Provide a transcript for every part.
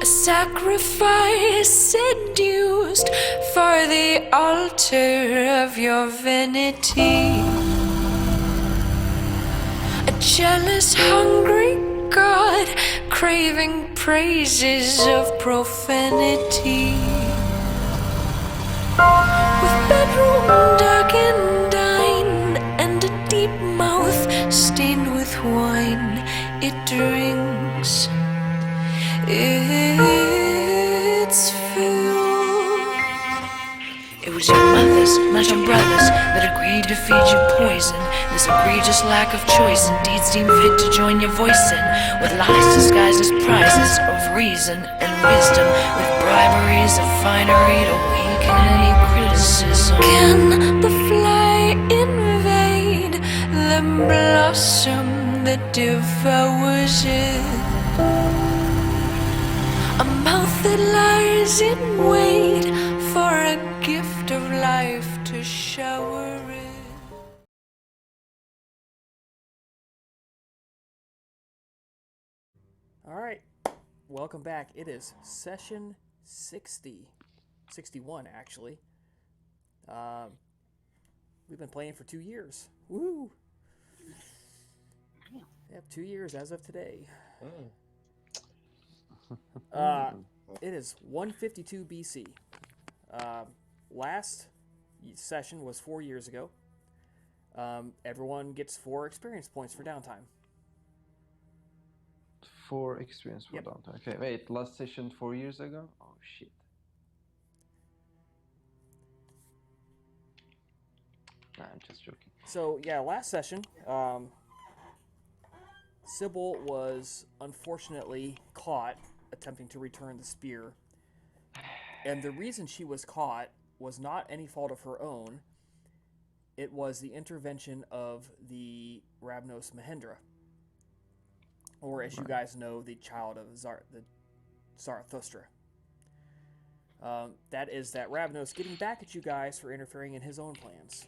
a sacrifice seduced for the altar of your vanity. A jealous, hungry God craving praises of profanity. With bedroom dark and dine, and a deep mouth stained with wine, it drinks its fill. It was your mothers, not your brothers, that agreed to feed you poison. This egregious lack of choice indeed seemed fit to join your voice in, with lies disguised as prizes of reason and wisdom, with briberies of finery to weaken any criticism. Can the fly invade the blossom that devours it? A mouth that lies in wait for a gift of life to shower it. Alright, welcome back. It is session 61 actually. We've been playing for 2 years. Woo! Yep, 2 years as of today. It is 152 BC. Last session was 4 years ago. Everyone gets 4 experience points for downtime. 4 experience for Yep. downtime. Okay, wait, last session 4 years ago? Oh shit. Nah, I'm just joking. So, yeah, last session, Sybil was unfortunately caught attempting to return the spear. And the reason she was caught was not any fault of her own. It was the intervention of the Ravnos Mahendra. Or, as you guys know, the child of Zarathustra. That is that Ravnos getting back at you guys for interfering in his own plans.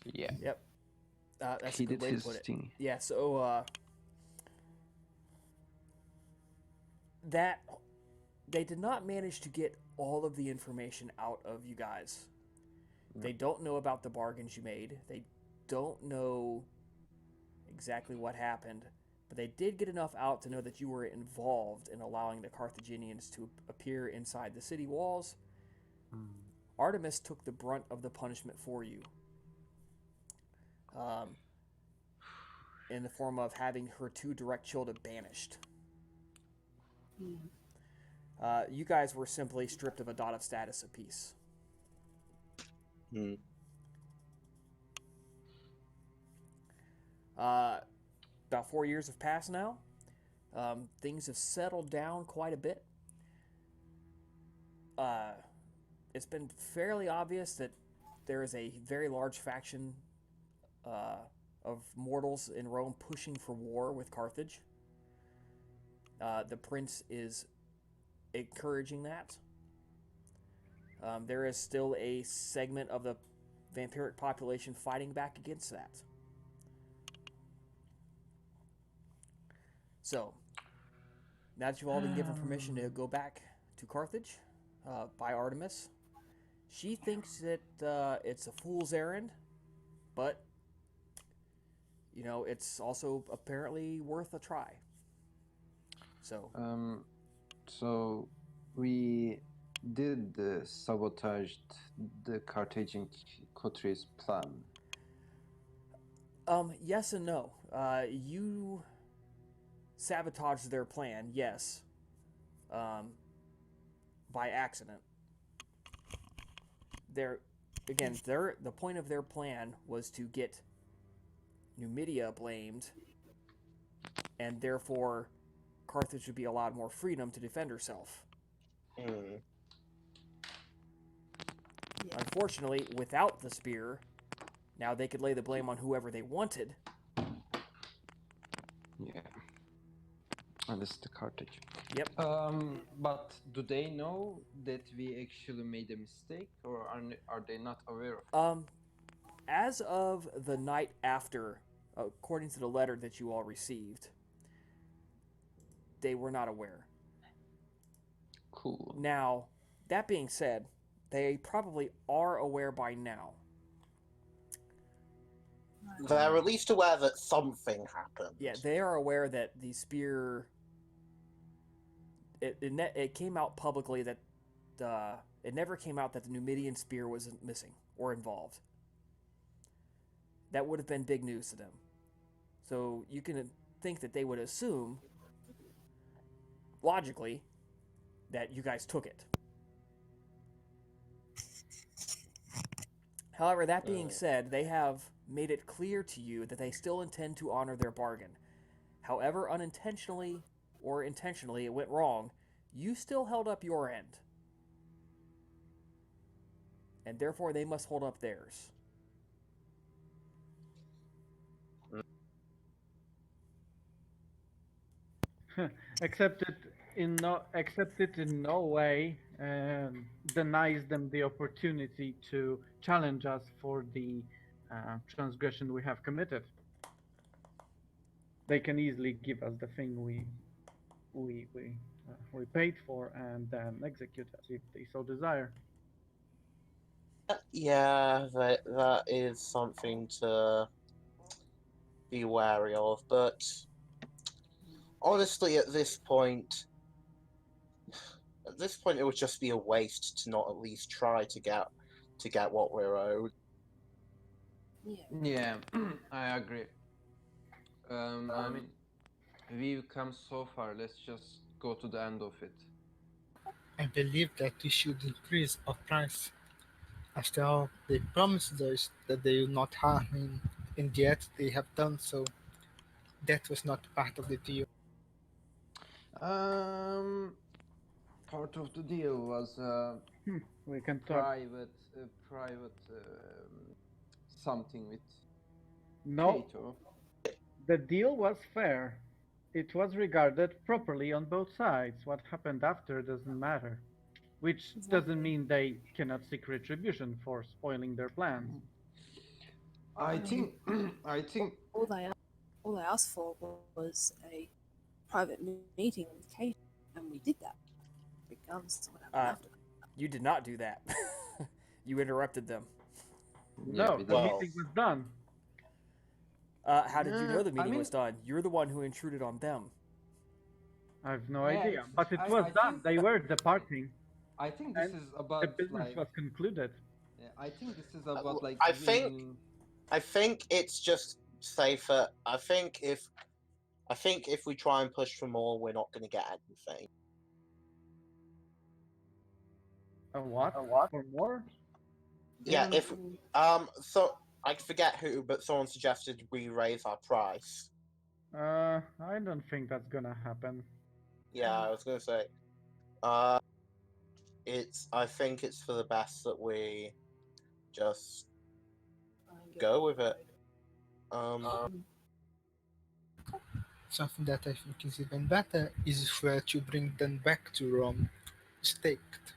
Yeah. Yep. That's He a good did way to his put it. thing. Yeah, so, that they did not manage to get all of the information out of you guys. They don't know about the bargains you made. They don't know exactly what happened, but they did get enough out to know that you were involved in allowing the Carthaginians to appear inside the city walls. Artemis took the brunt of the punishment for you, in the form of having her 2 direct children banished. You guys were simply stripped of a dot of status apiece. About 4 years have passed now. Things have settled down quite a bit. It's been fairly obvious that there is a very large faction of mortals in Rome pushing for war with Carthage. The prince is encouraging that. There is still a segment of the vampiric population fighting back against that. So, now that you've all been given permission to go back to Carthage by Artemis, she thinks that it's a fool's errand, but, you know, it's also apparently worth a try. So, So we did sabotaged the Carthaginian coteries' plan. Yes and no. You sabotaged their plan, yes. By accident. The point of their plan was to get Numidia blamed, and therefore Carthage would be allowed more freedom to defend herself. Unfortunately, without the spear, now they could lay the blame on whoever they wanted. Yeah. And this is the Carthage. Yep. But do they know that we actually made a mistake, or are they not aware of it? as of the night after, according to the letter that you all received, they were not aware. Cool. Now, that being said, they probably are aware by now. They're at least aware that something happened. Yeah, they are aware that the spear. It came out publicly that it never came out that the Numidian spear was missing or involved. That would have been big news to them. So you can think that they would assume, logically, that you guys took it. However, that being said, they have made it clear to you that they still intend to honor their bargain. However, unintentionally or intentionally it went wrong, you still held up your end. And therefore they must hold up theirs. Except it in no way denies them the opportunity to challenge us for the transgression we have committed. They can easily give us the thing we paid for and then execute us if they so desire. Yeah, that is something to be wary of, but honestly, at this point, it would just be a waste to not at least try to get what we're owed. Yeah, I agree. I mean, we've come so far. Let's just go to the end of it. I believe that we should increase our price. After all, they promised us that they will not harm him, and yet they have done so. That was not part of the deal. Part of the deal was We can talk. private something with No, Cato. the deal was fair. It was regarded properly on both sides. What happened after doesn't matter. Which doesn't mean they cannot seek retribution for spoiling their plans. I think All I asked for was a private meeting with Kate, and we did that. Regardless of what happened after. You did not do that. You interrupted them. No, we the did. meeting was done. How did you know the I meeting mean- was done? You're the one who intruded on them. I have no Yeah, idea, but it I was done. think- They were departing. I think this And is about The business like was concluded. yeah, I think this is about like I think- winning- I think it's just safer. I think if we try and push for more, we're not going to get anything. A what? For more? Yeah, if so I forget who, but someone suggested we raise our price. I don't think that's gonna happen. Yeah, I was going to say. I think it's for the best that we just go with it. Something that I think is even better is for to bring them back to Rome, staked.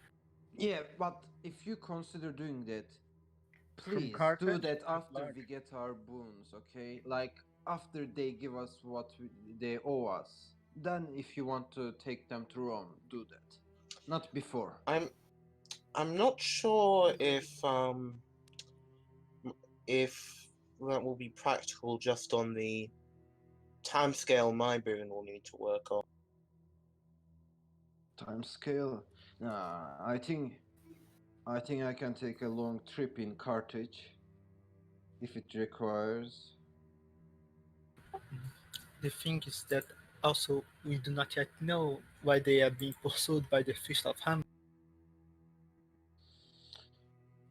Yeah, but if you consider doing that, please do Carthage, that it's after large. we get our boons, okay? Like after they give us what they owe us. Then, if you want to take them to Rome, do that. Not before. I'm not sure if that will be practical just on the timescale my boon will need to work on. Time scale. Nah, I think I can take a long trip in Carthage if it requires. The thing is that also we do not yet know why they are being pursued by the Fist of Ham.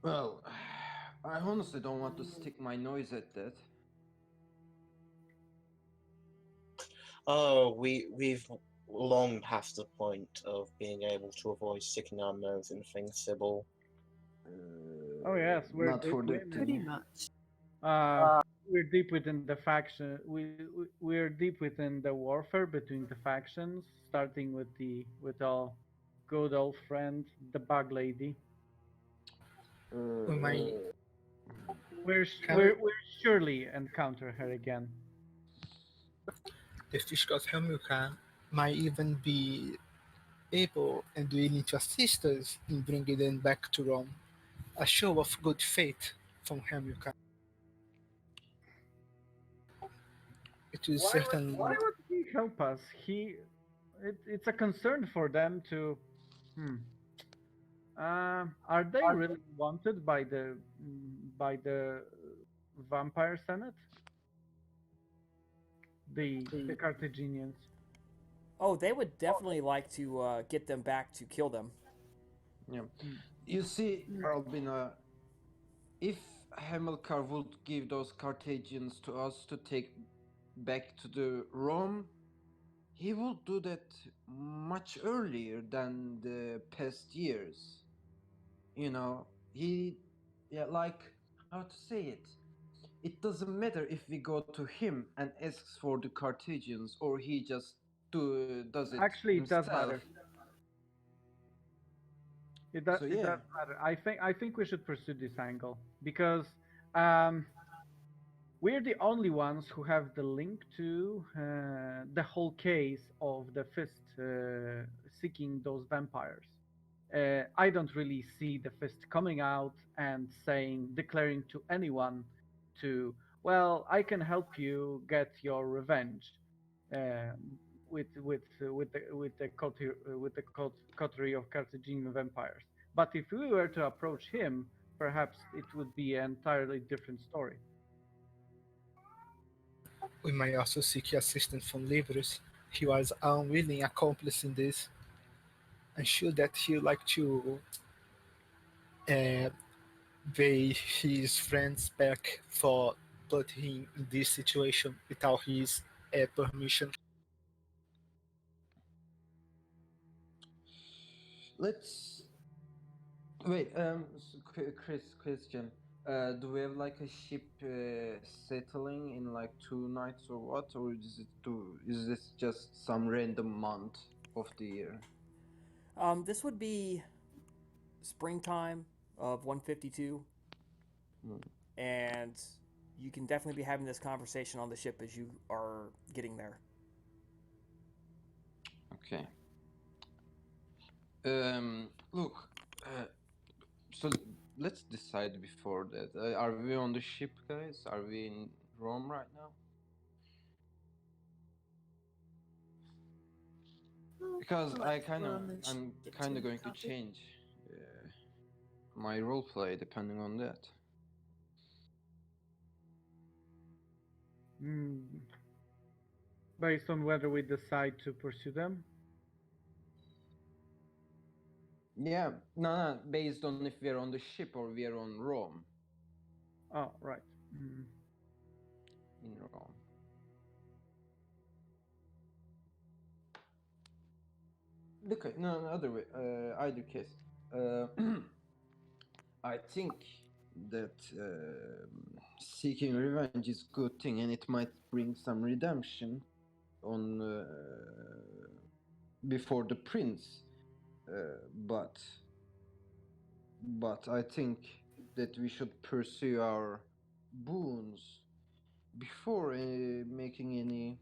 Well, I honestly don't want to stick my nose at that. Oh, we've long past the point of being able to avoid sticking our nose in things, Sybil. Oh yes, we're Not for deep, the Pretty much. we're deep within the faction. We're deep within the warfare between the factions, starting with our good old friend, the Bug Lady. We'll surely encounter her again. The fish god Hamilcar might even be able and willing to assist us in bringing them back to Rome. A show of good faith from Hamilcar. It is certainly. Why would he help us? It's a concern for them to. Hmm. Are they really wanted by the vampire senate? The Carthaginians. Oh, they would definitely like to get them back to kill them. Yeah. You see, Albina, if Hamilcar would give those Carthaginians to us to take back to the Rome, he would do that much earlier than the past years. You know, like, how to say it? It doesn't matter if we go to him and asks for the Carthaginians, or he just does it Actually, it does himself. matter. It does. So, It yeah. does matter. I think we should pursue this angle because um, we're the only ones who have the link to the whole case of the Fist seeking those vampires. I don't really see the Fist coming out and declaring to anyone to, well, I can help you get your revenge with the coterie of Carthaginian vampires. But if we were to approach him, perhaps it would be an entirely different story. We might also seek assistance from Livrus. He was an unwilling accomplice in this. I'm sure that he would like to pay his friends back for putting him in this situation without his permission. Let's wait. Christian, do we have like a ship settling in like 2 nights or what, or is this just some random month of the year? This would be springtime of 152, and you can definitely be having this conversation on the ship as you are getting there. Okay. Look, so let's decide before that. Are we on the ship, guys? Are we in Rome right now? Because I'm kind of going to change my roleplay depending on that. Based on whether we decide to pursue them? Yeah, no, based on if we're on the ship or we're on Rome. Oh, right. In Rome. Okay, no, other way. Either case. I think that seeking revenge is a good thing, and it might bring some redemption on before the prince. But I think that we should pursue our boons before making any,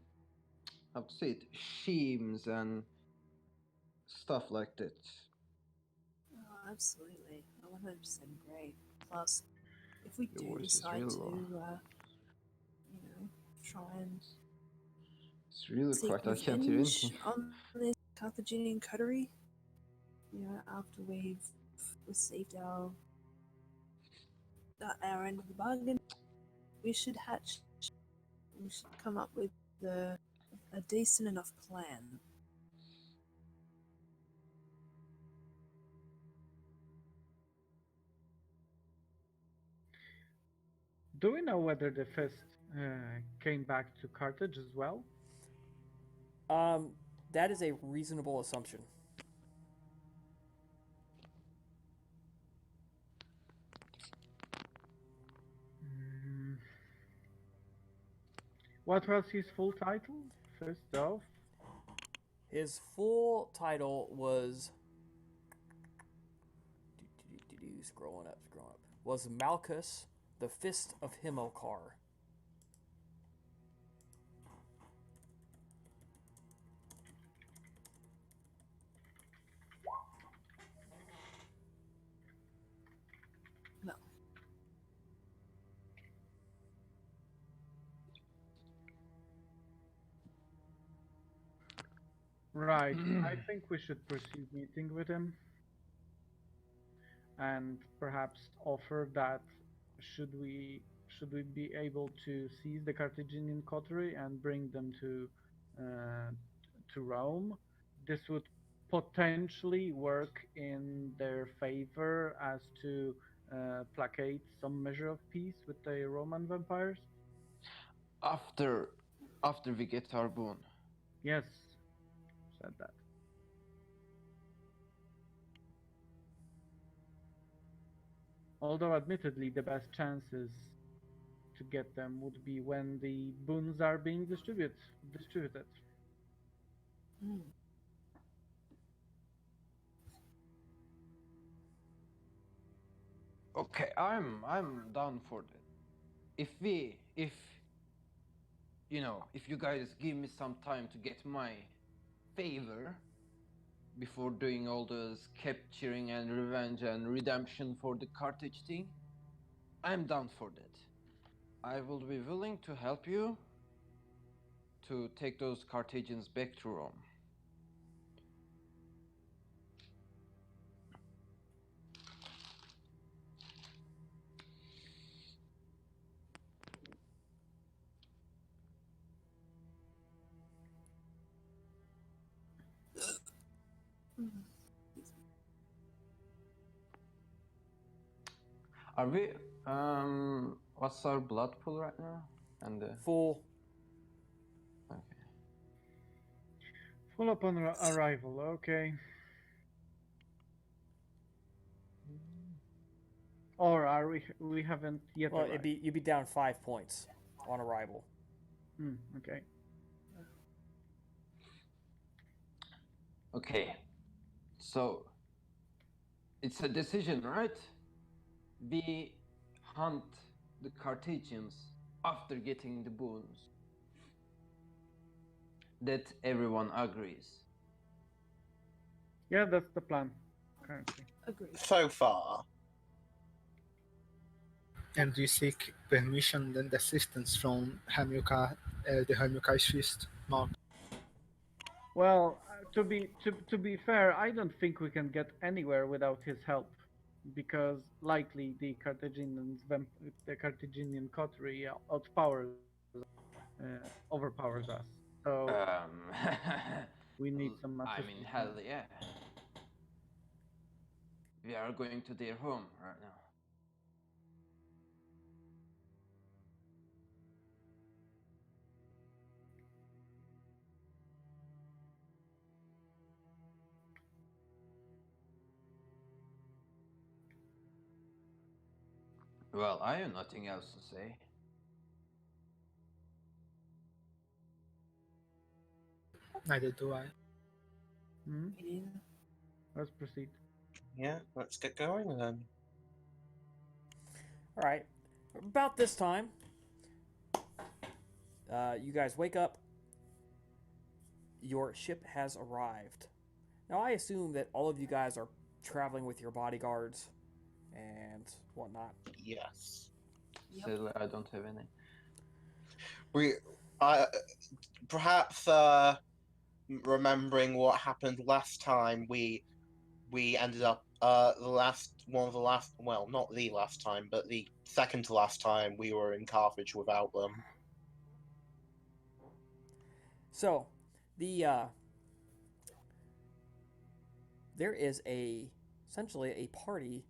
how to say it, schemes and stuff like that. Oh, absolutely. I 100% agree. Plus, if we Your do voice is decide real to, low. try and It's really seek quiet. I can't hear revenge anything. on this Carthaginian coterie, after we've received our end of the bargain, we should come up with a decent enough plan. Do we know whether the Fist came back to Carthage as well? That is a reasonable assumption. What was his full title? Fist of? His full title was scrolling up, was Malchus the Fist of Himmelkar. No. Right. I think we should proceed meeting with him and perhaps offer that should we be able to seize the Carthaginian coterie and bring them uh, to Rome, this would potentially work in their favor as to placate some measure of peace with the Roman vampires. After after we get our boon. Yes, said that. Although, admittedly, the best chances to get them would be when the boons are being distributed. Mm. Okay, I'm down for that. If if you guys give me some time to get my favor before doing all this capturing and revenge and redemption for the Carthage thing, I'm down for that. I will be willing to help you to take those Carthaginians back to Rome. Mm. Are we what's our blood pool right now? And Full. okay. Full upon arrival, okay. Or are we haven't yet Well, arrived? you'd be down 5 points on arrival. Okay. Okay. So it's a decision, right? We hunt the Carthaginians after getting the boons. That everyone agrees. Yeah, that's the plan currently. Agreed. So far, And we seek permission and assistance from Hamilcar, the Hamilcar Fist Mark. Well, to be fair, I don't think we can get anywhere without his help, because likely the Carthaginian coterie overpowers us. So we need some I assistance. mean, hell yeah. We are going to their home right now. Well, I have nothing else to say. Neither do I. Hmm? Me neither. Let's proceed. yeah, let's get going then. All right. About this time, you guys wake up. Your ship has arrived. Now, I assume that all of you guys are traveling with your bodyguards and whatnot. Yes. Yep. Sadly, I don't have any. We, perhaps remembering what happened last time, we ended up well, not the last time, but the second to last time we were in Carthage without them. So, there is essentially a party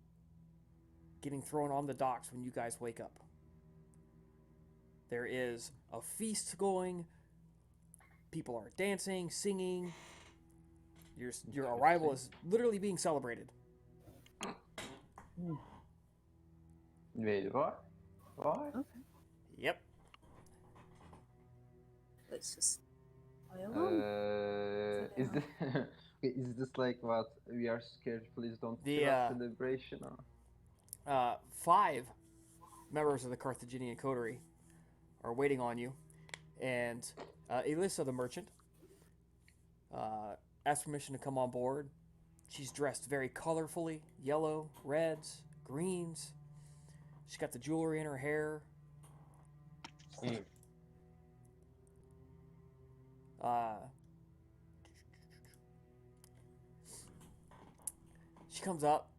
getting thrown on the docks when you guys wake up. There is a feast going. People are dancing, singing. Your arrival is literally being celebrated. Wait, what? What? Okay. Yep. Let's just play along. Is this is this like what we are scared? Please don't The, kill us celebration? Or? 5 members of the Carthaginian coterie are waiting on you, and Elissa the merchant asked permission to come on board. She's dressed very colorfully, yellow, reds, greens. She's got the jewelry in her hair. Mm. She comes up,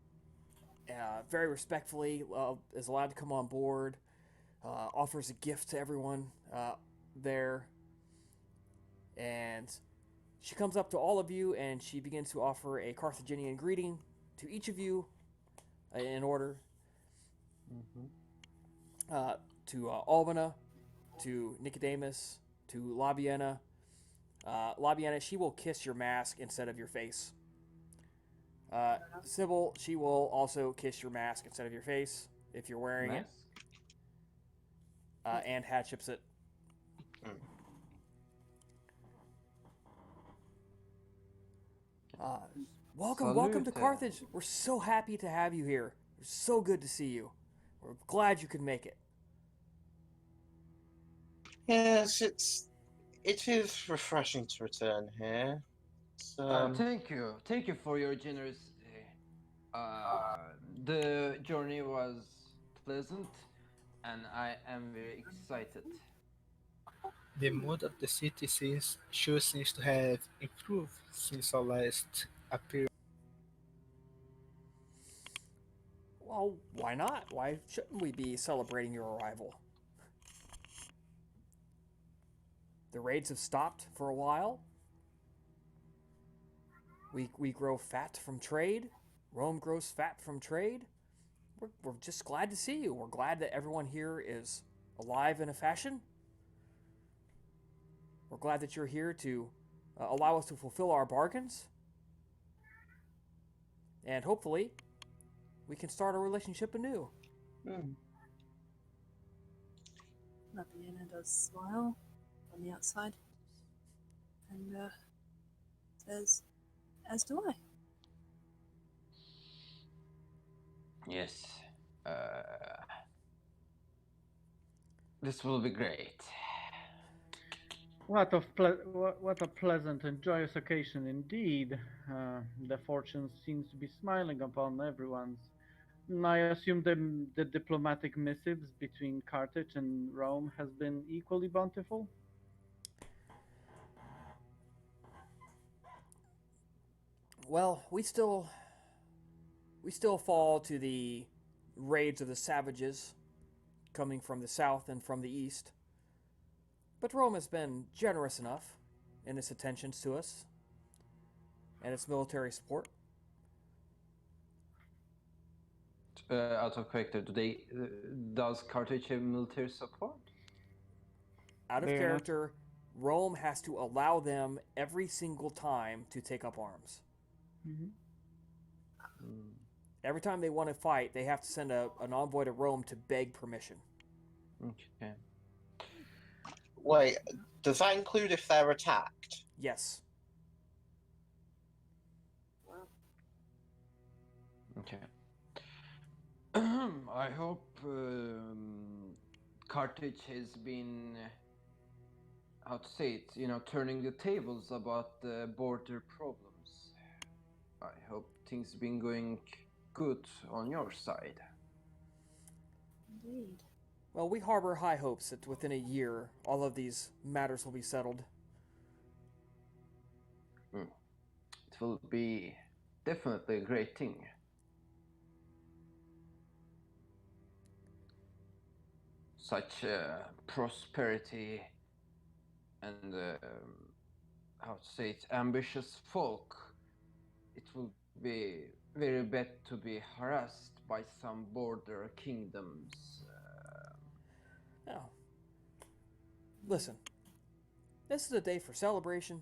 very respectfully, is allowed to come on board, offers a gift to everyone there, and she comes up to all of you and she begins to offer a Carthaginian greeting to each of you in order. To Albina, to Nicodemus, to Labiena. Labiena, she will kiss your mask instead of your face. Sybil, she will also kiss your mask instead of your face if you're wearing Mask? it. And Hatchips it. Welcome to Salute. Carthage. We're so happy to have you here. It's so good to see you. We're glad you could make it. Yes, it is refreshing to return here. Thank you. Thank you for your generosity. The journey was pleasant, and I am very excited. The mood of the city seems to have improved since our last appearance. Well, why not? Why shouldn't we be celebrating your arrival? The raids have stopped for a while. We grow fat from trade. Rome grows fat from trade. We're just glad to see you. We're glad that everyone here is alive in a fashion. We're glad that you're here to allow us to fulfill our bargains. And hopefully, we can start a relationship anew. Labiena does smile on the outside and says, as do I. Yes. This will be great. What a pleasant and joyous occasion indeed. The fortune seems to be smiling upon everyone's. I assume the diplomatic missives between Carthage and Rome has been equally bountiful. Well, we still fall to the raids of the savages coming from the south and from the east. But Rome has been generous enough in its attentions to us and its military support. Out of character, does Carthage have military support? Out of Fair enough. character, Rome has to allow them every single time to take up arms. Every time they want to fight, they have to send an envoy to Rome to beg permission. Okay. Wait, does that include if they're attacked? Yes. Okay. I hope Carthage has been, how to say it, turning the tables about the border problems. I hope things been going good on your side. Indeed. Well, we harbor high hopes that within a year, all of these matters will be settled. It will be definitely a great thing. Such prosperity and, how to say it, ambitious folk. It will be very bad to be harassed by some border kingdoms. Now, listen, this is a day for celebration.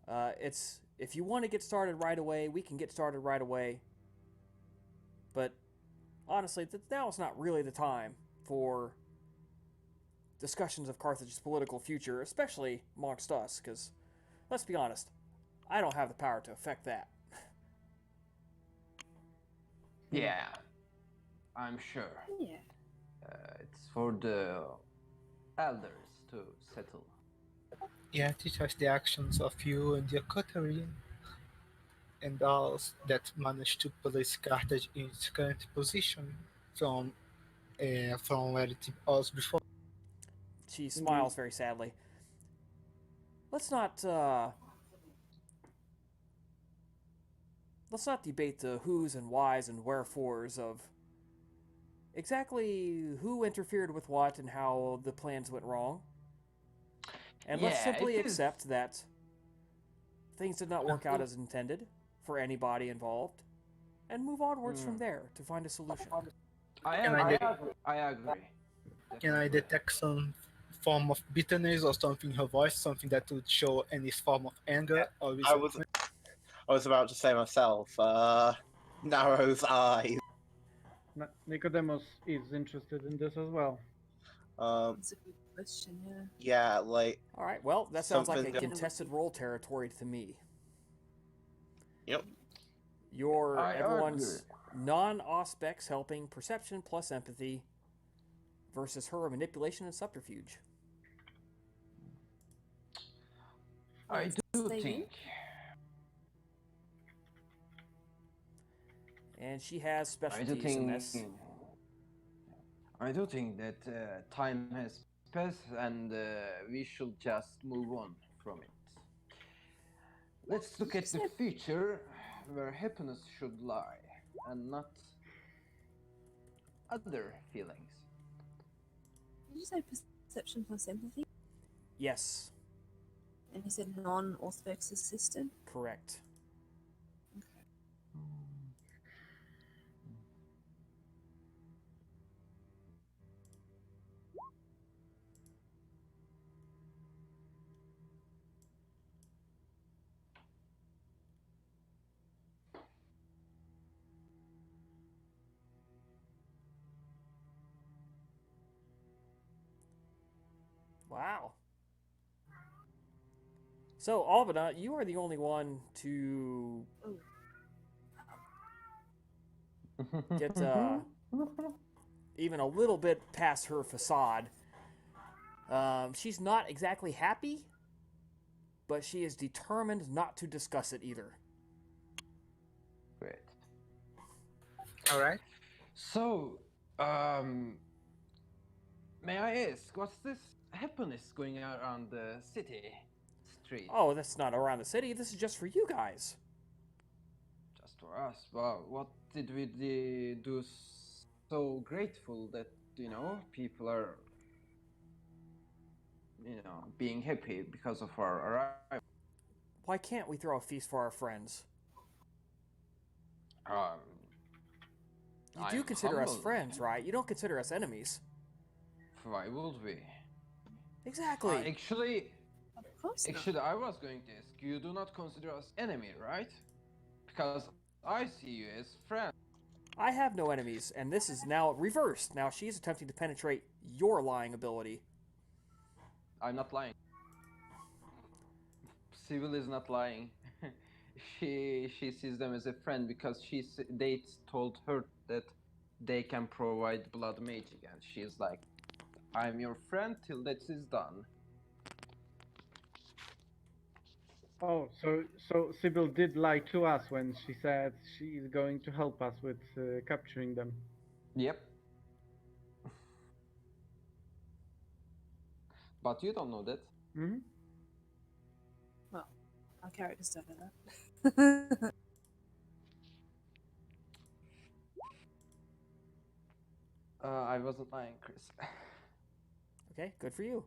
If you want to get started right away, we can get started right away. But honestly, now is not really the time for discussions of Carthage's political future, especially amongst us, because, let's be honest, I don't have the power to affect that. Yeah, I'm sure. Yeah. for the elders to settle. Yet it was the actions of you and your coterie and those that managed to place Carthage in its current position from where it was before. She smiles very sadly. Let's not let's not debate the whos and whys and wherefores of exactly who interfered with what and how the plans went wrong. And let's Yeah, simply it is. accept that things did not work out as intended for anybody involved and move onwards from there to find a solution. Can I I agree. Can I detect some form of bitterness or something in her voice, something that would show any form of anger or I was resentment? I was about to say myself. Narrow's eyes. Nicodemus is interested in this as well. That's a good question, yeah. Yeah, like All right, well, that sounds like a Something- contested role territory to me. Yep. Everyone's non-auspex helping perception plus empathy versus her manipulation and subterfuge. I do Stay in? think. And she has I do specialties think. in this. I do think that time has passed and we should just move on from it. Let's look at the future where happiness should lie and not other feelings. Did you say perception plus empathy? Yes, And you said non-orthodox assistant? correct. Wow. So, Albina, you are the only one to get even a little bit past her facade. She's not exactly happy, but she is determined not to discuss it either. Great. All right. So, may I ask, what's this happiness going around the city street? Oh, that's not around the city. This is just for you guys. Just for us. Well, what did we do so grateful that, people are, being happy because of our arrival? Why can't we throw a feast for our friends? You do I'm consider us humbled. friends, right? You don't consider us enemies. Why would we? Exactly. Actually, Of course not. Actually, I was going to ask, you do not consider us enemy, right? Because I see you as friends. I have no enemies, and this is now reversed. Now she's attempting to penetrate your lying ability. I'm not lying. Sybil is not lying. she sees them as a friend because they told her that they can provide blood magic, and she's like, I'm your friend till that is done. Oh, so Sybil did lie to us when she said she is going to help us with capturing them. Yep. But you don't know that. Mm-hmm. Well, our characters don't know that. I wasn't lying, Chris. Okay, good for you.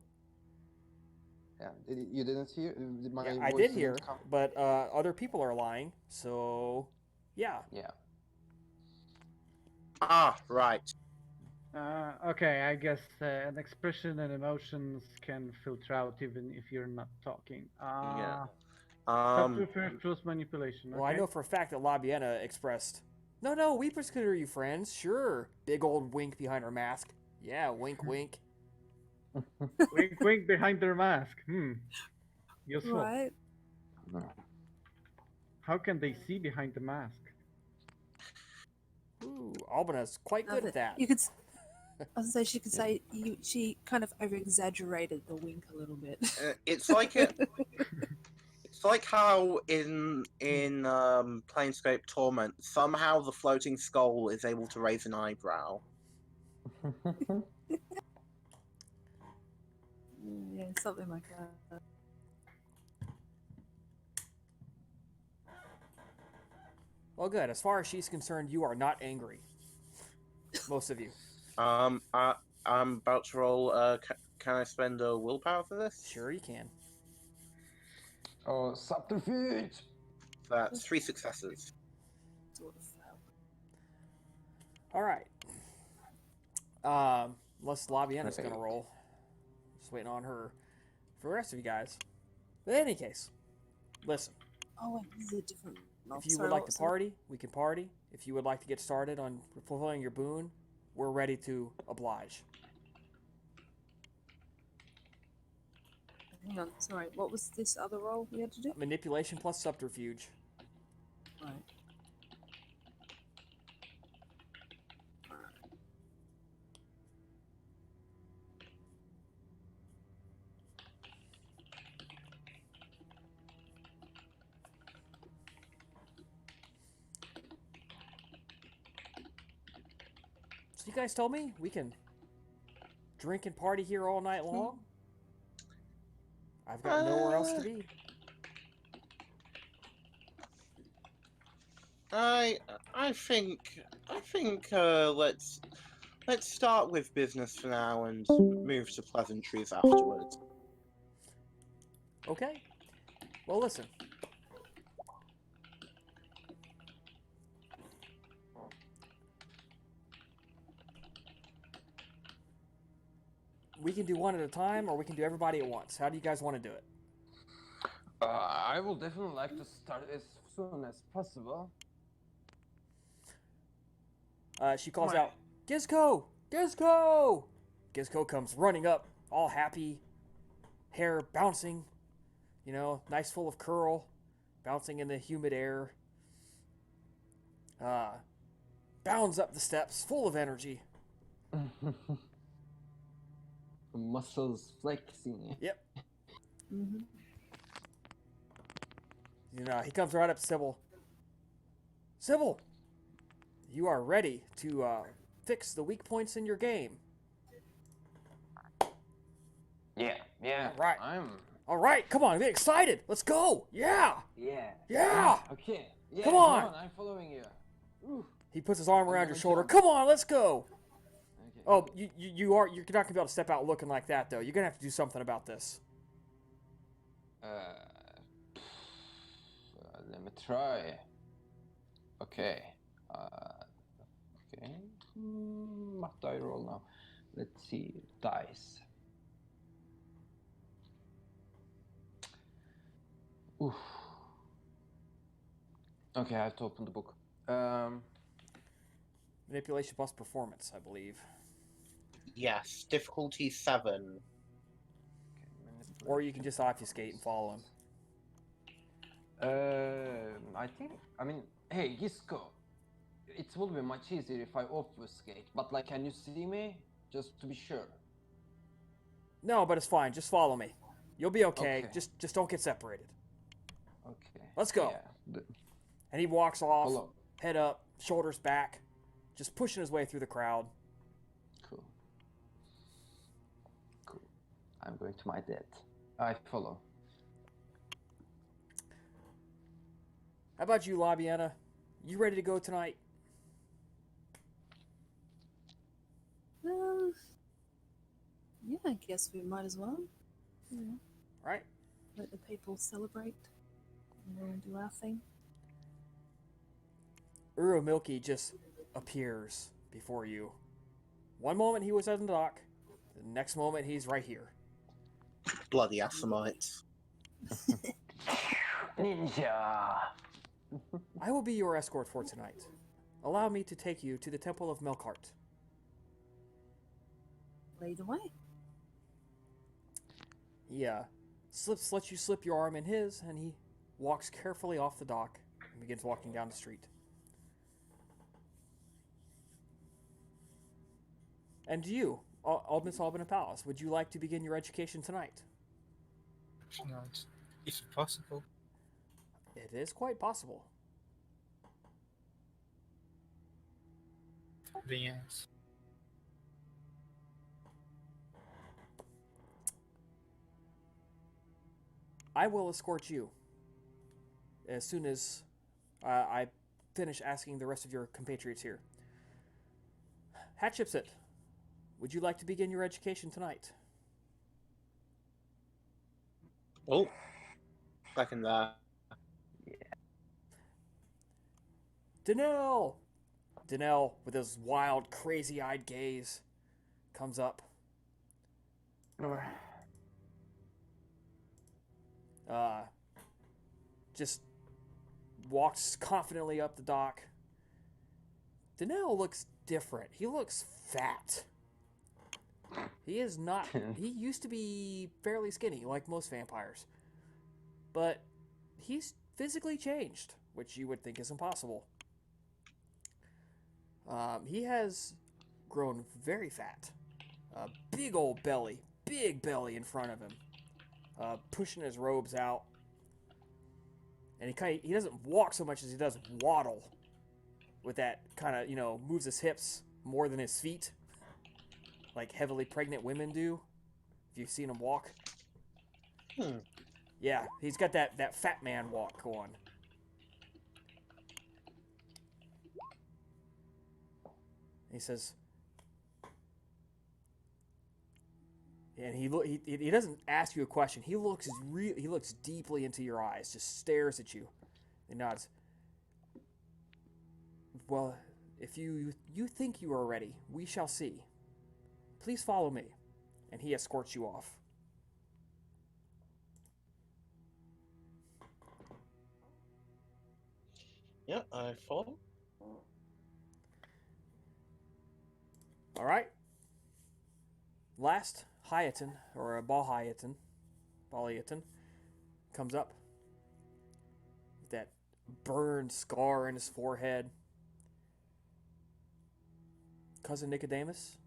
Yeah, you didn't hear my Yeah, voice I did didn't hear, come? but other people are lying, so yeah. Yeah. Ah, right. Okay, I guess an expression and emotions can filter out even if you're not talking. Yeah. Subterfuge plus manipulation. Okay. Well, I know for a fact that Labiena expressed, no, we consider you friends, sure. Big old wink behind her mask. Yeah, wink, wink. Wink, wink behind their mask. Useful. Right? How can they see behind the mask? Ooh, Albina's quite good at that. You could I was gonna say she could say she kind of over exaggerated the wink a little bit. It's like it's like how in Planescape Torment somehow the floating skull is able to raise an eyebrow. Yeah, something like that. Well, good. As far as she's concerned, you are not angry. Most of you. I'm about to roll. Can I spend a willpower for this? Sure, you can. Oh, subterfuge! That's 3 successes. Sort of fail. All right. Unless Laviana's going to roll. Just waiting on her. For the rest of you guys. But in any case, listen. Oh wait, this is a different. If you would like to party, we can party. If you would like to get started on fulfilling your boon, we're ready to oblige. Hang on, sorry. What was this other role we had to do? Manipulation plus subterfuge. Right. So you guys told me we can drink and party here all night long? I've got nowhere else to be. I think let's start with business for now and move to pleasantries afterwards. Okay. Well, listen. We can do one at a time, or we can do everybody at once. How do you guys want to do it? I will definitely like to start as soon as possible. She calls out, Gizko! Gizko! Gizko comes running up, all happy, hair bouncing, nice full of curl, bouncing in the humid air. Bounds up the steps, full of energy. Muscles flexing. Yep. Mm-hmm. He comes right up to Sybil. Sybil, you are ready to fix the weak points in your game. Yeah. All right. I'm. All right, come on, get excited. Let's go. Yeah. Yeah. Okay. Yeah, Come on. I'm following you. Ooh. He puts his arm around I'm your gonna shoulder. jump. Come on, let's go. Okay. Oh, you're not gonna be able to step out looking like that though. You're gonna have to do something about this. Let me try. Okay. Okay. What do I roll now? Let's see. Dice. Oof. Okay, I have to open the book. Manipulation plus performance, I believe. Yes, difficulty 7. Or you can just obfuscate and follow him. Hey, Gisco. It would be much easier if I obfuscate, but can you see me? Just to be sure. No, but it's fine. Just follow me. You'll be okay. Okay. Just don't get separated. Okay. Let's go. Yeah. And he walks off, Follow. head up, shoulders back, just pushing his way through the crowd. Cool. I'm going to my death. I follow. How about you, Labiana? You ready to go tonight? Yeah, I guess we might as well. Right? Let the people celebrate. And we'll do our thing. Milky just appears before you. One moment he was on the dock, the next moment he's right here. Bloody Assamites. Ninja! I will be your escort for tonight. Allow me to take you to the Temple of Melkart. Lead the way. He lets you slip your arm in his, and he walks carefully off the dock and begins walking down the street. And you, Miss Albina Palace, would you like to begin your education tonight? Not, if possible. It is quite possible. Yes. I will escort you as soon as I finish asking the rest of your compatriots here. Hatshepsut, would you like to begin your education tonight? Oh, second there. Danelle! Danelle, with his wild, crazy-eyed gaze, comes up. Just walks confidently up the dock. Danelle looks different. He looks fat. He is not. He used to be fairly skinny, like most vampires. But he's physically changed, which you would think is impossible. He has grown very fat. Big old belly. Big belly in front of him. Pushing his robes out. And he doesn't walk so much as he does waddle. With that kind of, moves his hips more than his feet. Like heavily pregnant women do. If you've seen him walk. Yeah, he's got that fat man walk going. He says, and he doesn't ask you a question. He looks deeply into your eyes, just stares at you, and nods. Well, if you think you are ready, we shall see. Please follow me, and he escorts you off. Yeah, I follow. All right. Last, Hyaton, or Balhyaton, comes up with that burned scar in his forehead. Cousin Nicodemus,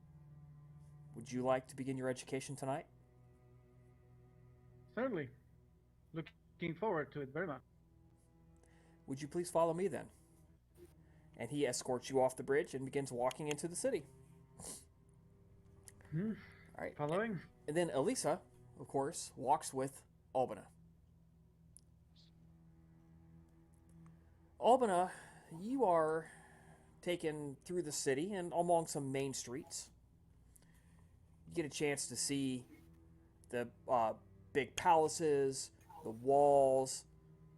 would you like to begin your education tonight? Certainly. Looking forward to it very much. Would you please follow me then? And he escorts you off the bridge and begins walking into the city. All right. Following? And then Elisa, of course, walks with Albina. Albina, you are taken through the city and along some main streets. You get a chance to see the big palaces, the walls,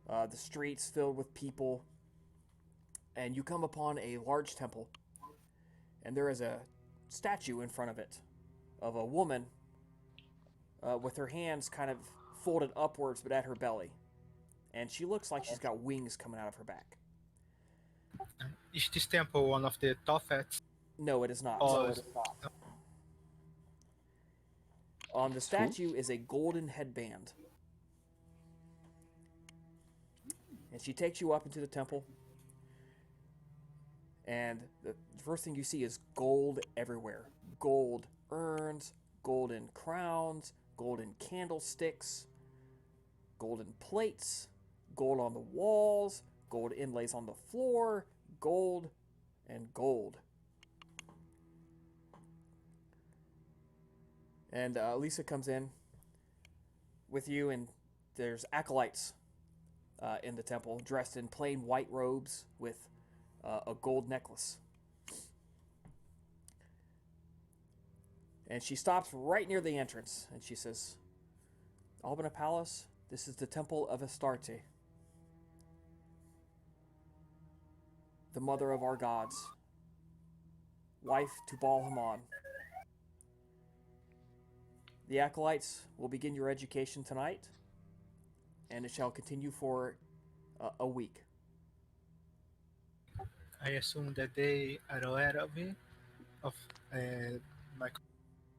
the streets filled with people. And you come upon a large temple. And there is a statue in front of it of a woman with her hands kind of folded upwards but at her belly. And she looks like she's got wings coming out of her back. Is this temple one of the Tophets? No, it is not. Or On the statue is a golden headband. And she takes you up into the temple. And the first thing you see is gold everywhere. Gold urns, golden crowns, golden candlesticks, golden plates, gold on the walls, gold inlays on the floor, gold and gold. And Lisa comes in with you, and there's acolytes in the temple dressed in plain white robes with a gold necklace. And she stops right near the entrance, and she says, Albina Palace, this is the temple of Astarte, the mother of our gods, wife to Baal-Hamon. The acolytes will begin your education tonight, and it shall continue for a week. I assume that they are aware of it, of my.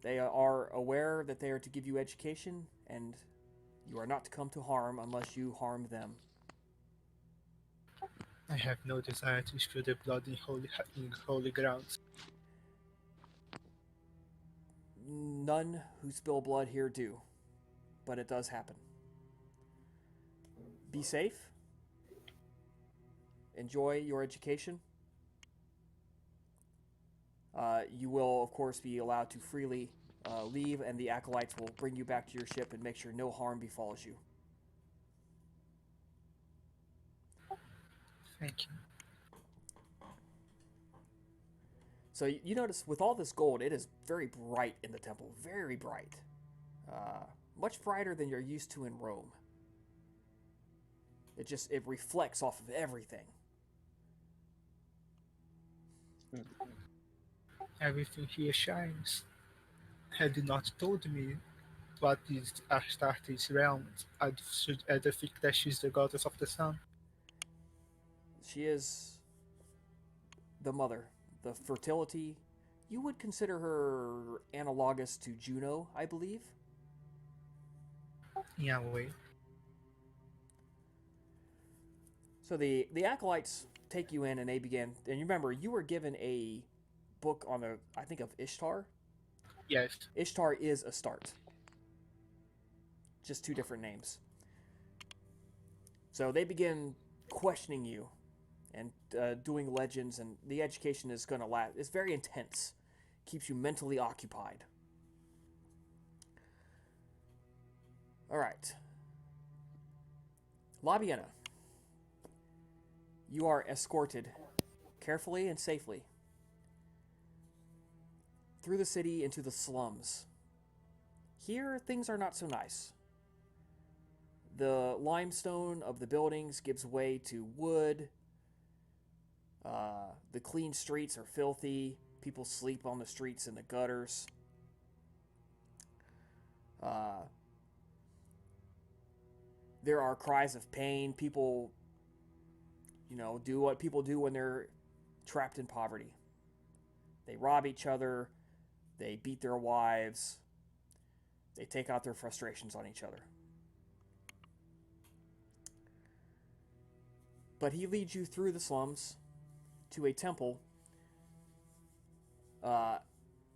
They are aware that they are to give you education, and you are not to come to harm unless you harm them. I have no desire to spill the blood in holy grounds. None who spill blood here do, but it does happen. Be safe. Enjoy your education. You will, of course, be allowed to freely leave, and the acolytes will bring you back to your ship and make sure no harm befalls you. Thank you. So you notice with all this gold, it is very bright in the temple. Very bright. Much brighter than you're used to in Rome. It reflects off of everything. Everything here shines. Had you not told me what is Astarte's realm, I should either think that she's the goddess of the sun. She is the mother, the fertility. You would consider her analogous to Juno, I believe. In a way. So the acolytes take you in and they begin. And you remember, you were given a book on the, I think, of Ishtar. Yes. Ishtar is Astarte. Just two different names. So they begin questioning you and doing legends, and the education is going to last. It's very intense. Keeps you mentally occupied. All right. Labiana. You are escorted carefully and safely through the city into the slums. Here, things are not so nice. The limestone of the buildings gives way to wood. The clean streets are filthy. People sleep on the streets in the gutters. There are cries of pain. People, do what people do when they're trapped in poverty. They rob each other. They beat their wives. They take out their frustrations on each other. But he leads you through the slums to a temple,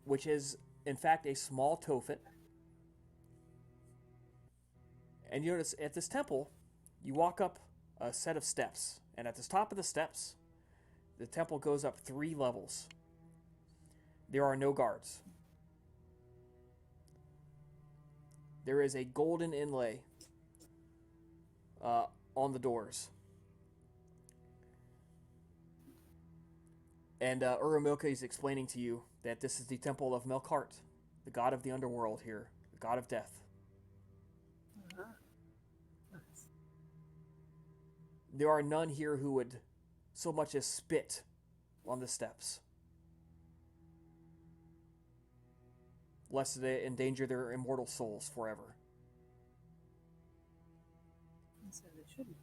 which is, in fact, a small Tophet. And you notice at this temple, you walk up a set of steps. And at the top of the steps, the temple goes up 3 levels. There are no guards. There is a golden inlay on the doors. And Urumilka is explaining to you that this is the temple of Melkart, the god of the underworld here, the god of death. Nice. There are none here who would so much as spit on the steps, lest they endanger their immortal souls forever. And so they shouldn't.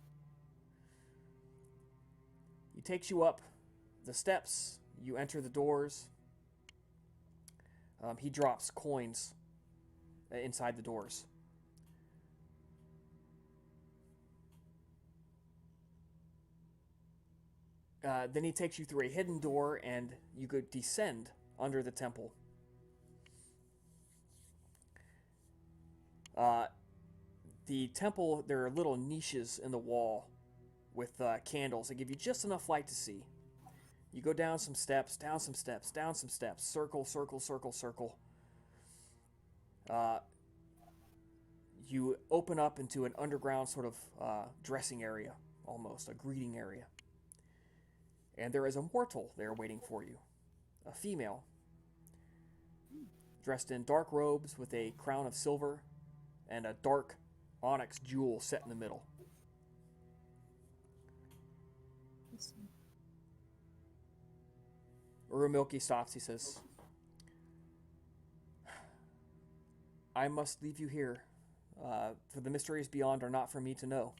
He takes you up the steps, you enter the doors. He drops coins inside the doors. Then he takes you through a hidden door, and you could descend under the temple. The temple, there are little niches in the wall with candles that give you just enough light to see. You go down some steps, down some steps, down some steps, circle, circle, circle, circle. You open up into an underground sort of dressing area, almost, a greeting area. And there is a mortal there waiting for you, a female, dressed in dark robes with a crown of silver and a dark onyx jewel set in the middle. Urumilki stops. He says, I must leave you here, for the mysteries beyond are not for me to know.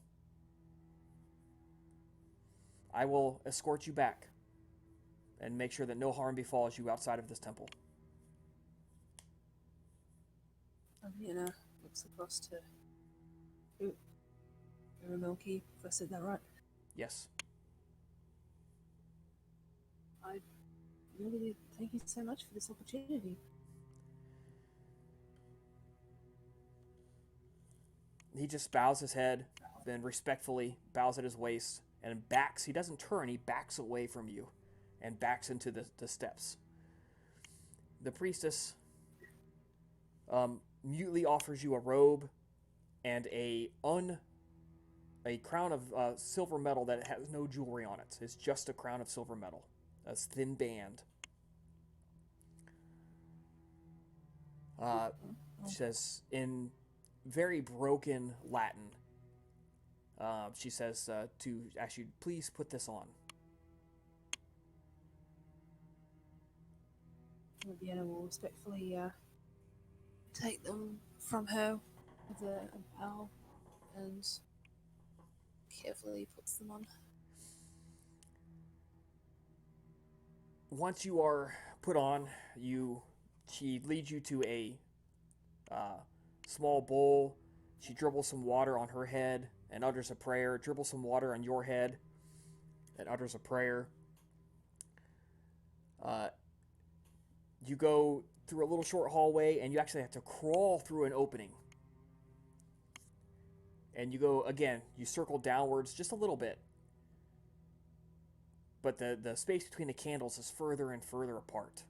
I will escort you back and make sure that no harm befalls you outside of this temple. Aviana looks across to Uramilki, if I said that right. Yes. I really thank you so much for this opportunity. He just bows his head, then respectfully bows at his waist, and backs. He doesn't turn, he backs away from you and backs into the steps. The priestess mutely offers you a robe and a crown of silver metal that has no jewelry on it. It's just a crown of silver metal, a thin band. She says in very broken Latin. She says to ask you, please put this on. Vienna will respectfully take them from her with a bow and carefully puts them on. Once you are put on, she leads you to a small bowl. She dribbles some water on her head and utters a prayer. Dribbles some water on your head and utters a prayer. You go through a little short hallway, and you actually have to crawl through an opening. And you go again. You circle downwards just a little bit, but the space between the candles is further and further apart.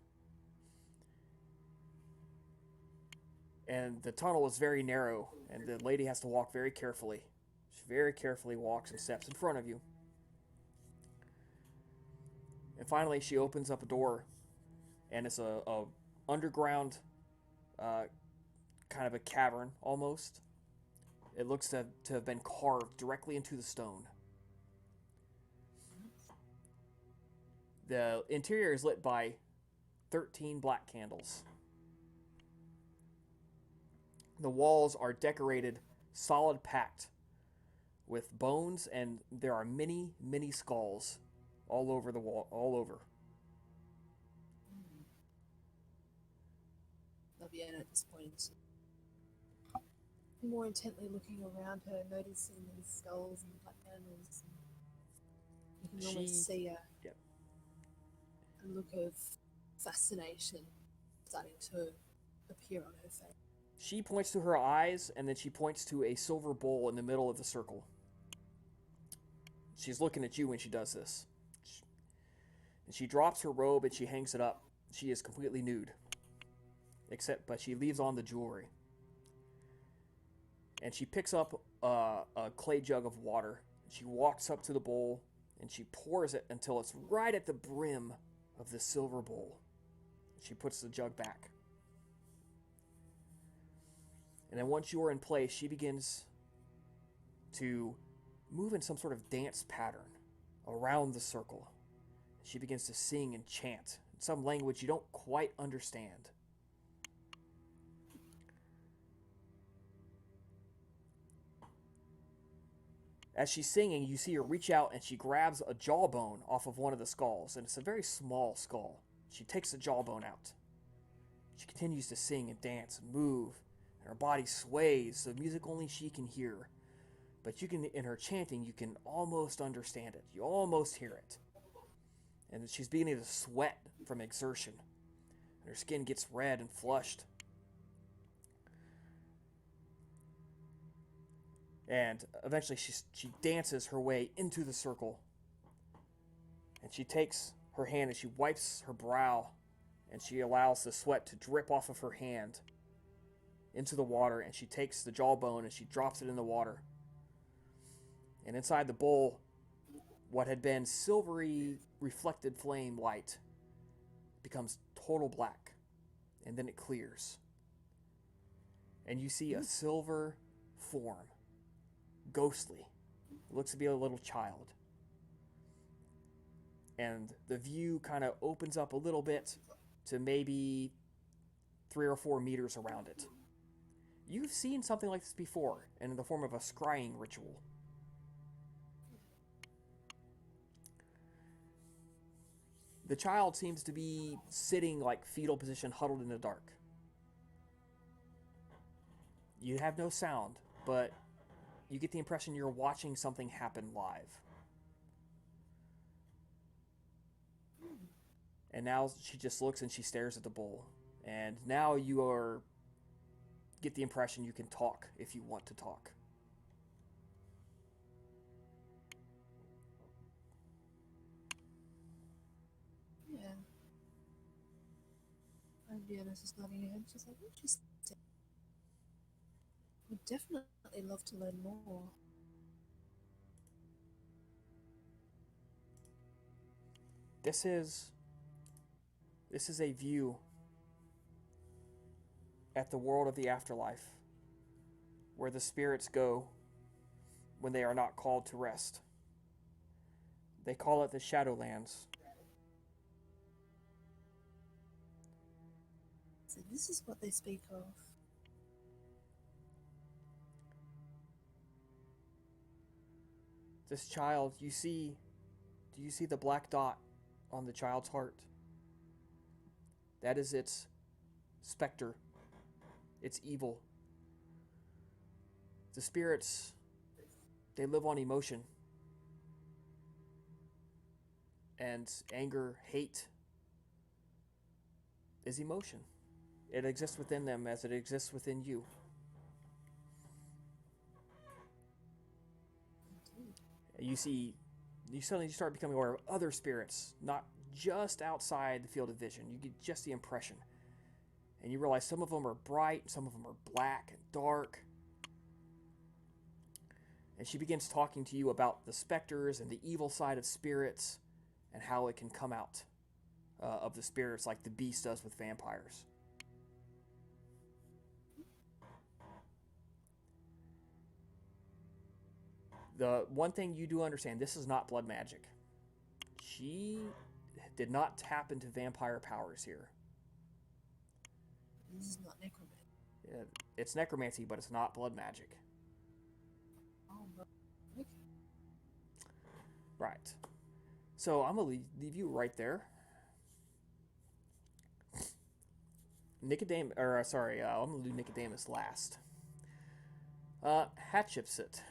And the tunnel is very narrow, and the lady has to walk very carefully. She very carefully walks and steps in front of you. And finally, she opens up a door, and it's a underground kind of a cavern, almost. It looks to have been carved directly into the stone. The interior is lit by 13 black candles. The walls are decorated, solid packed, with bones, and there are many, many skulls all over the wall, all over. Laviana at this point is more intently looking around her, noticing these skulls and black animals. You can almost see a look of fascination starting to appear on her face. She points to her eyes, and then she points to a silver bowl in the middle of the circle. She's looking at you when she does this. And she drops her robe and she hangs it up. She is completely nude. But she leaves on the jewelry. And she picks up a clay jug of water. She walks up to the bowl, and she pours it until it's right at the brim of the silver bowl. She puts the jug back. And then once you are in place, she begins to move in some sort of dance pattern around the circle. She begins to sing and chant in some language you don't quite understand. As she's singing, you see her reach out and she grabs a jawbone off of one of the skulls, and it's a very small skull. She takes the jawbone out. She continues to sing and dance and move, and her body sways, the music only she can hear. But you can, in her chanting, you can almost understand it. You almost hear it. And she's beginning to sweat from exertion. And her skin gets red and flushed. And eventually she dances her way into the circle. And she takes her hand and she wipes her brow. And she allows the sweat to drip off of her hand into the water. And she takes the jawbone and she drops it in the water. And inside the bowl, what had been silvery reflected flame light becomes total black. And then it clears. And you see a silver form. Ghostly. It looks to be a little child. And the view kind of opens up a little bit to maybe 3 or 4 meters around it. You've seen something like this before, in the form of a scrying ritual. The child seems to be sitting like fetal position, huddled in the dark. You have no sound, but you get the impression you're watching something happen live. And now she just looks and she stares at the bowl. And now you get the impression you can talk if you want to talk. Vienna's is nodding her head. She's like, interesting. Would definitely love to learn more. This is a view at the world of the afterlife, where the spirits go when they are not called to rest. They call it the Shadowlands. So this is what they speak of. This child, do you see the black dot on the child's heart? That is its specter. It's evil. The spirits, they live on emotion. And anger, hate is emotion. It exists within them as it exists within you. You suddenly start becoming aware of other spirits, not just outside the field of vision. You get just the impression. And you realize some of them are bright, some of them are black and dark. And she begins talking to you about the specters and the evil side of spirits and how it can come out of the spirits like the beast does with vampires. The one thing you do understand, this is not blood magic. She did not tap into vampire powers here. This is not necromancy. It's necromancy, but it's not blood magic. Oh, no. Okay. Right. So I'm going to leave you right there. I'm going to do Nicodemus last. Hatshepsut,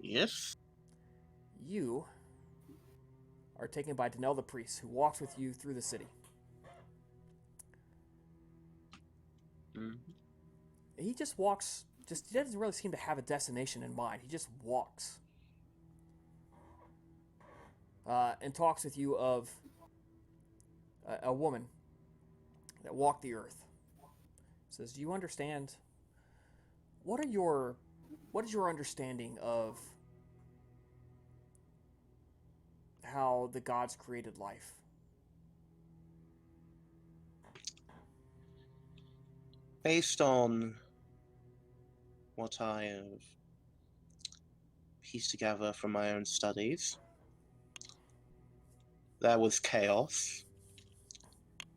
Yes. you are taken by Danelle the priest, who walks with you through the city. He just walks, he doesn't really seem to have a destination in mind. He just walks. And talks with you of a woman that walked the earth. Says, do you understand? What is your understanding of how the gods created life? Based on what I have pieced together from my own studies, there was chaos,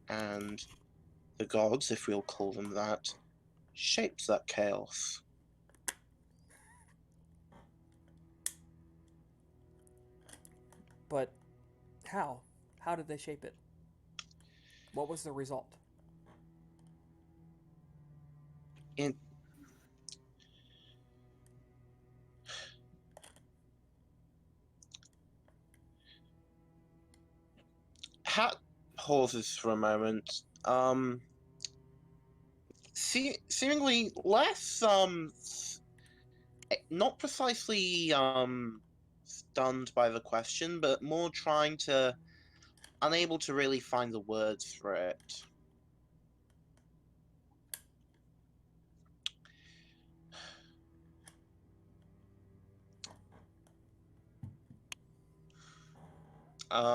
and the gods, if we'll call them that, shaped that chaos. But how? How did they shape it? What was the result? Hat pauses for a moment. Seemingly less not precisely stunned by the question, but more unable to really find the words for it.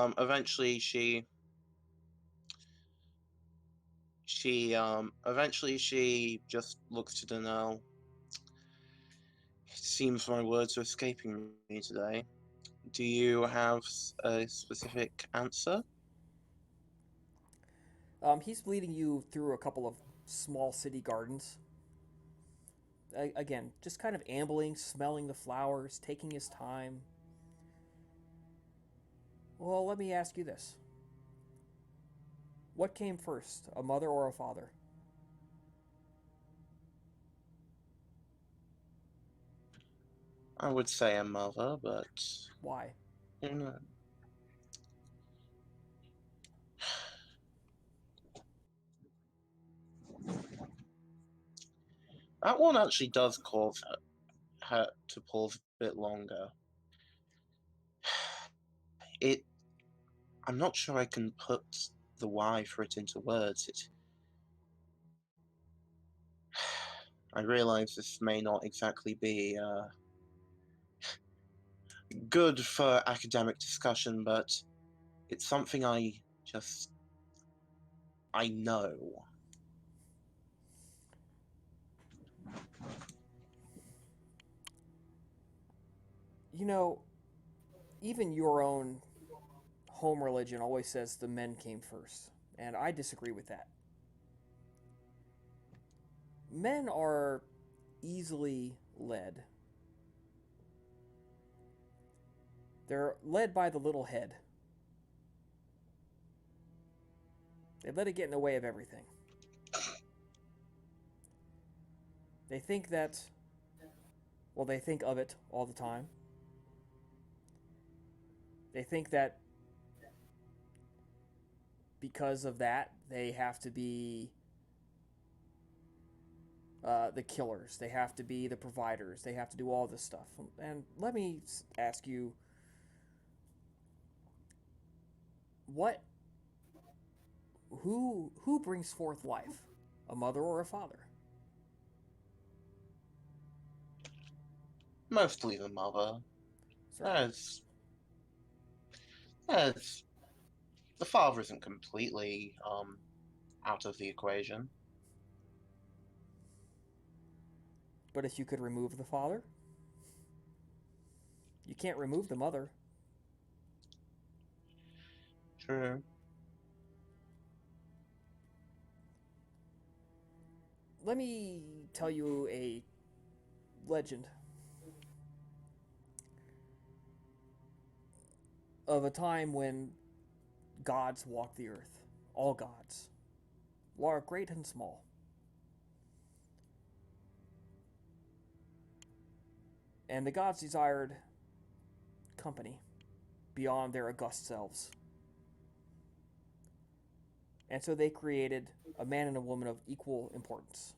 Eventually she just looks to Danelle. It seems my words are escaping me today. Do you have a specific answer? He's leading you through a couple of small city gardens. Again, just kind of ambling, smelling the flowers, taking his time. Well, let me ask you this. What came first, a mother or a father? I would say a mother, but Why? you know. That one actually does cause her to pause a bit longer. I'm not sure I can put the why for it into words. I realize this may not exactly be good for academic discussion, but it's something I know. You know, even your own home religion always says the men came first, and I disagree with that. Men are easily led. They're led by the little head. They let it get in the way of everything. They think that, well, they think of it all the time. They think that because of that, they have to be the killers. They have to be the providers. They have to do all this stuff. And let me ask you, who brings forth life? A mother or a father? Mostly the mother. Certainly. As the father isn't completely out of the equation. But if you could remove the father, you can't remove the mother. True. Let me tell you a legend of a time when gods walked the earth. All gods, great and small. And the gods desired company beyond their august selves. And so they created a man and a woman of equal importance.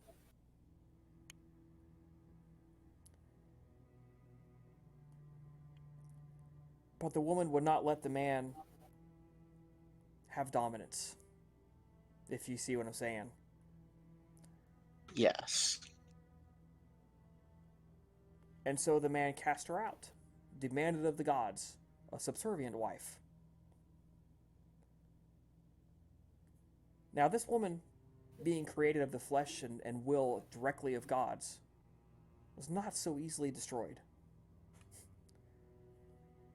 But the woman would not let the man have dominance, if you see what I'm saying. Yes. And so the man cast her out, demanded of the gods a subservient wife. Now, this woman, being created of the flesh and will directly of gods, was not so easily destroyed.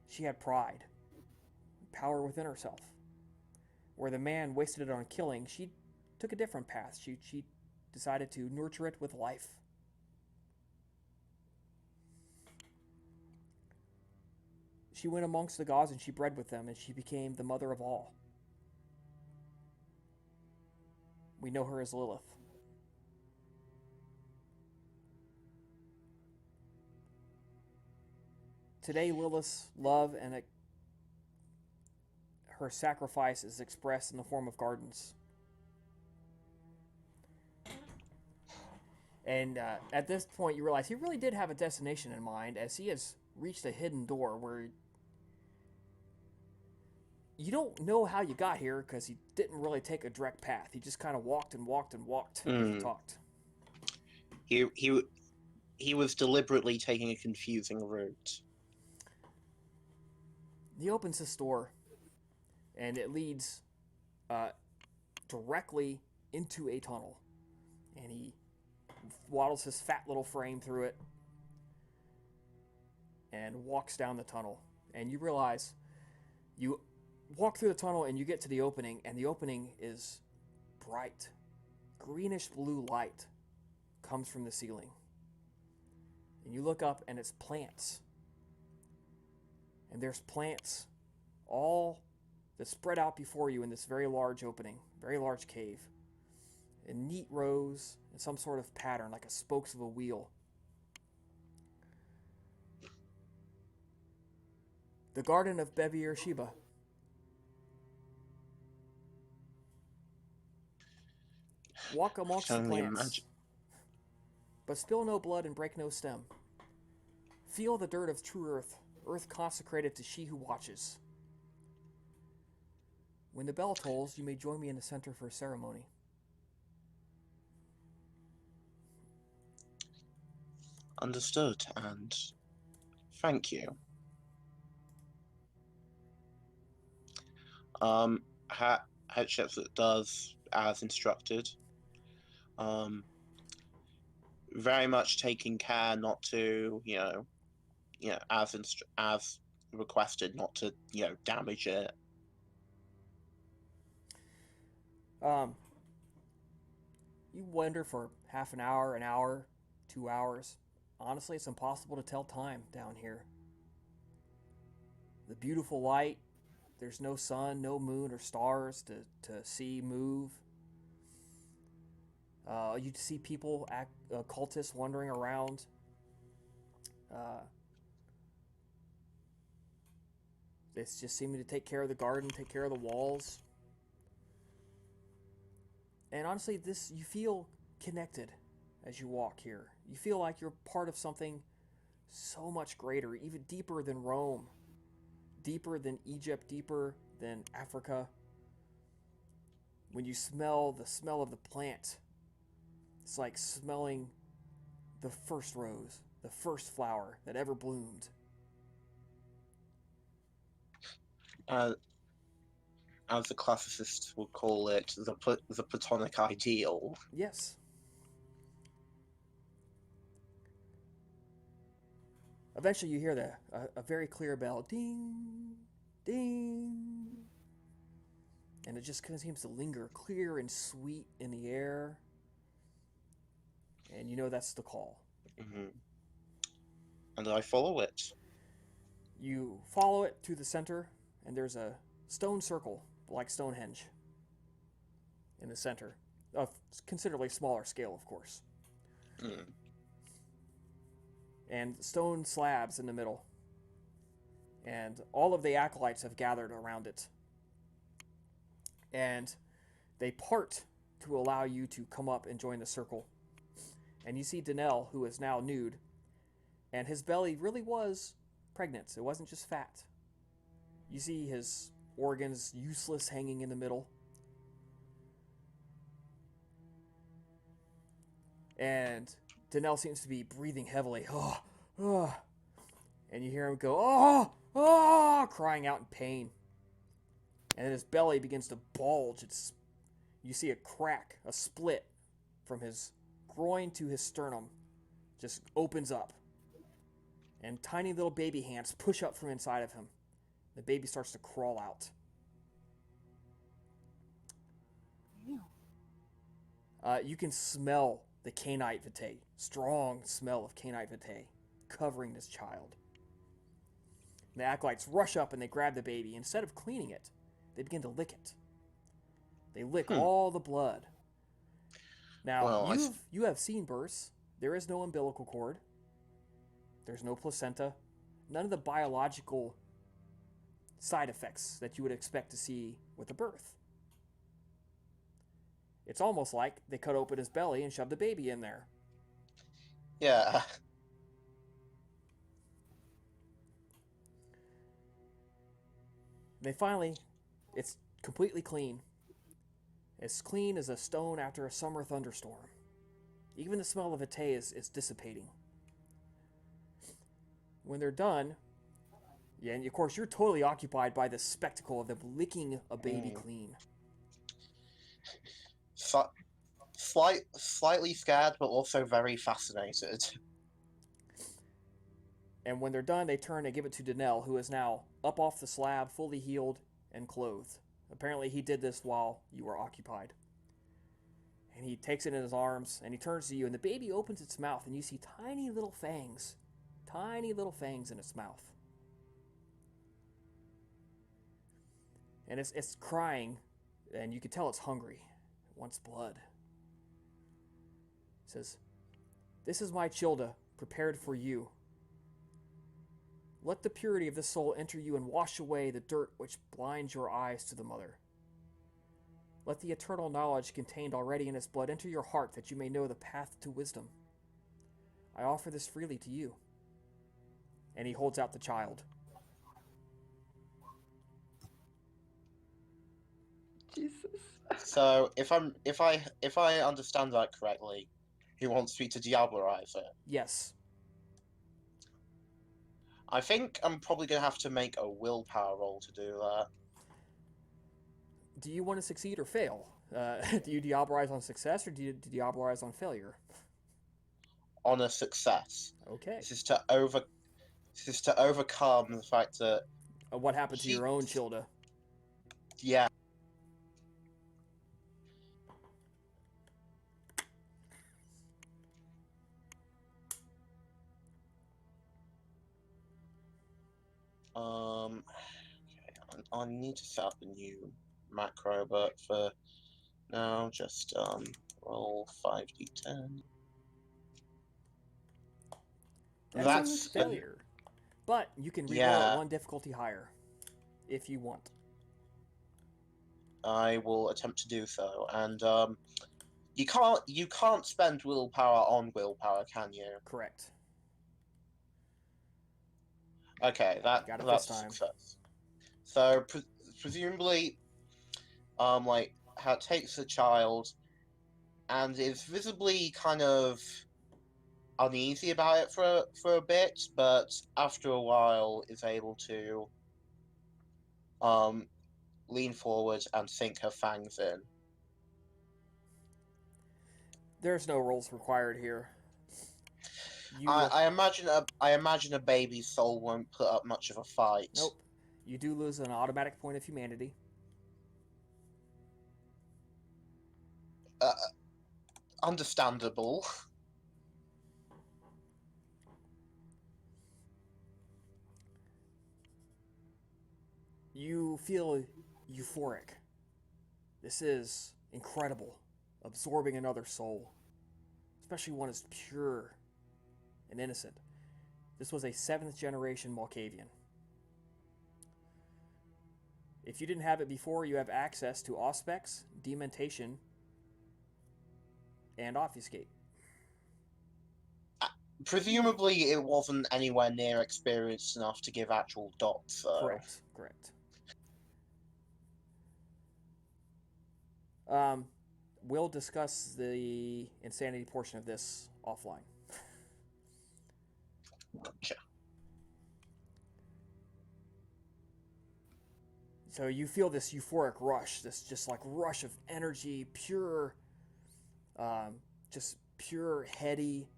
She had pride, power within herself. Where the man wasted it on killing, she took a different path. She decided to nurture it with life. She went amongst the gods and she bred with them, and she became the mother of all. We know her as Lilith. Today, Lilith's love and her sacrifice is expressed in the form of gardens. And at this point, you realize he really did have a destination in mind, as he has reached a hidden door where you don't know how you got here, because he didn't really take a direct path. He just kind of walked and walked and walked as he talked. He was deliberately taking a confusing route. He opens his door, and it leads directly into a tunnel. And he waddles his fat little frame through it and walks down the tunnel. And you realize you walk through the tunnel and you get to the opening, and the opening is bright. Greenish blue light comes from the ceiling. And you look up, and it's plants. And there's plants all that spread out before you in this very large opening, very large cave, in neat rows, in some sort of pattern, like a spokes of a wheel. The Garden of Beersheba. Walk amongst the plants, but spill no blood and break no stem. Feel the dirt of true earth, earth consecrated to she who watches. When the bell tolls, you may join me in the center for a ceremony. Understood, and thank you. Hatshepsut does as instructed. Very much taking care not to, as requested, not to, damage it. You wander for half an hour, 2 hours. Honestly, it's impossible to tell time down here. The beautiful light, there's no sun, no moon or stars to see move. You see people, cultists wandering around. It's just seeming to take care of the garden, take care of the walls. And honestly, you feel connected as you walk here. You feel like you're part of something so much greater, even deeper than Rome, deeper than Egypt, deeper than Africa. When you smell the smell of the plant, it's like smelling the first rose, the first flower that ever bloomed. As the classicists would call it, the platonic ideal. Yes. Eventually you hear a very clear bell. Ding, ding. And it just kind of seems to linger clear and sweet in the air. And you know that's the call. Mm-hmm. And I follow it. You follow it to the center, and there's a stone circle, like Stonehenge, in the center. Of considerably smaller scale, of course. Mm. And stone slabs in the middle. And all of the acolytes have gathered around it. And they part to allow you to come up and join the circle. And you see Danelle, who is now nude, and his belly really was pregnant. It wasn't just fat. You see his organs useless hanging in the middle. And Danelle seems to be breathing heavily. Oh, oh. And you hear him go, oh, oh, crying out in pain. And then his belly begins to bulge. You see a crack, a split from his groin to his sternum just opens up. And tiny little baby hands push up from inside of him. The baby starts to crawl out. You can smell the canite vitae, strong smell of canite vitae, covering this child. The acolytes rush up and they grab the baby. Instead of cleaning it, they begin to lick it. They lick all the blood. Now, you have seen births. There is no umbilical cord. There's no placenta. None of the biological side effects that you would expect to see with a birth. It's almost like they cut open his belly and shoved the baby in there. Yeah. It's completely clean. As clean as a stone after a summer thunderstorm. Even the smell of vitae is dissipating. When they're done, yeah, and of course you're totally occupied by the spectacle of them licking a baby clean. Slightly scared, but also very fascinated. And when they're done, they turn and give it to Danelle, who is now up off the slab, fully healed and clothed. Apparently he did this while you were occupied. And he takes it in his arms, and he turns to you, and the baby opens its mouth, and you see tiny little fangs in its mouth. And it's crying, and you can tell it's hungry. It wants blood. It says, "This is my Childa, prepared for you. Let the purity of this soul enter you and wash away the dirt which blinds your eyes to the mother. Let the eternal knowledge contained already in its blood enter your heart that you may know the path to wisdom. I offer this freely to you." And he holds out the child. Jesus. So if I understand that correctly, he wants me to diablerize it. Yes. I think I'm probably gonna have to make a willpower roll to do that. Do you want to succeed or fail? Do you diablerize on success or do you diablerize on failure? On a success. Okay. This is to overcome the fact that What happened to your own Childa? yeah. Okay, I need to set up a new macro, but for now, just roll 5d10. That's a failure. But you can reroll yeah. at 1 difficulty higher if you want. I will attempt to do so, and you can't spend willpower on willpower, can you? Correct. Okay, Got it that's this time. a success. So presumably, like how it takes a child, and is visibly kind of uneasy about it for a bit, but after a while is able to lean forward and sink her fangs in. There's no rolls required here. I imagine a baby's soul won't put up much of a fight. Nope. You do lose an automatic point of humanity. Understandable. You feel euphoric. This is incredible. Absorbing another soul. Especially one as pure and innocent. This was a 7th generation Malkavian. If you didn't have it before, you have access to Auspex, Dementation, and Obfuscate. Presumably, it wasn't anywhere near experienced enough to give actual dots, though. Correct. We'll discuss the insanity portion of this offline. Gotcha. So you feel this euphoric rush, this just like rush of energy, pure, just pure heady,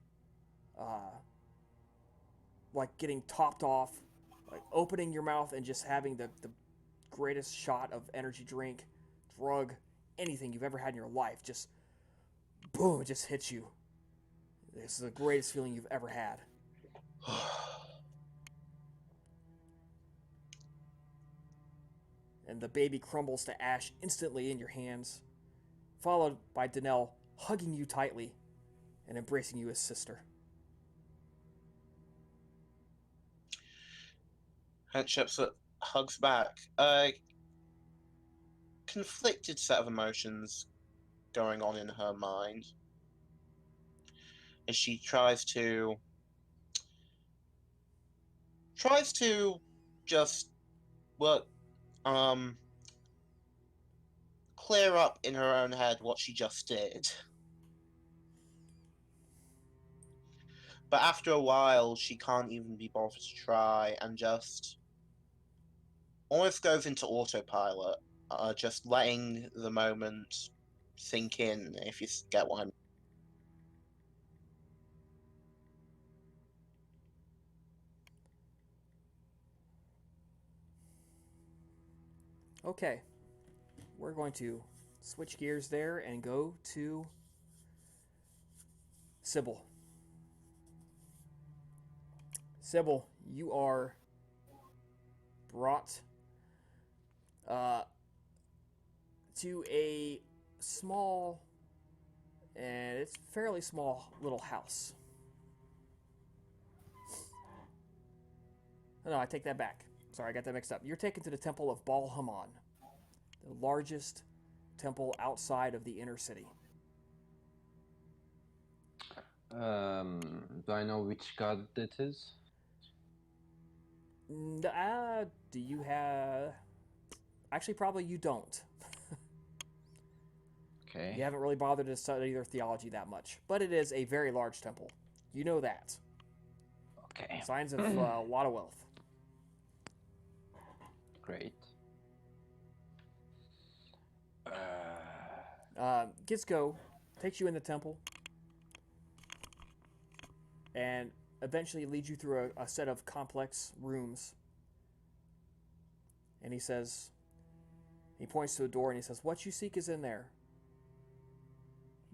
like getting topped off, like opening your mouth and just having the greatest shot of energy drink, drug, anything you've ever had in your life. Just boom, it just hits you. This is the greatest feeling you've ever had. And the baby crumbles to ash instantly in your hands, followed by Danelle hugging you tightly and embracing you as sister. Hatshepsut hugs back. Conflicted set of emotions going on in her mind as she tries to just work clear up in her own head what she just did. But after a while, she can't even be bothered to try and just almost goes into autopilot, just letting the moment sink in, if you get what I mean. Okay, we're going to switch gears there and go to Sybil. Sybil, you are brought to a small, and it's fairly small, little house. No, I take that back. Sorry, I got that mixed up. You're taken to the Temple of Baal Haman, the largest temple outside of the inner city. Do I know which god it is? Do you have... Actually, probably you don't. Okay. You haven't really bothered to study their theology that much, but it is a very large temple. You know that. Okay. Signs of a lot of wealth. Great. Gizko takes you in the temple and eventually leads you through a set of complex rooms. And he points to a door and he says, "What you seek is in there.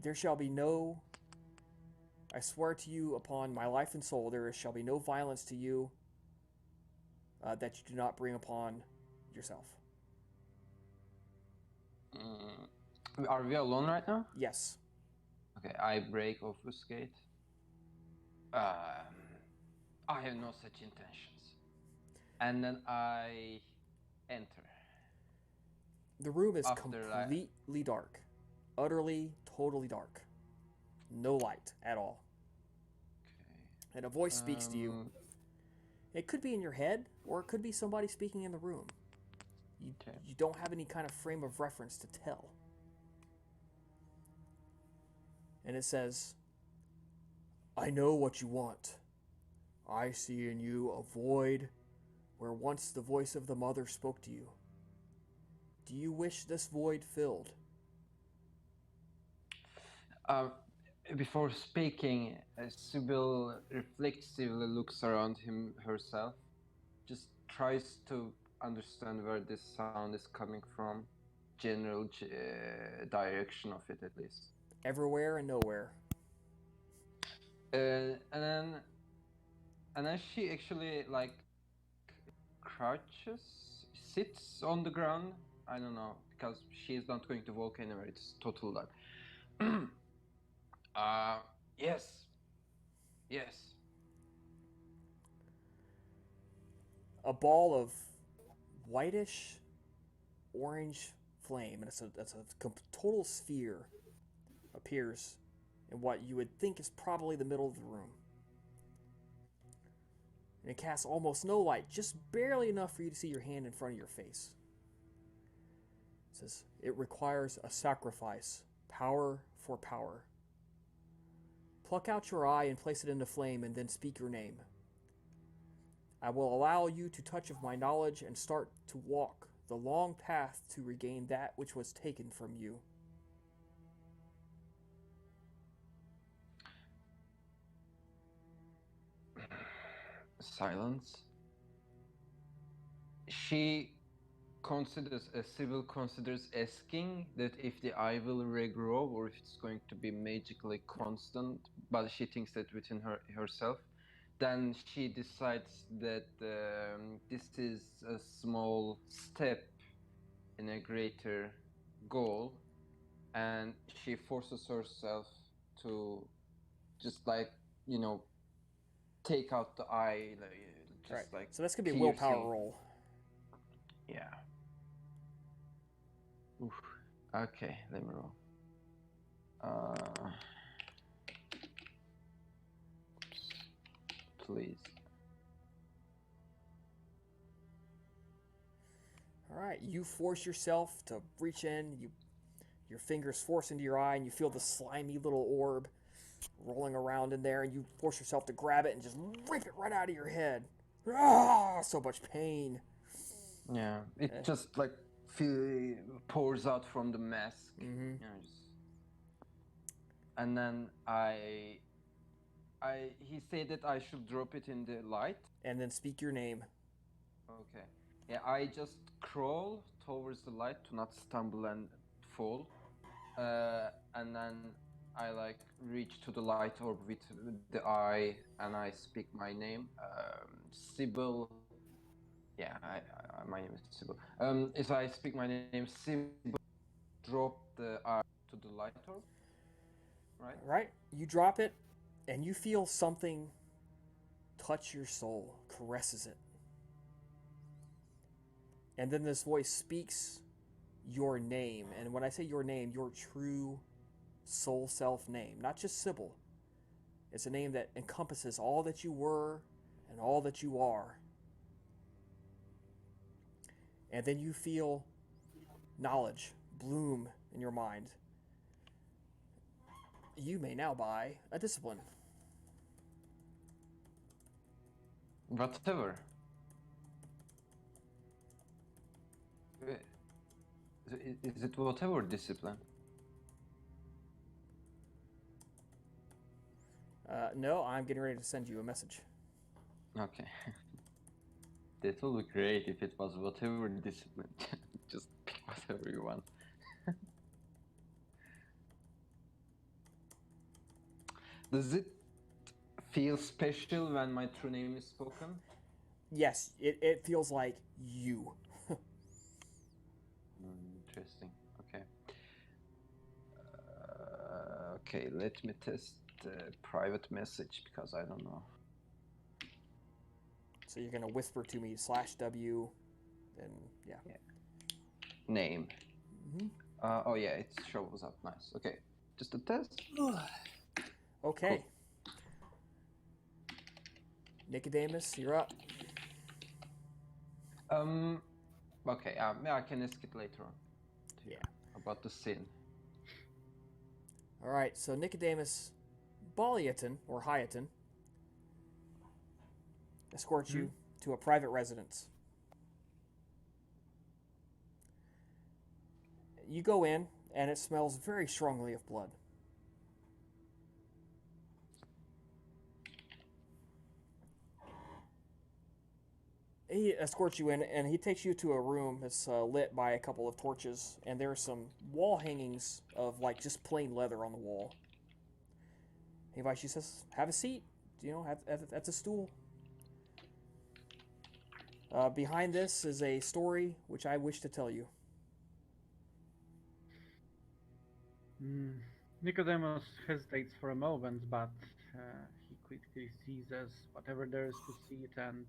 There shall be no, I swear to you upon my life and soul, there shall be no violence to you that you do not bring upon yourself." Are we alone right now? Yes. Okay, I break obfuscate. I have no such intentions. And then I enter. The room is After that- completely dark. Utterly, totally dark. No light at all. Okay. And a voice speaks to you. It could be in your head, or it could be somebody speaking in the room. Okay. You don't have any kind of frame of reference to tell. And it says, "I know what you want. I see in you a void where once the voice of the mother spoke to you. Do you wish this void filled?" Before speaking, Sybil reflexively looks around herself, just tries to understand where this sound is coming from, general direction of it at least. Everywhere and nowhere. And then she actually like crouches, sits on the ground. I don't know, because she is not going to walk anywhere. It's total dark. Yes. Yes. A ball of whitish orange flame, and it's a total sphere, appears in what you would think is probably the middle of the room. And it casts almost no light, just barely enough for you to see your hand in front of your face. It says, "It requires a sacrifice, power for power. Pluck out your eye and place it in the flame, and then speak your name. I will allow you to touch of my knowledge and start to walk the long path to regain that which was taken from you." Silence. Sybil considers asking that if the eye will regrow or if it's going to be magically constant, but she thinks that within herself. Then she decides that this is a small step in a greater goal, and she forces herself to just like, take out the eye, just Right. like So that's gonna be a willpower piercing. roll. Yeah. Oof. Okay, let me roll. Please. All right. You force yourself to reach in. Your fingers force into your eye, and you feel the slimy little orb rolling around in there, and you force yourself to grab it and just rip it right out of your head. Ah, so much pain. Yeah, it just like pours out from the mask. Mm-hmm. And then he said that I should drop it in the light. And then speak your name. Okay. Yeah, I just crawl towards the light to not stumble and fall. And then I like reach to the light orb with the eye, and I speak my name, Sybil. Yeah, my name is Sybil. If I speak my name, Sybil, drop the eye to the light orb. Right. Right? You drop it, and you feel something touch your soul, caresses it. And then this voice speaks your name. And when I say your name, your true soul self name, not just Sybil. It's a name that encompasses all that you were and all that you are. And then you feel knowledge bloom in your mind. You may now buy a discipline. Whatever. Is it whatever discipline? No, I'm getting ready to send you a message. Okay. That will be great if it was whatever discipline. Just pick whatever you want. Does it feel special when my true name is spoken? Yes, it feels like you. Interesting. Okay. Okay, let me test private message because I don't know. So you're gonna whisper to me /W, and yeah. Name. Mm-hmm. Oh yeah, it shows up. Nice. Okay, just a test. Okay. Nicodemus, you're up. Okay. Yeah, I can ask it later on. Yeah. About the sin. All right. So Nicodemus Baliatin or Hyatin escorts you to a private residence. You go in, and it smells very strongly of blood. He escorts you in, and he takes you to a room that's lit by a couple of torches, and there are some wall hangings of like just plain leather on the wall. He invites you, says, "Have a seat. You know, at the stool." Behind this is a story which I wish to tell you. Nicodemus hesitates for a moment, but he quickly seizes whatever there is to see it and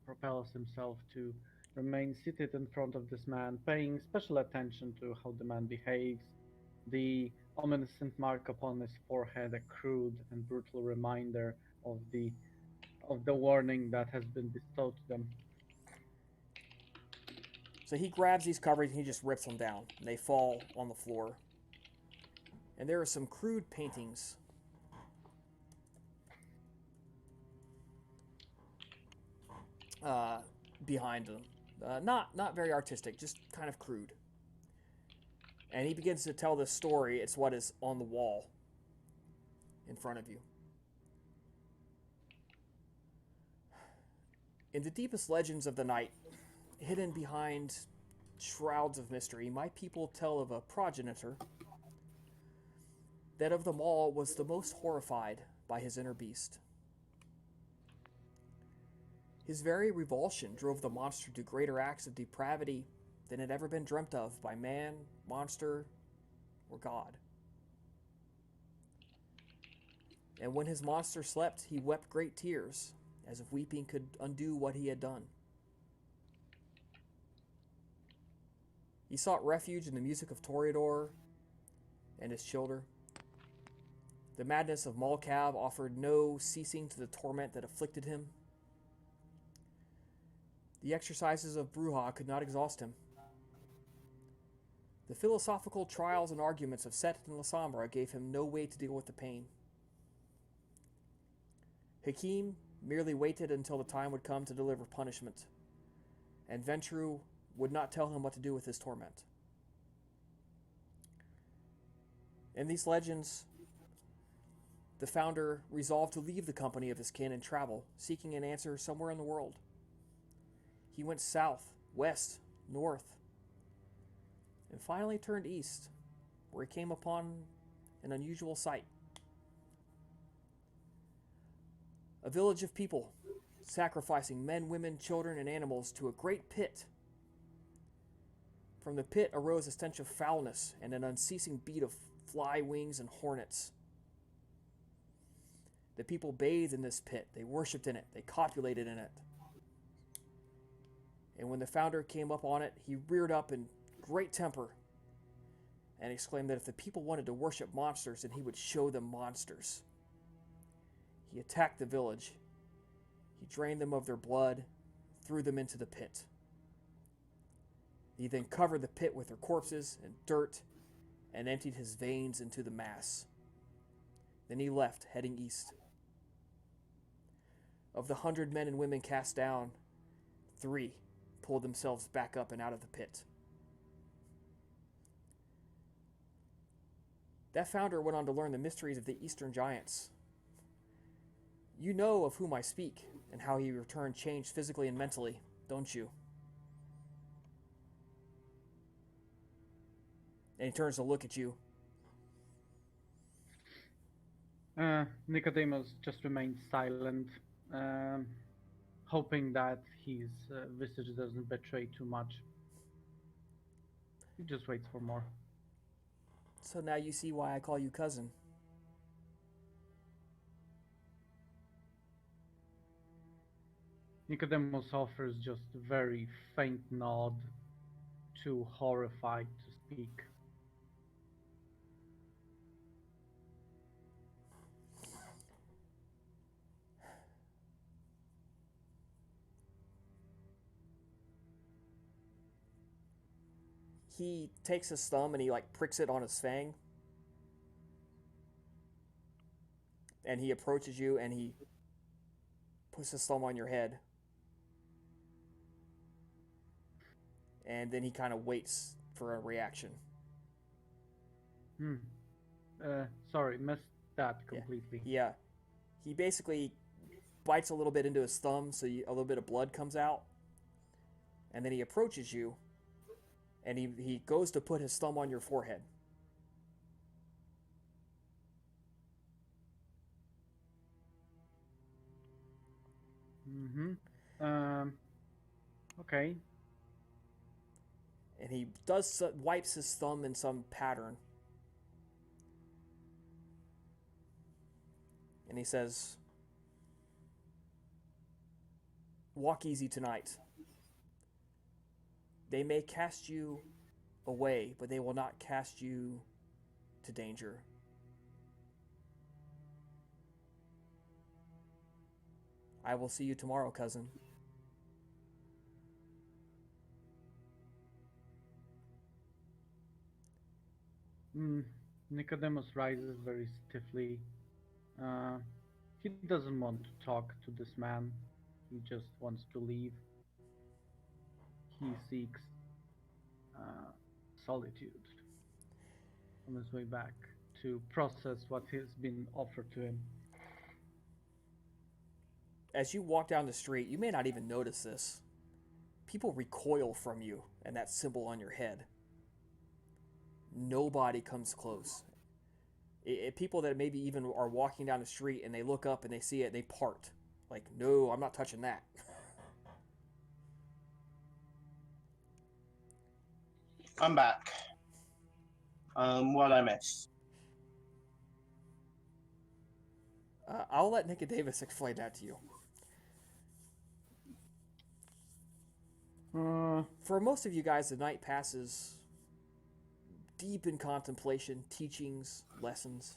propels himself to remain seated in front of this man, paying special attention to how the man behaves, the ominous mark upon his forehead, a crude and brutal reminder of the warning that has been bestowed to them. So he grabs these covers and he just rips them down. And they fall on the floor. And there are some crude paintings behind them. Not very artistic, just kind of crude. And he begins to tell this story. It's what is on the wall in front of you. In the deepest legends of the night, hidden behind shrouds of mystery, my people tell of a progenitor that of them all was the most horrified by his inner beast. His very revulsion drove the monster to greater acts of depravity than had ever been dreamt of by man, monster, or God. And when his monster slept, he wept great tears, as if weeping could undo what he had done. He sought refuge in the music of Toreador and his children. The madness of Malkav offered no ceasing to the torment that afflicted him. The exercises of Bruja could not exhaust him. The philosophical trials and arguments of Set and Lasombra gave him no way to deal with the pain. Hakim merely waited until the time would come to deliver punishment, and Ventru would not tell him what to do with his torment. In these legends, the founder resolved to leave the company of his kin and travel, seeking an answer somewhere in the world. He went south, west, north, and finally turned east, where he came upon an unusual sight. A village of people sacrificing men, women, children, and animals to a great pit. From the pit arose a stench of foulness and an unceasing beat of fly wings and hornets. The people bathed in this pit, they worshipped in it, they copulated in it. And when the founder came up on it, he reared up in great temper and exclaimed that if the people wanted to worship monsters, then he would show them monsters. He attacked the village. He drained them of their blood, threw them into the pit. He then covered the pit with their corpses and dirt and emptied his veins into the mass. Then he left, heading east. Of the 100 men and women cast down, 3 pulled themselves back up and out of the pit. That founder went on to learn the mysteries of the Eastern Giants. You know of whom I speak, and how he returned changed physically and mentally, don't you? And he turns to look at you. Nicodemus just remains silent, hoping that his visage doesn't betray too much. He just waits for more. So now you see why I call you cousin. Nicodemus offers just a very faint nod, too horrified to speak. He takes his thumb and he like pricks it on his fang. And he approaches you and he puts his thumb on your head. And then he kind of waits for a reaction. Sorry, missed that completely. Yeah. He basically bites a little bit into his thumb so a little bit of blood comes out. And then he approaches you and he goes to put his thumb on your forehead. Okay. And he wipes his thumb in some pattern. And he says, "Walk easy tonight. They may cast you away, but they will not cast you to danger. I will see you tomorrow, cousin." Nicodemus rises very stiffly. He doesn't want to talk to this man. He just wants to leave. He seeks solitude on his way back to process what has been offered to him. As you walk down the street, you may not even notice this. People recoil from you and that symbol on your head. Nobody comes close. People that maybe even are walking down the street and they look up and they see it, they part. Like, no, I'm not touching that. I'm back. What I miss? I'll let Nicodemus explain that to you. For most of you guys, the night passes deep in contemplation, teachings, lessons.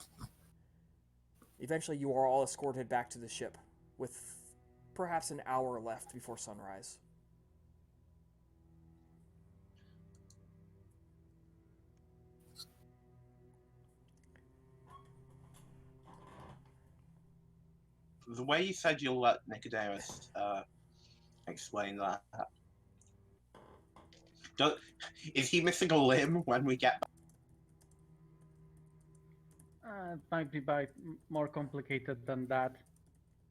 Eventually, you are all escorted back to the ship, with perhaps an hour left before sunrise. The way you said you'll let Nicodemus explain that. Is he missing a limb when we get back? It might be more complicated than that.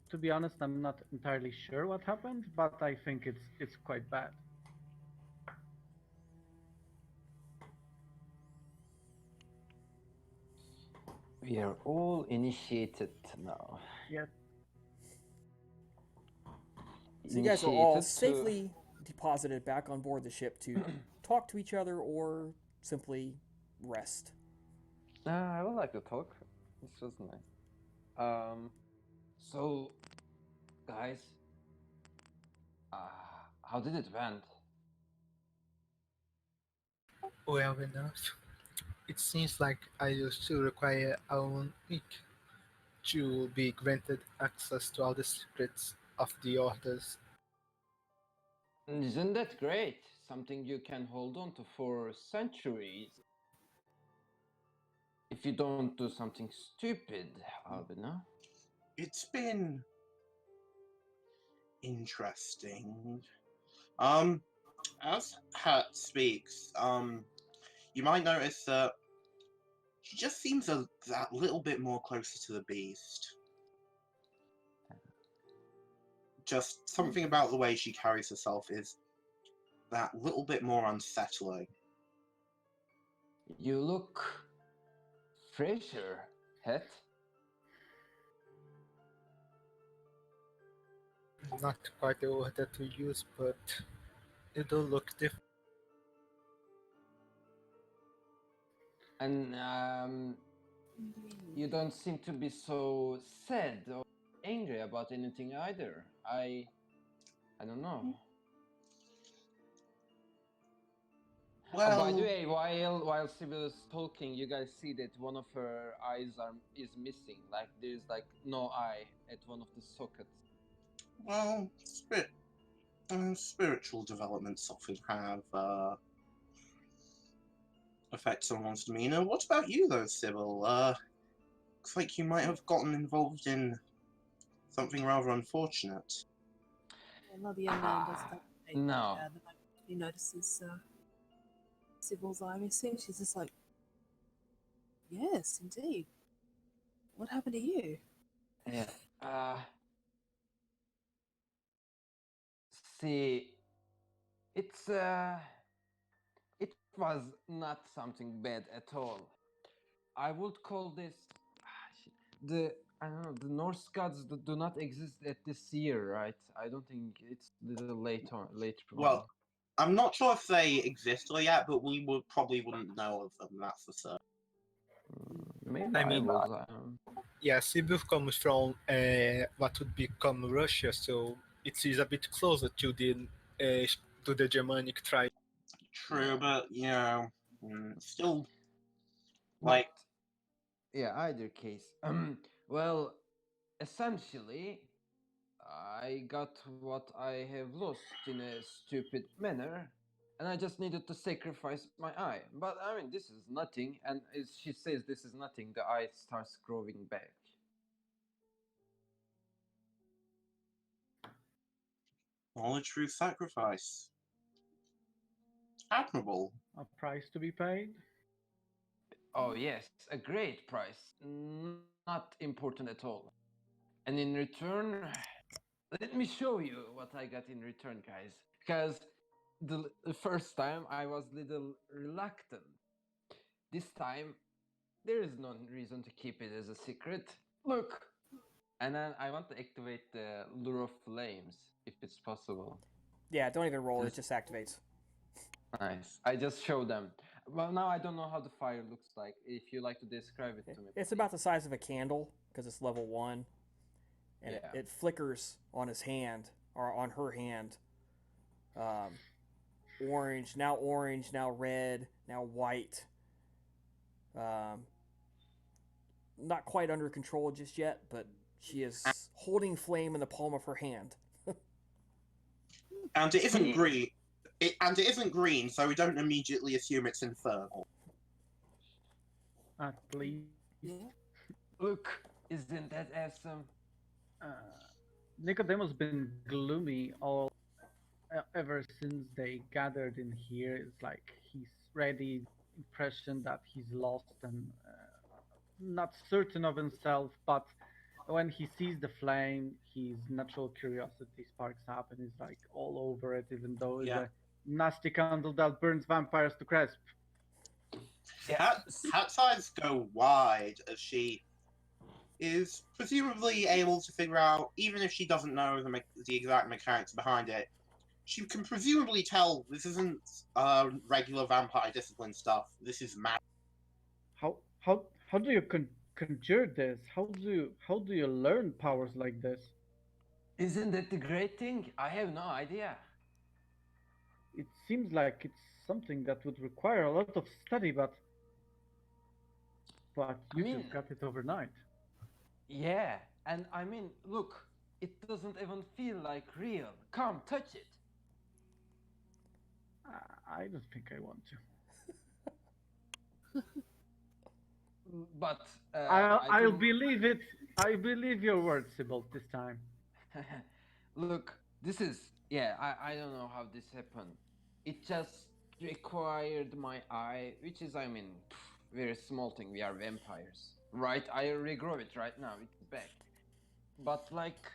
To be honest, I'm not entirely sure what happened, but I think it's quite bad. We are all initiated now. Yes. So you guys are all safely deposited back on board the ship to talk to each other or simply rest. I would like to talk. This was nice. So, guys, how did it went? Well enough. It seems like I used to require our own week to be granted access to all the secrets of the orders. Isn't that great? Something you can hold on to for centuries. If you don't do something stupid, Albina. It's been interesting. As Hat speaks, you might notice that she just seems that little bit more closer to the beast. Just something about the way she carries herself is that little bit more unsettling. You look fresher, Het. Not quite the word that we use, but it do look different. And you don't seem to be so sad or angry about anything either. I don't know. Well, By the way, while Sybil is talking, you guys see that one of her eyes is missing. Like there's like no eye at one of the sockets. well, spiritual developments often have effects on one's demeanor. What about you, though, Sybil? Looks like you might have gotten involved in something rather unfortunate. Well, the young man does that. No. The moment he notices Sybil's eye missing, she's just like, yes, indeed. What happened to you? Yeah. See, it was not something bad at all. I would call this I don't know, the Norse gods do not exist at this year, right? I don't think it's the later on. Well, I'm not sure if they exist yet, but we wouldn't know of them. That's for certain. Maybe I mean, was. Yeah, Sibiu comes from what would become Russia, so it is a bit closer to the Germanic tribe. True, but still, But yeah, either case. Well, essentially, I got what I have lost in a stupid manner, and I just needed to sacrifice my eye. But I mean, this is nothing, and as she says this is nothing, the eye starts growing back. knowledge through sacrifice. Admirable. A price to be paid? Oh yes, a great price. Not important at all. And in return, let me show you what I got in return, guys. Because the first time I was little reluctant. This time, there is no reason to keep it as a secret. Look! And then I want to activate the Lure of Flames, if it's possible. Yeah, don't even roll, it just activates. Nice. I just show them. Well, now I don't know how the fire looks like. If you like to describe it to me. It's about the size of a candle, because it's level 1. And Yeah. it flickers on his hand, or on her hand. Orange, now red, now white. Not quite under control just yet, but she is holding flame in the palm of her hand. And it isn't green. It isn't green, so we don't immediately assume it's infernal. At least. Yeah. Look, isn't that awesome? Nicodemus been gloomy all ever since they gathered in here. It's like he's ready impression that he's lost and not certain of himself, but when he sees the flame, his natural curiosity sparks up and he's like all over it, even though it's a nasty candle that burns vampires to crisp. Hat's eyes go wide as she is presumably able to figure out, even if she doesn't know the exact mechanics behind it, she can presumably tell this isn't regular vampire discipline stuff. This is magic. How do you conjure this? How do you learn powers like this? Isn't that the great thing? I have no idea. It seems like it's something that would require a lot of study, but you just got it overnight. Yeah, and I mean, look, it doesn't even feel like real. Come, touch it. I don't think I want to. But I I'll think believe it. I believe your words, Sybil, this time. look, this is yeah. I don't know how this happened. It just required my eye, which is I mean, very small thing. We are vampires, right? I regrow it right now. It's back. But like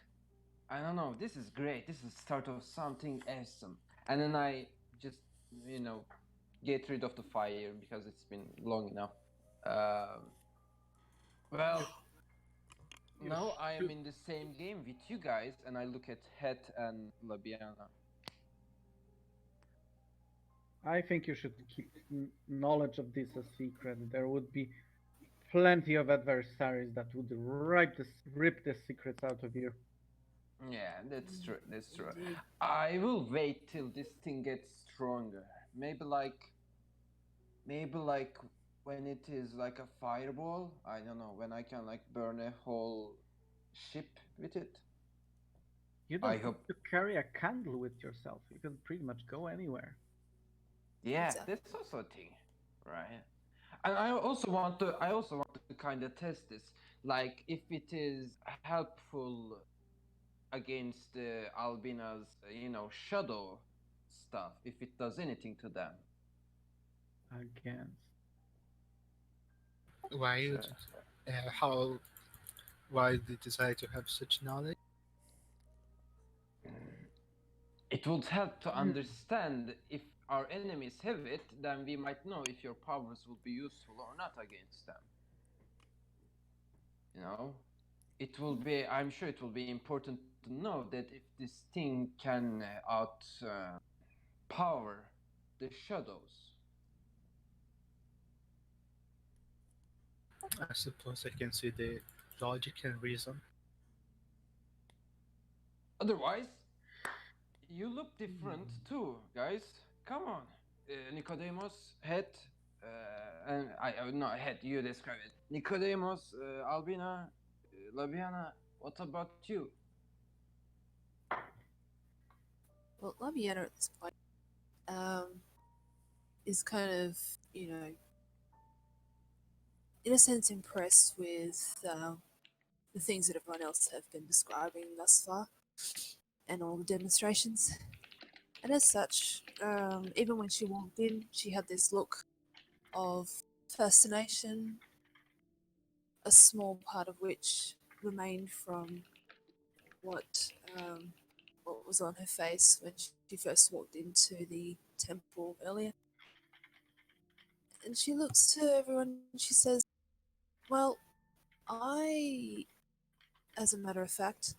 I don't know. This is great. This is start of something awesome. And then I just you know get rid of the fire because it's been long enough. Um, well, You now I am should. in the same game with you guys, and I look at Het and Labiana. I think you should keep knowledge of this a secret. There would be plenty of adversaries that would rip the secrets out of you. Yeah, that's true. That's true. Indeed. I will wait till this thing gets stronger. Maybe like when it is like a fireball. I don't know when I can like burn a whole ship with it. You I don't need hope. to carry a candle with yourself. You can pretty much go anywhere. Yeah, Exactly. that's also a thing, right? And I also want to kind of test this, like if it is helpful against Albina's, shadow stuff, if it does anything to them. Against. Why So you how why did you decide to have such knowledge? it would help to understand if our enemies have it, then we might know if your powers will be useful or not against them. You know, it will be. I'm sure it will be important to know that if this thing can out power the shadows. I suppose I can see the logic and reason. Otherwise, you look different too, guys. Come on, Nicodemus, head, and I no head. You describe it. Nicodemus, Albina, Labiana. What about you? Well, Labiana at this point um, is kind of, you know, in a sense impressed with the things that everyone else have been describing thus far and all the demonstrations. And as such, even when she walked in, she had this look of fascination, a small part of which remained from what what was on her face when she first walked into the temple earlier. And she looks to everyone and she says, "Well, I, as a matter of fact,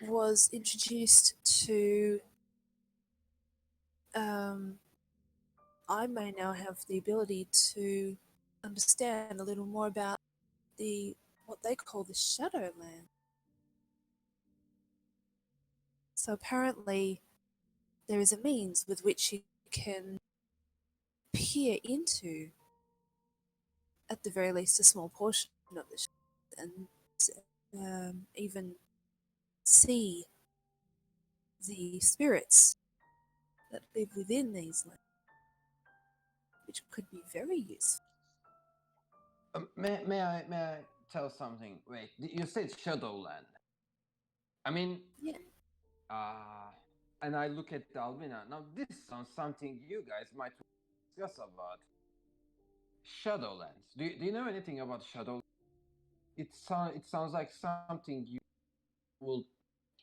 was introduced to. Um, I may now have the ability to understand a little more about the what they call the Shadowland. So apparently, there is a means with which you can peer into, at the very least, a small portion of the and even see the spirits that live within these lands, which could be very useful." May I tell something? Wait, you said Shadowland. I mean, Yeah. uh, and I look at Albina. Now, this sounds something you guys might discuss about. Shadowlands. Do you know anything about Shadowlands? It sounds like something you will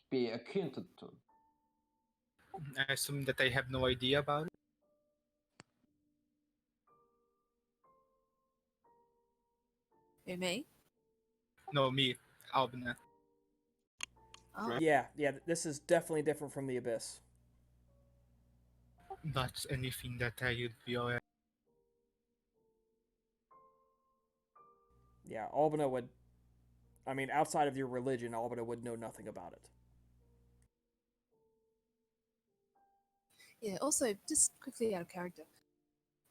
be acquainted to. I assume that I have no idea about it. Who, me? No, me, Albina. Oh, Yeah, yeah. This is definitely different from the Abyss. Not anything that I would be aware. Yeah, Albina would. I mean, outside of your religion, Albina would know nothing about it. yeah. Also, just quickly out of character,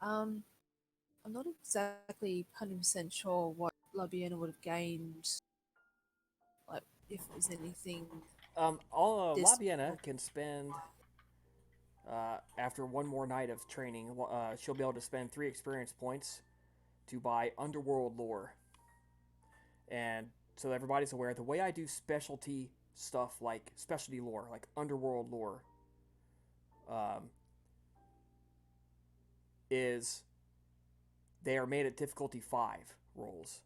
um, I'm not exactly 100% sure what Labiana would have gained, like if it was anything All this. Labiana can spend after one more night of training. She'll be able to spend 3 experience points to buy underworld lore. And so everybody's aware, the way I do specialty stuff like specialty lore, like underworld lore, is they are made at difficulty 5 rolls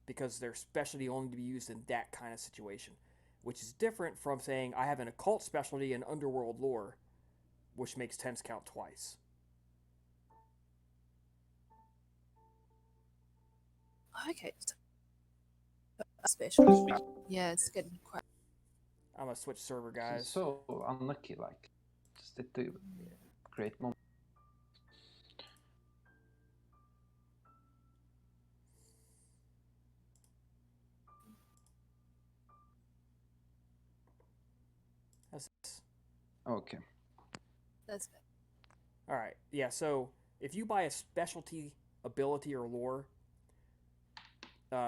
because they're specialty only to be used in that kind of situation, which is different from saying I have an occult specialty in underworld lore, which makes 10s count twice. Okay. Special. Yeah, it's getting quite. I'm gonna switch server, guys. So unlucky, like, just the great moment. Okay. That's good. All right. Yeah. So if you buy a specialty ability or lore,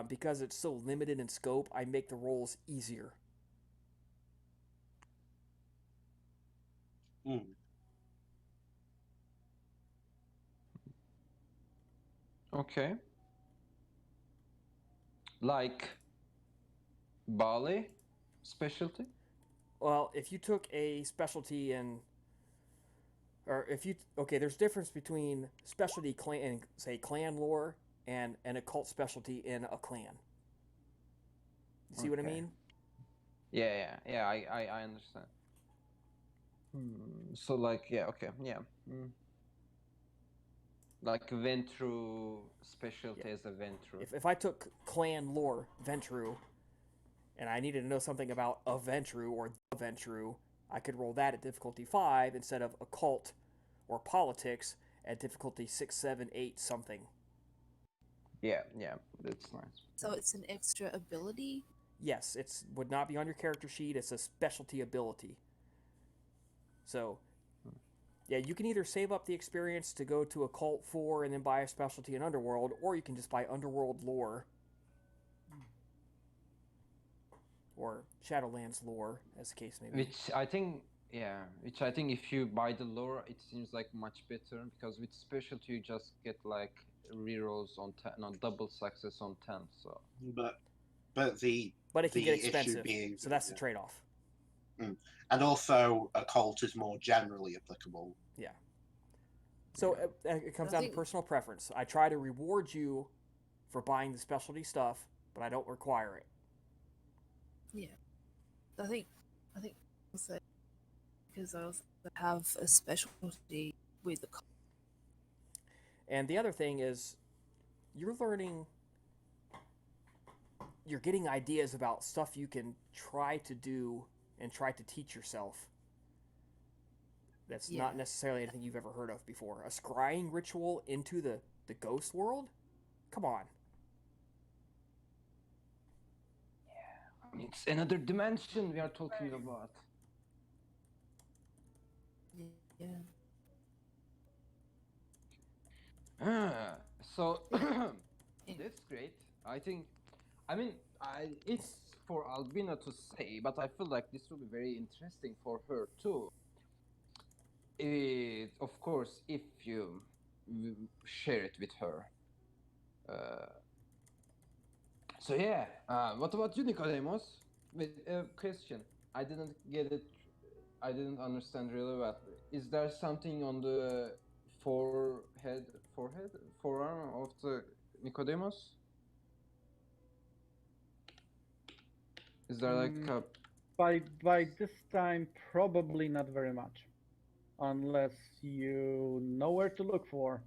because it's so limited in scope, I make the rolls easier. Mm. Okay. Like Bali specialty? Well, if you took a specialty in, or if you okay, there's difference between specialty clan, say clan lore, and an occult specialty in a clan. You see what I Okay. mean? Yeah. I understand. So like, yeah, okay, yeah. Like Ventru specialty as a Ventru. If I took clan lore Ventru, and I needed to know something about a Ventru or the Ventru, I could roll that at difficulty 5 instead of occult or politics at difficulty 6, 7, 8 something. Yeah, that's nice. So it's an extra ability. Yes, it would not be on your character sheet. It's a specialty ability. So, yeah, you can either save up the experience to go to Occult 4 and then buy a specialty in Underworld, or you can just buy Underworld lore. Or Shadowlands lore, as the case may be. Which I think if you buy the lore, it seems like much better, because with specialty you just get like rerolls on 10, no, double success on 10. So, But it can the get issue expensive, being, so that's the trade-off. And also occult is more generally applicable. Yeah. So it comes I down to think- personal preference. I try to reward you for buying the specialty stuff, but I don't require it. Yeah. I think also because I also have a specialty with the And the other thing is, you're getting ideas about stuff you can try to do and try to teach yourself. That's not necessarily anything you've ever heard of before. A scrying ritual into the ghost world? Come on. it's another dimension we are talking about. yeah. So that's great. It's for Albina to say, but I feel like this will be very interesting for her too. Of course, if you share it with her. So yeah, what about you, Nicodemus? With a question, I didn't get it. I didn't understand really well. Is there something on the forearm of the Nicodemus? Is there like a... By this time, probably not very much, unless you know where to look for.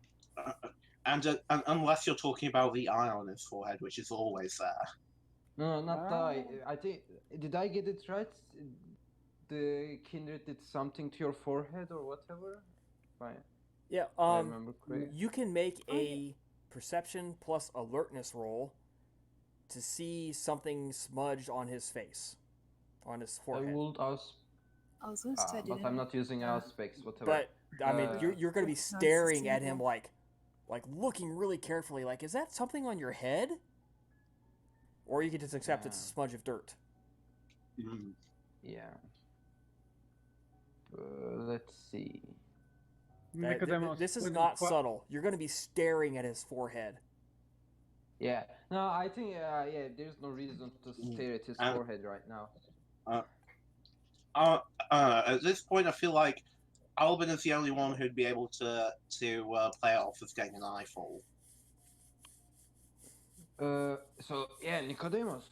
And unless you're talking about the eye on his forehead, which is always there. No, not the eye. I think, did I get it right? The kindred did something to your forehead or whatever? Fine. Yeah, I remember correctly. you can make a perception plus alertness roll to see something smudged on his face, on his I forehead. would ask, I was going to say, but I'm not using aspects, whatever. But I mean, you're going to be Nice to staring see at him that. like looking really carefully, like, is that something on your head? Or you can just accept it's a smudge of dirt. Yeah. Let's see. This is not subtle. You're going to be staring at his forehead. Yeah. No, I think yeah. There's no reason to stare at his forehead right now. At this point, I feel like Albin is the only one who'd be able to play it off as getting an eyeful. So yeah, Nicodemus,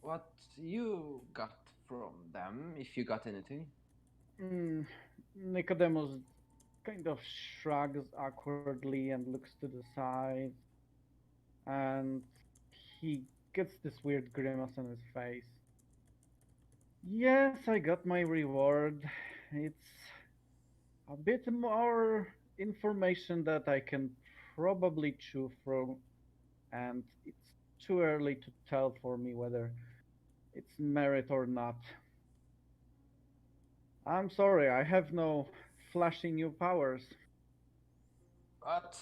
what you got from them, if you got anything? Nicodemus kind of shrugs awkwardly and looks to the side, and he gets this weird grimace on his face. Yes, I got my reward. It's a bit more information that I can probably chew through, and it's too early to tell for me whether it's merit or not. I'm sorry, I have no flashy new powers. But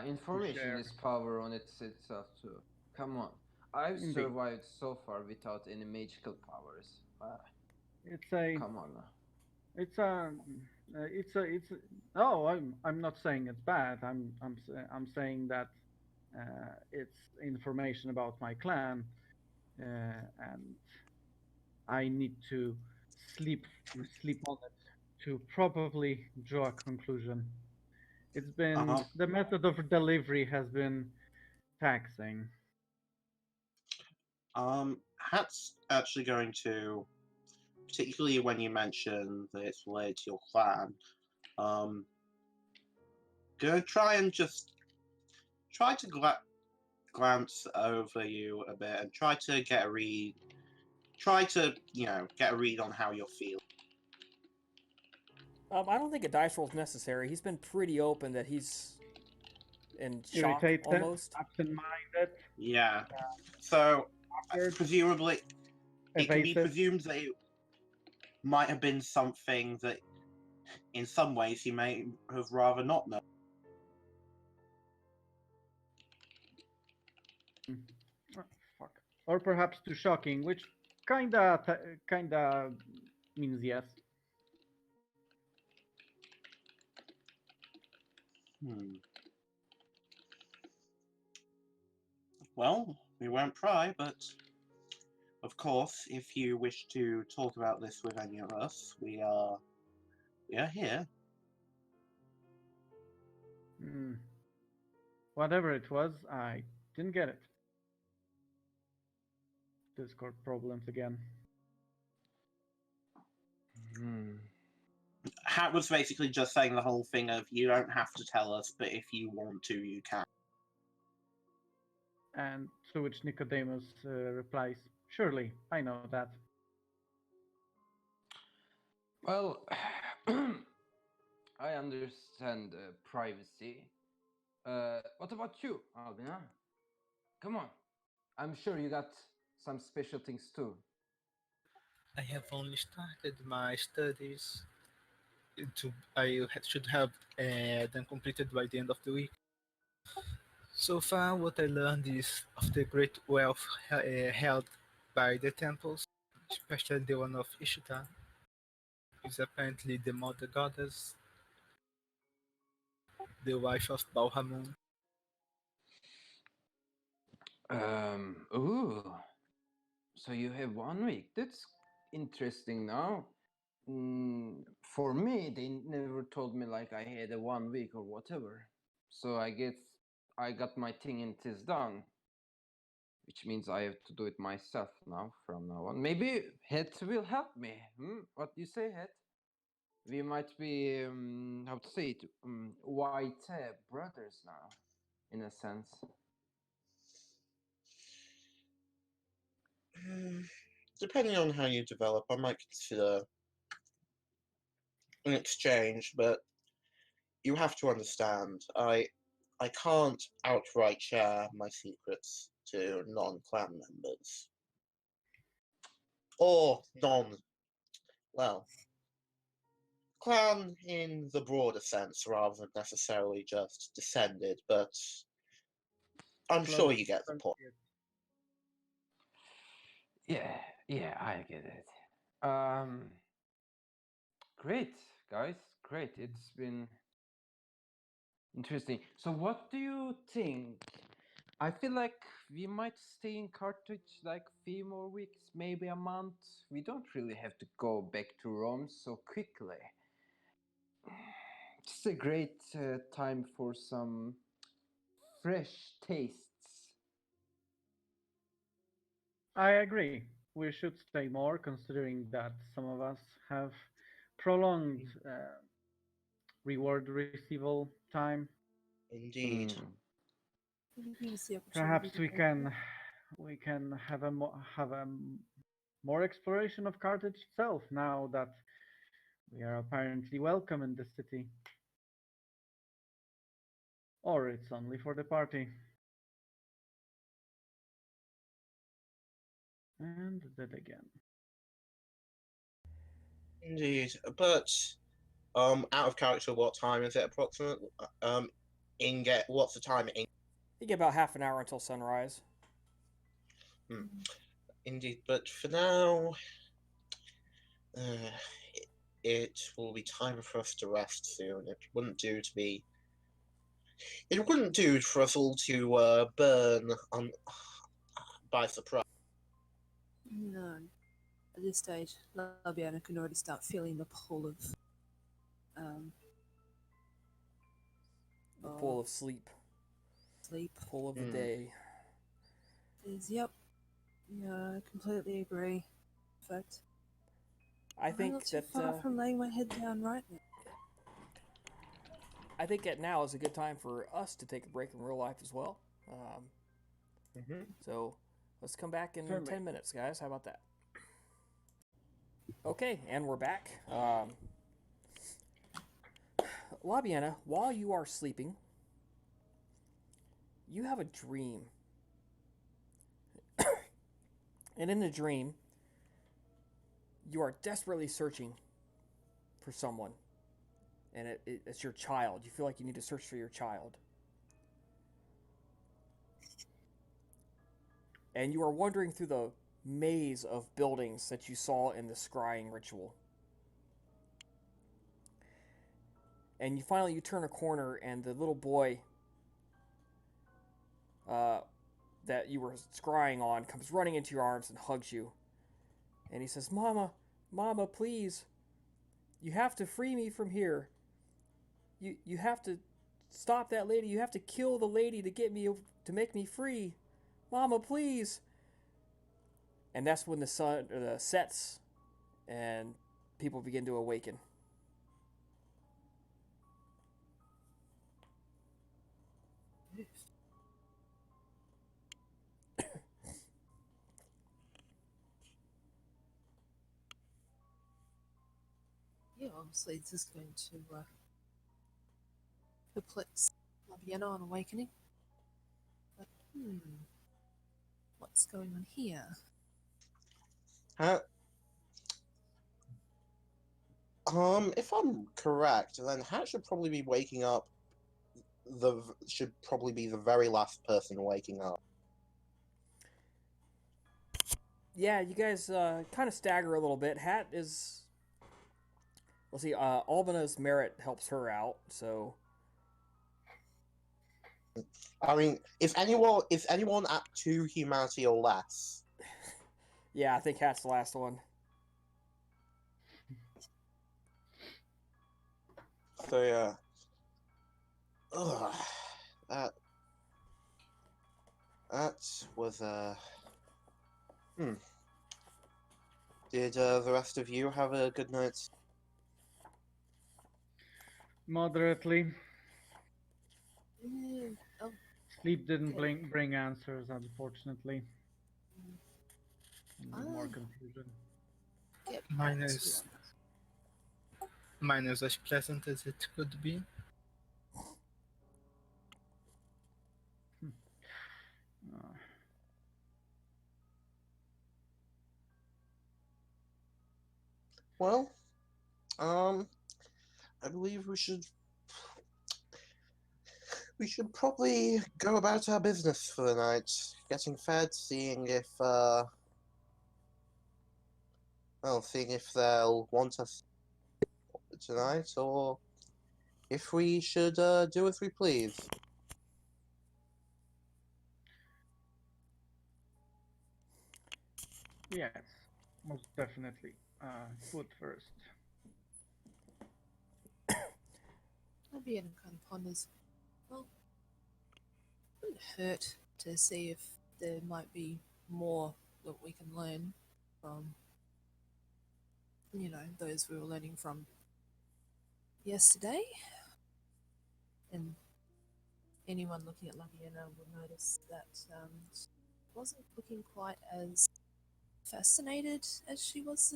information share. is power on itself too. Come on, I've Indeed. survived so far without any magical powers. It's a Come on now. it's a, oh, I'm not saying it's bad. I'm saying that it's information about my clan, and I need to sleep sleep on it to probably draw a conclusion. It's been the method of delivery has been taxing. Hat's actually going to, particularly when you mention that it's related to your clan, gonna try and just try to glance over you a bit and try to get a read. Try to, get a read on how you're feeling. I don't think a dice roll is necessary. He's been pretty open that he's in shock Irritated, almost. absent-minded, Yeah. So, awkward, presumably, it can be evasive. presumed that it might have been something that, in some ways, he may have rather not known. Oh, fuck. Or perhaps too shocking, which kinda means yes. Well, we won't pry, but of course, if you wish to talk about this with any of us, we are here. Hmm. Whatever it was, I didn't get it. Discord problems again. Hat was basically just saying the whole thing of you don't have to tell us, but if you want to, you can. And to which Nicodemus replies, "Surely, I know that." Well, I understand privacy. What about you, Albina? Come on. I'm sure you got some special things too. I have only started my studies. I should have them completed by the end of the week. So far, what I learned is of the great wealth held by the temples, especially the one of Ishtar, who is apparently the mother goddess, the wife of Balhamun. Ooh. So you have 1 week. That's interesting now. For me, they never told me like I had a 1 week or whatever. So I guess I got my thing and it is done. Which means I have to do it myself now from now on. Maybe Het will help me. What do you say, Het? We might be, how to say it, white brothers now, in a sense. Depending on how you develop, I might consider an exchange, but you have to understand, I can't outright share my secrets to non-clan members. Or well, clan in the broader sense rather than necessarily just descended, but I'm sure you get the point. Yeah, I get it. Great, guys, great. It's been interesting. So what do you think I feel like we might stay in Carthage like a few more weeks, maybe a month. We don't really have to go back to Rome so quickly. It's a great time for some fresh tastes. I agree. We should stay more, considering that some of us have prolonged reward receival time. Indeed. Give us the opportunity Perhaps to we break can it. have a more exploration of Carthage itself now that we are apparently welcome in the city. Or it's only for the party. And that again. Indeed. But out of character, what time is it approximately? What's the time in? You get about half an hour until sunrise. Indeed, but for now, uh, it will be time for us to rest soon. It wouldn't do to be. It wouldn't do for us all to burn on by surprise. No. At this stage, Labiana can already start feeling the pull of The pull of sleep, sleep. pull of the day. Yep. Yeah, I completely agree. In fact, I I'm think not too that far from laying my head down right now. I think that now is a good time for us to take a break in real life as well. So let's come back in 10 minutes, guys. How about that? Okay, and we're back. Labiana, while you are sleeping, you have a dream. And in the dream, you are desperately searching for someone. And it's your child. You feel like you need to search for your child. And you are wandering through the maze of buildings that you saw in the scrying ritual. And you turn a corner, and the little boy that you were scrying on comes running into your arms and hugs you. And he says, "Mama, Mama, please. You have to free me from here. You have to stop that lady. You have to kill the lady to make me free. Mama, please." And that's when the sun sets and people begin to awaken. Yeah, obviously this is going to perplex Labiana on awakening. But, what's going on here? If I'm correct, then Hat should probably be waking up. Should probably be the very last person waking up. Yeah, you guys kind of stagger a little bit. Hat is. Let's see, Albana's merit helps her out, so. I mean, is anyone at 2 humanity or less? Yeah, I think Hat's the last one. So yeah. Ugh. That was Did the rest of you have a good night? Moderately. Oh, Sleep didn't okay. bring answers, unfortunately. Only more confusion. Get Mine back to is you. mine is as pleasant as it could be. Well, I believe we should probably go about our business for the night. Getting fed, seeing if they'll want us tonight, or if we should do as we please. Yes, most definitely. Food first. Labiana kind of ponders. Well, it wouldn't hurt to see if there might be more that we can learn from, those we were learning from yesterday. And anyone looking at Labiana will notice that she wasn't looking quite as fascinated as she was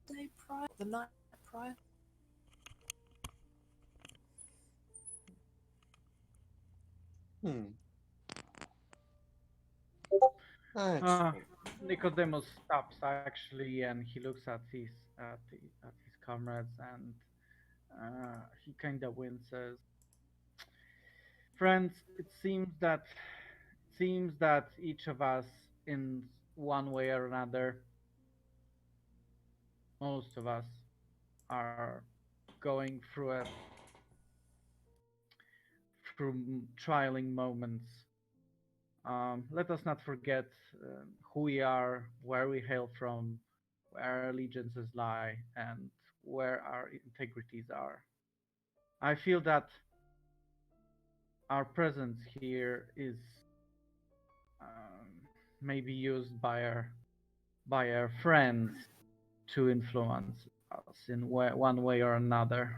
the night prior. Hmm. Okay. Nicodemus stops actually, and he looks at his comrades, and he kind of winces. Friends, it seems that each of us, in one way or another, most of us, are going through trialing moments. Let us not forget who we are, where we hail from, where our allegiances lie, and where our integrities are. I feel that our presence here is um, maybe used by our friends to influence us in one way or another.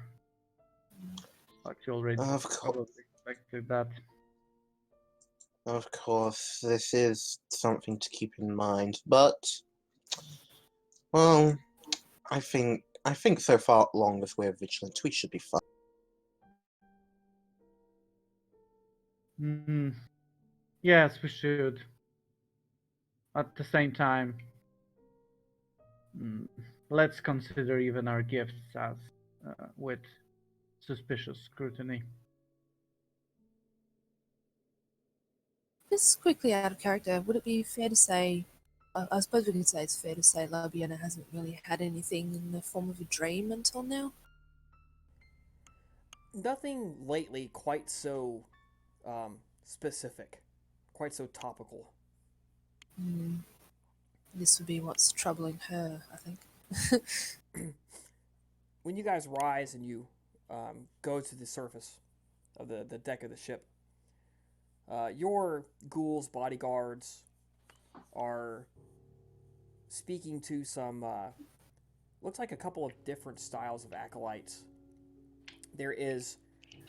But you already Of course. probably expected that. Of course, this is something to keep in mind, but well, I think so far, long as we're vigilant, we should be fine. Mm, yes, we should. At the same time, mm, let's consider even our gifts as with suspicious scrutiny. Just quickly out of character, would it be fair to say, I suppose we could say it's fair to say Labiana hasn't really had anything in the form of a dream until now? Nothing lately quite so specific, quite so topical. Hmm. This would be what's troubling her, I think. When you guys rise and you go to the surface of the deck of the ship, your ghouls bodyguards are speaking to some looks like a couple of different styles of acolytes. There is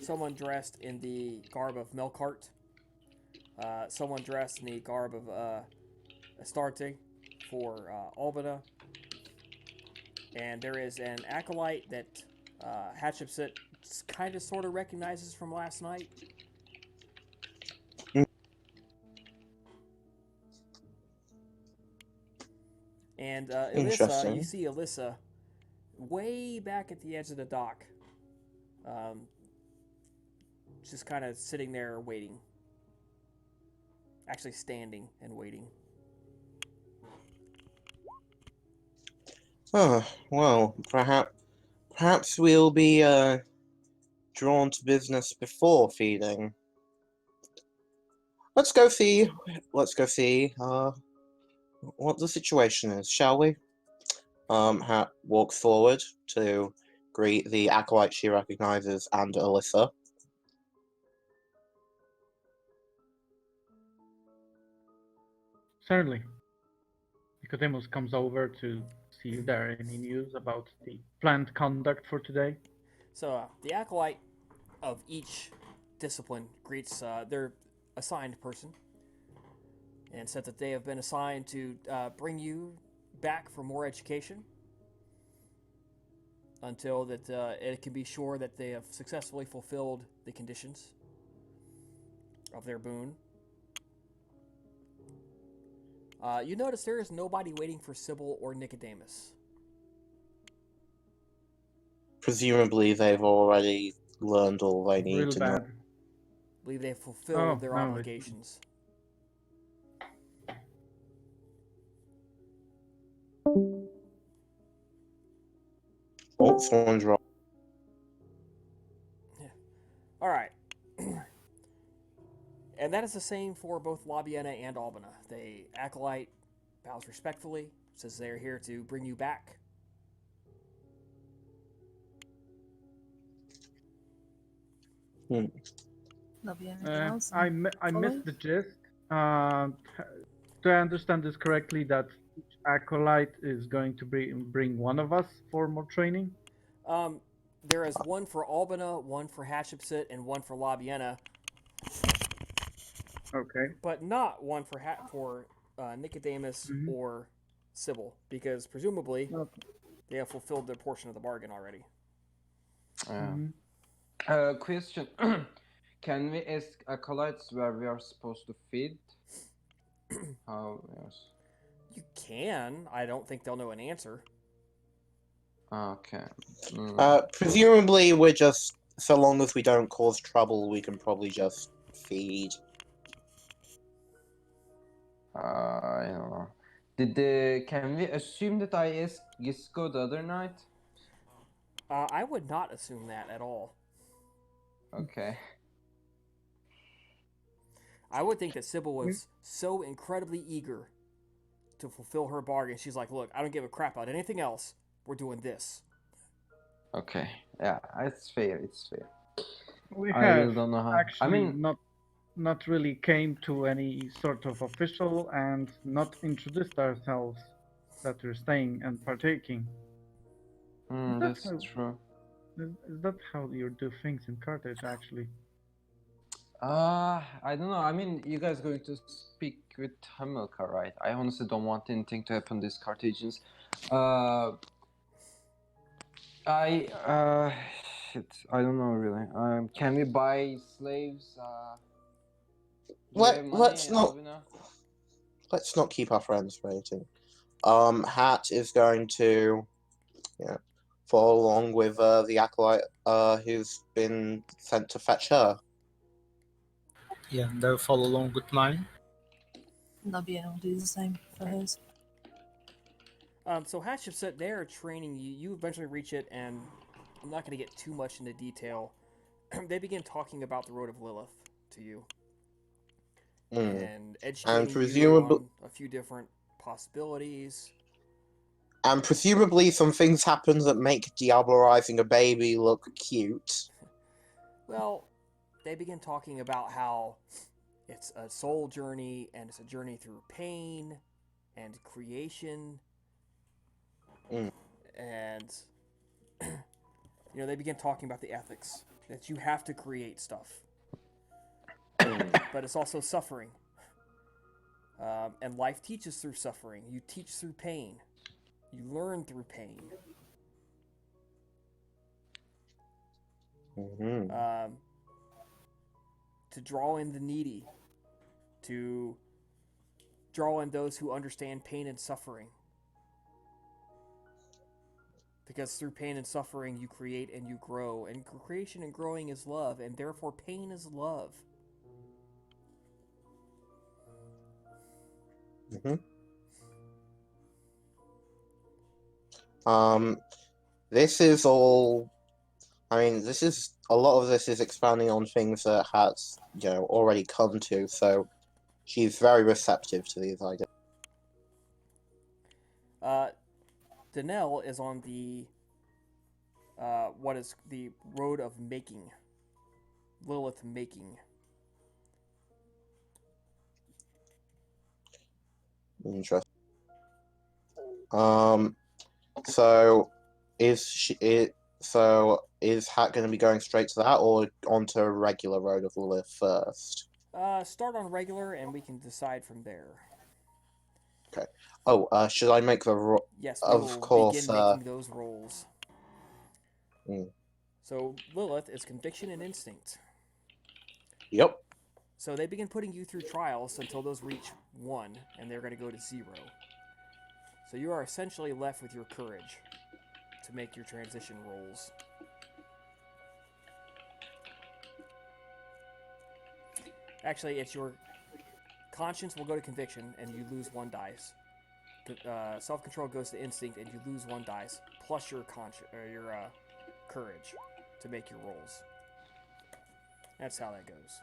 someone dressed in the garb of Melkart, someone dressed in the garb of Astarte for Albina, and there is an acolyte that Hatshepsut kind of sort of recognizes from last night. And Alyssa, you Interesting. see Alyssa way back at the edge of the dock, um, just kind of sitting there waiting. Actually, standing and waiting. Oh, well, perhaps we'll be drawn to business before feeding. Let's go see. Let's go see what the situation is, shall we? Walks forward to greet the acolyte she recognizes and Alyssa. Certainly, Nicodemus comes over to see if there are any news about the planned conduct for today. So the acolyte of each discipline greets their assigned person and said that they have been assigned to bring you back for more education until that it can be sure that they have successfully fulfilled the conditions of their boon. You notice there is nobody waiting for Sybil or Nicodemus. Presumably, they've already learned all they need Real to know. bad. I believe they have Oh fulfilled their no, obligations. Oh, someone's wrong. Yeah. All right. And that is the same for both Labiana and Albina. The acolyte bows respectfully, says they're here to bring you back. Lovely. Anything else? I missed the gist. Do I understand this correctly that each acolyte is going to bring one of us for more training? There is one for Albina, one for Hatshepsut, and one for Labiena, Okay. but not one for Nicodemus Mhm. or Sybil, because presumably Okay. they have fulfilled their portion of the bargain already. Mhm. Question. Can we ask acolytes where we are supposed to feed? How? Yes. You can. I don't think they'll know an answer. Okay. Presumably, we're just, so long as we don't cause trouble, we can probably just feed. I don't know. Can we assume that I asked Gisco the other night? I would not assume that at all. Okay. I would think that Sybil was so incredibly eager to fulfill her bargain. She's like, look, I don't give a crap about anything else. We're doing this. Okay. Yeah, it's fair. It's fair. We I have really don't know how. actually not really came to any sort of official and not introduced ourselves that we're staying and partaking. That's how- true. Is that how you do things in Carthage, actually? I don't know. I mean, you guys going to speak with Hamilcar, right? I honestly don't want anything to happen to these Carthaginians. Shit. I don't know really. Can we buy slaves? Do you have money, Let's not keep our friends waiting. Hat is going to, follow along with the acolyte who's been sent to fetch her. Yeah, they'll follow along with mine. Nabiana will do the same for hers. So Hatshepsut, they're training you. You eventually reach it, and I'm not going to get too much into detail. They begin talking about the Road of Lilith to you. And educating you on a few different possibilities. And presumably some things happen that make diablerizing a baby look cute. Well, they begin talking about how it's a soul journey, and it's a journey through pain and creation. And, they begin talking about the ethics, that you have to create stuff. But it's also suffering. And life teaches through suffering. You teach through pain. You learn through pain. To draw in the needy. To draw in those who understand pain and suffering. Because through pain and suffering, you create and you grow. And creation and growing is love, and therefore pain is love. This is all. I mean, a lot of this is expanding on things that Hat's, already come to. So she's very receptive to these ideas. Danelle is on the what is the road of making. Lilith making. Interesting. So is Hat going to be going straight to that, or onto a regular road of Lilith first? Start on regular, and we can decide from there. Okay. Oh, should I make the Yes, we will begin making those rolls. So Lilith is conviction and instinct. Yep. So they begin putting you through trials until those reach 1, and they're going to go to 0. So you are essentially left with your courage to make your transition rolls. Actually, it's your conscience will go to conviction, and you lose 1 dice. Self-control goes to instinct, and you lose 1 dice, plus your courage to make your rolls. That's how that goes.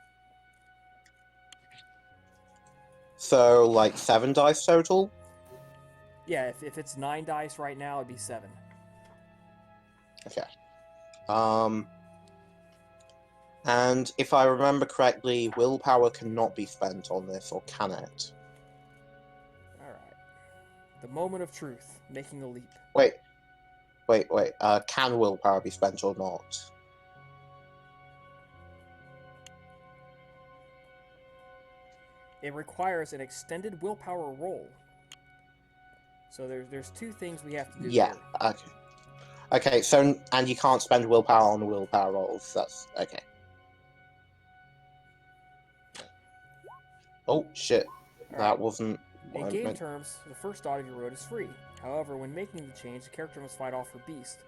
So, 7 dice total? Yeah, if it's 9 dice right now, it'd be 7. Okay. And if I remember correctly, willpower cannot be spent on this, or can it? Alright. The moment of truth, making a leap. Wait. Can willpower be spent or not? It requires an extended willpower roll. So there's 2 things we have to do Yeah. here. Okay. Okay. So and you can't spend willpower on willpower rolls. That's okay. Oh shit! Alright. That wasn't what In I game meant. terms, the first dot of your road is free. However, when making the change, the character must fight off her beast.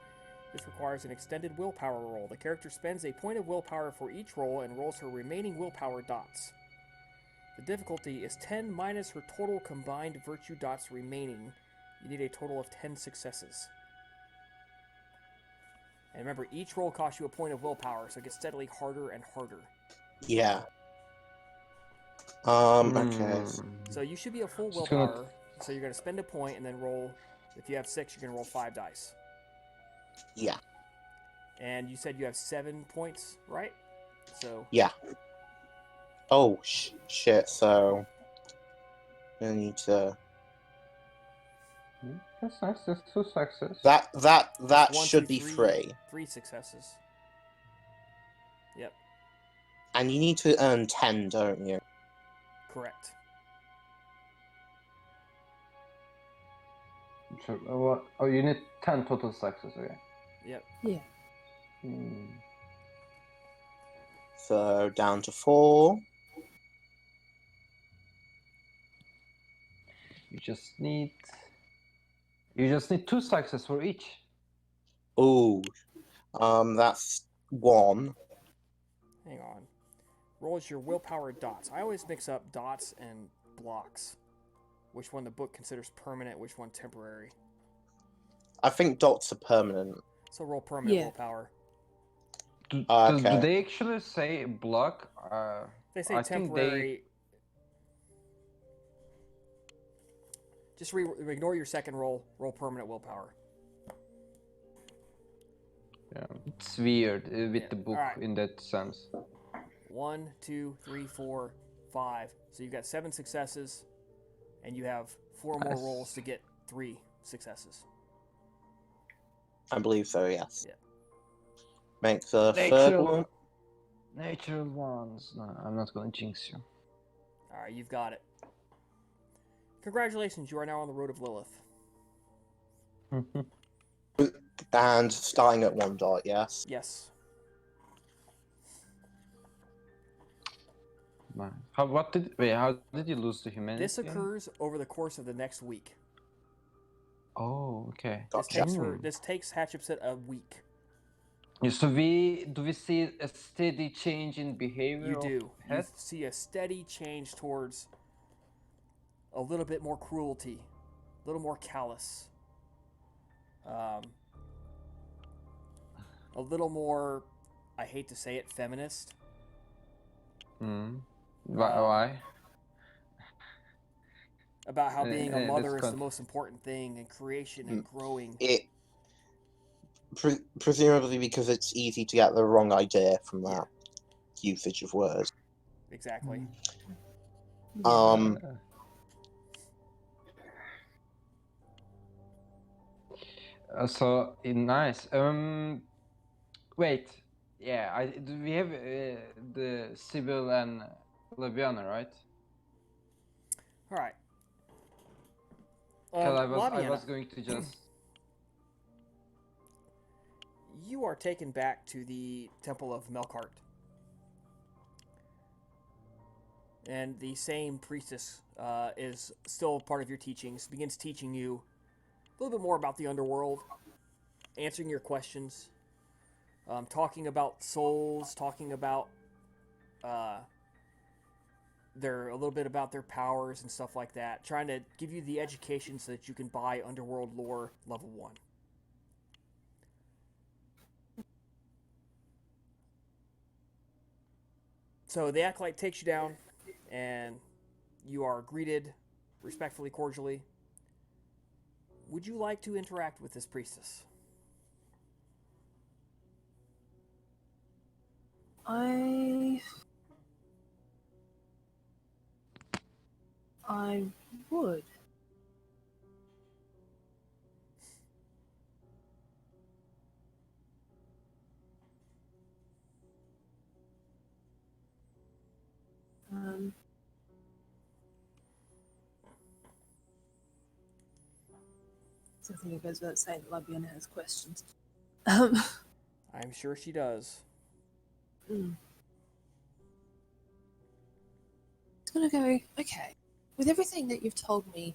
This requires an extended willpower roll. The character spends a point of willpower for each roll and rolls her remaining willpower dots. The difficulty is 10 minus her total combined virtue dots remaining. You need a total of 10 successes. And remember, each roll costs you a point of willpower, so it gets steadily harder and harder. Yeah. Okay. So you should be a full Just gonna- willpower, so you're going to spend a point and then roll. If you have 6, you're going to roll 5 dice. Yeah. And you said you have 7 points, right? So Yeah. Oh shit! So I need to. That's nice. That's 2 successes. That 1, should 2, be 3, free, 3 successes. Yep, and you need to earn 10, don't you? correct. So, what? Oh, you need 10 total successes. Okay. Yep. Yeah. So down to 4. You just need 2 successes for each. Ooh. That's 1. Hang on. Rolls your willpower dots. I always mix up dots and blocks. Which one the book considers permanent, which one temporary. I think dots are permanent. So roll permanent Yeah. willpower. Do Okay. they actually say block? They say I think temporary. Just ignore your second roll. Roll permanent willpower. Yeah, it's weird with Yeah, the book alright. in that sense. 1, 2, 3, 4, 5. So you've got 7 successes, and you have 4 more Nice. rolls to get 3 successes. I believe so. Yes. Yeah. Make the third one. Natural ones. No, I'm not gonna jinx you. Alright, you've got it. Congratulations, you are now on the road of Lilith. And starting at 1 dot. Yes. Yes. Man. How did you lose the humanity? This occurs over the course of the next week. Oh, okay. Gotcha. This takes Hatshepsut a week. Yeah, so do we see a steady change in behavior? You of do. You Het? see a steady change towards a little bit more cruelty, a little more callous, a little more, I hate to say it, feminist. Why? About how being a that's mother is the con- most important thing, and creation and growing. It presumably because it's easy to get the wrong idea from that usage of words. Exactly. So nice. Wait. Yeah. We have the Sibyl and Laviana, right? All right. Because I Laviana, was going to just. you are taken back to the Temple of Melkart. And the same priestess is still part of your teachings, begins teaching you a little bit more about the underworld, answering your questions, talking about souls, talking about a little bit about their powers and stuff like that, trying to give you the education so that you can buy Underworld Lore level 1. So the acolyte takes you down, and you are greeted respectfully, cordially. would you like to interact with this priestess? I would. Um, so I think it goes without saying that Labiana has questions. I'm sure she does. Mm. It's gonna go, okay. With everything that you've told me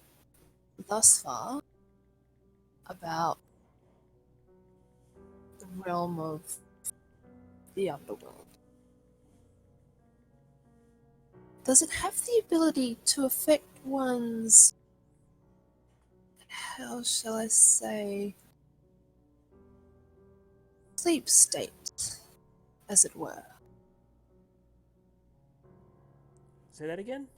thus far about the realm of the underworld, does it have the ability to affect one's, how shall I say, sleep state, as it were? Say that again?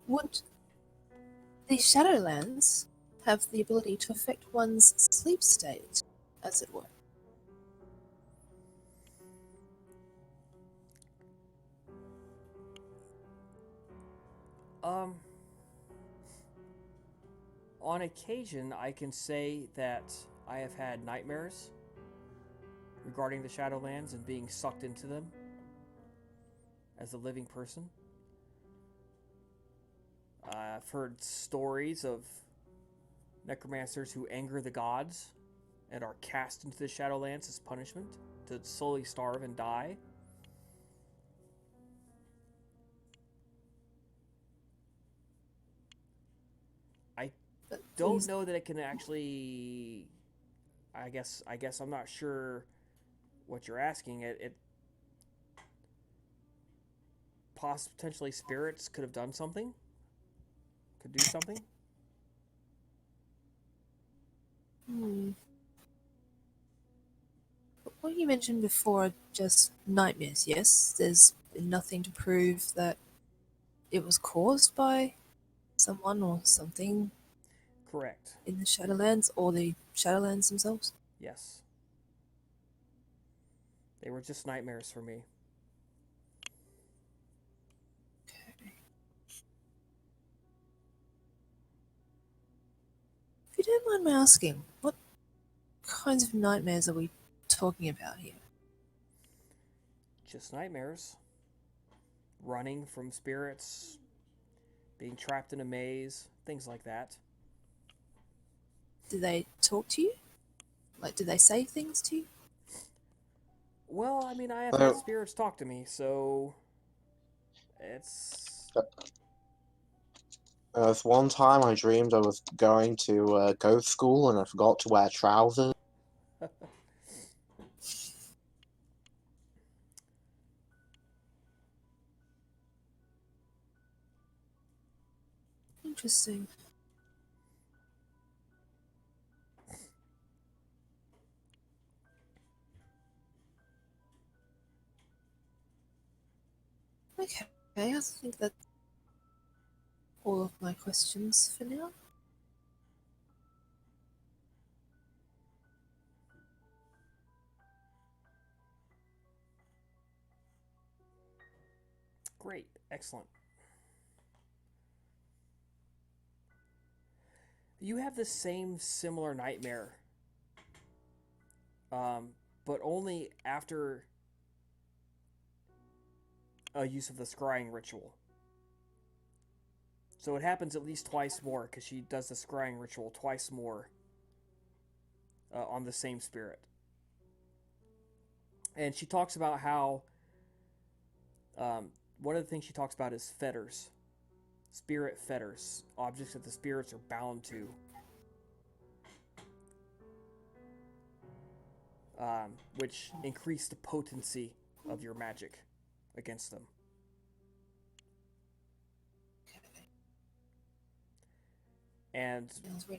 Would the Shadowlands have the ability to affect one's sleep state, as it were? On occasion, I can say that I have had nightmares regarding the Shadowlands and being sucked into them as a living person. I've heard stories of necromancers who anger the gods and are cast into the Shadowlands as punishment to slowly starve and die. I don't know that it can actually. I guess I'm not sure what you're asking. It potentially spirits could have done something. Could do something. What you mentioned before are just nightmares, yes? There's nothing to prove that it was caused by someone or something Correct. in the Shadowlands or the Shadowlands themselves? Yes. They were just nightmares for me. Okay. If you don't mind me asking, what kinds of nightmares are we talking about here? Just nightmares. Running from spirits, being trapped in a maze, things like that. Do they talk to you? Like, do they say things to you? Well, I mean, I have had spirits talk to me, so it's. There was one time I dreamed I was going to ghost school and I forgot to wear trousers. Interesting. Okay, I think that's all of my questions for now. Great, excellent. You have the same similar nightmare, but only after a use of the scrying ritual. So it happens at least twice more because she does the scrying ritual twice more on the same spirit. And she talks about how one of the things she talks about is fetters, spirit fetters, objects that the spirits are bound to. Which increase the potency of your magic against them. And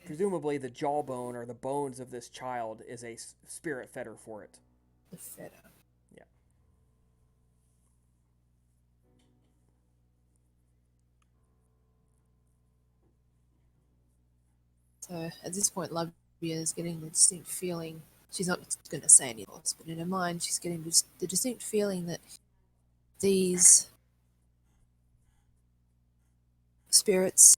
presumably the jawbone or the bones of this child is a spirit fetter for it. The fetter. Yeah. So at this point, Lavia is getting the distinct feeling, she's not going to say any loss, but in her mind, she's getting the distinct feeling that these spirits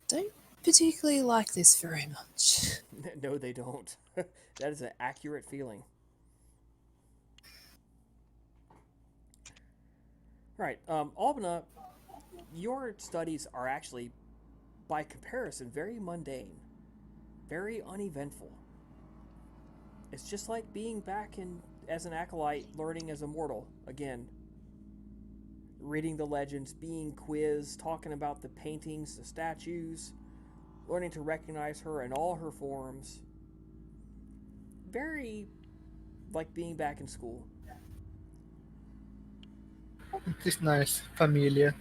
don't particularly like this very much. No, they don't. That is an accurate feeling. Right. Albina, your studies are actually, by comparison, very mundane, very uneventful. It's just like being back as an acolyte, learning as a mortal again. Reading the legends, being quizzed, talking about the paintings, the statues, learning to recognize her in all her forms. Very like being back in school. It's nice, familiar,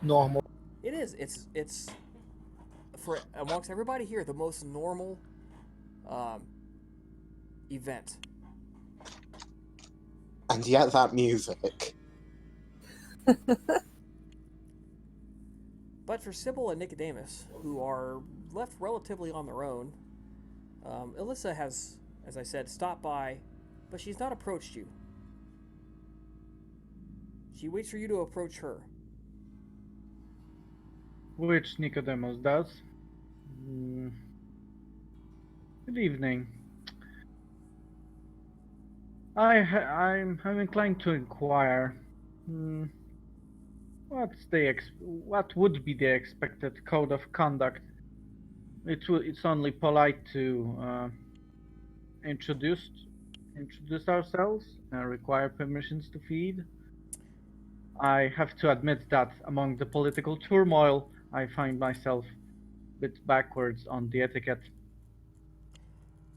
normal. It is. It's for amongst everybody here the most normal event. And yet that music. But for Sybil and Nicodemus, who are left relatively on their own, Alyssa has, as I said, stopped by, but she's not approached you. She waits for you to approach her. Which Nicodemus does. Good evening. I'm inclined to inquire. What would be the expected code of conduct? It's only polite to introduce ourselves and require permissions to feed. I have to admit that among the political turmoil, I find myself a bit backwards on the etiquette.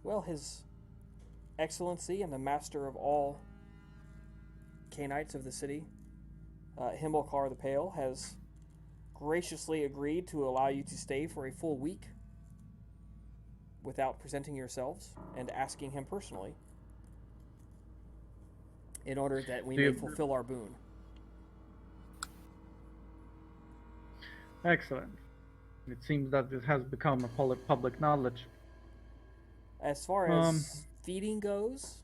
Well, His Excellency and the master of all Canaanites of the city, Himmelkar the Pale, has graciously agreed to allow you to stay for a full week without presenting yourselves and asking him personally in order that we may fulfill our boon. Excellent. It seems that this has become a public knowledge. As far as feeding goes,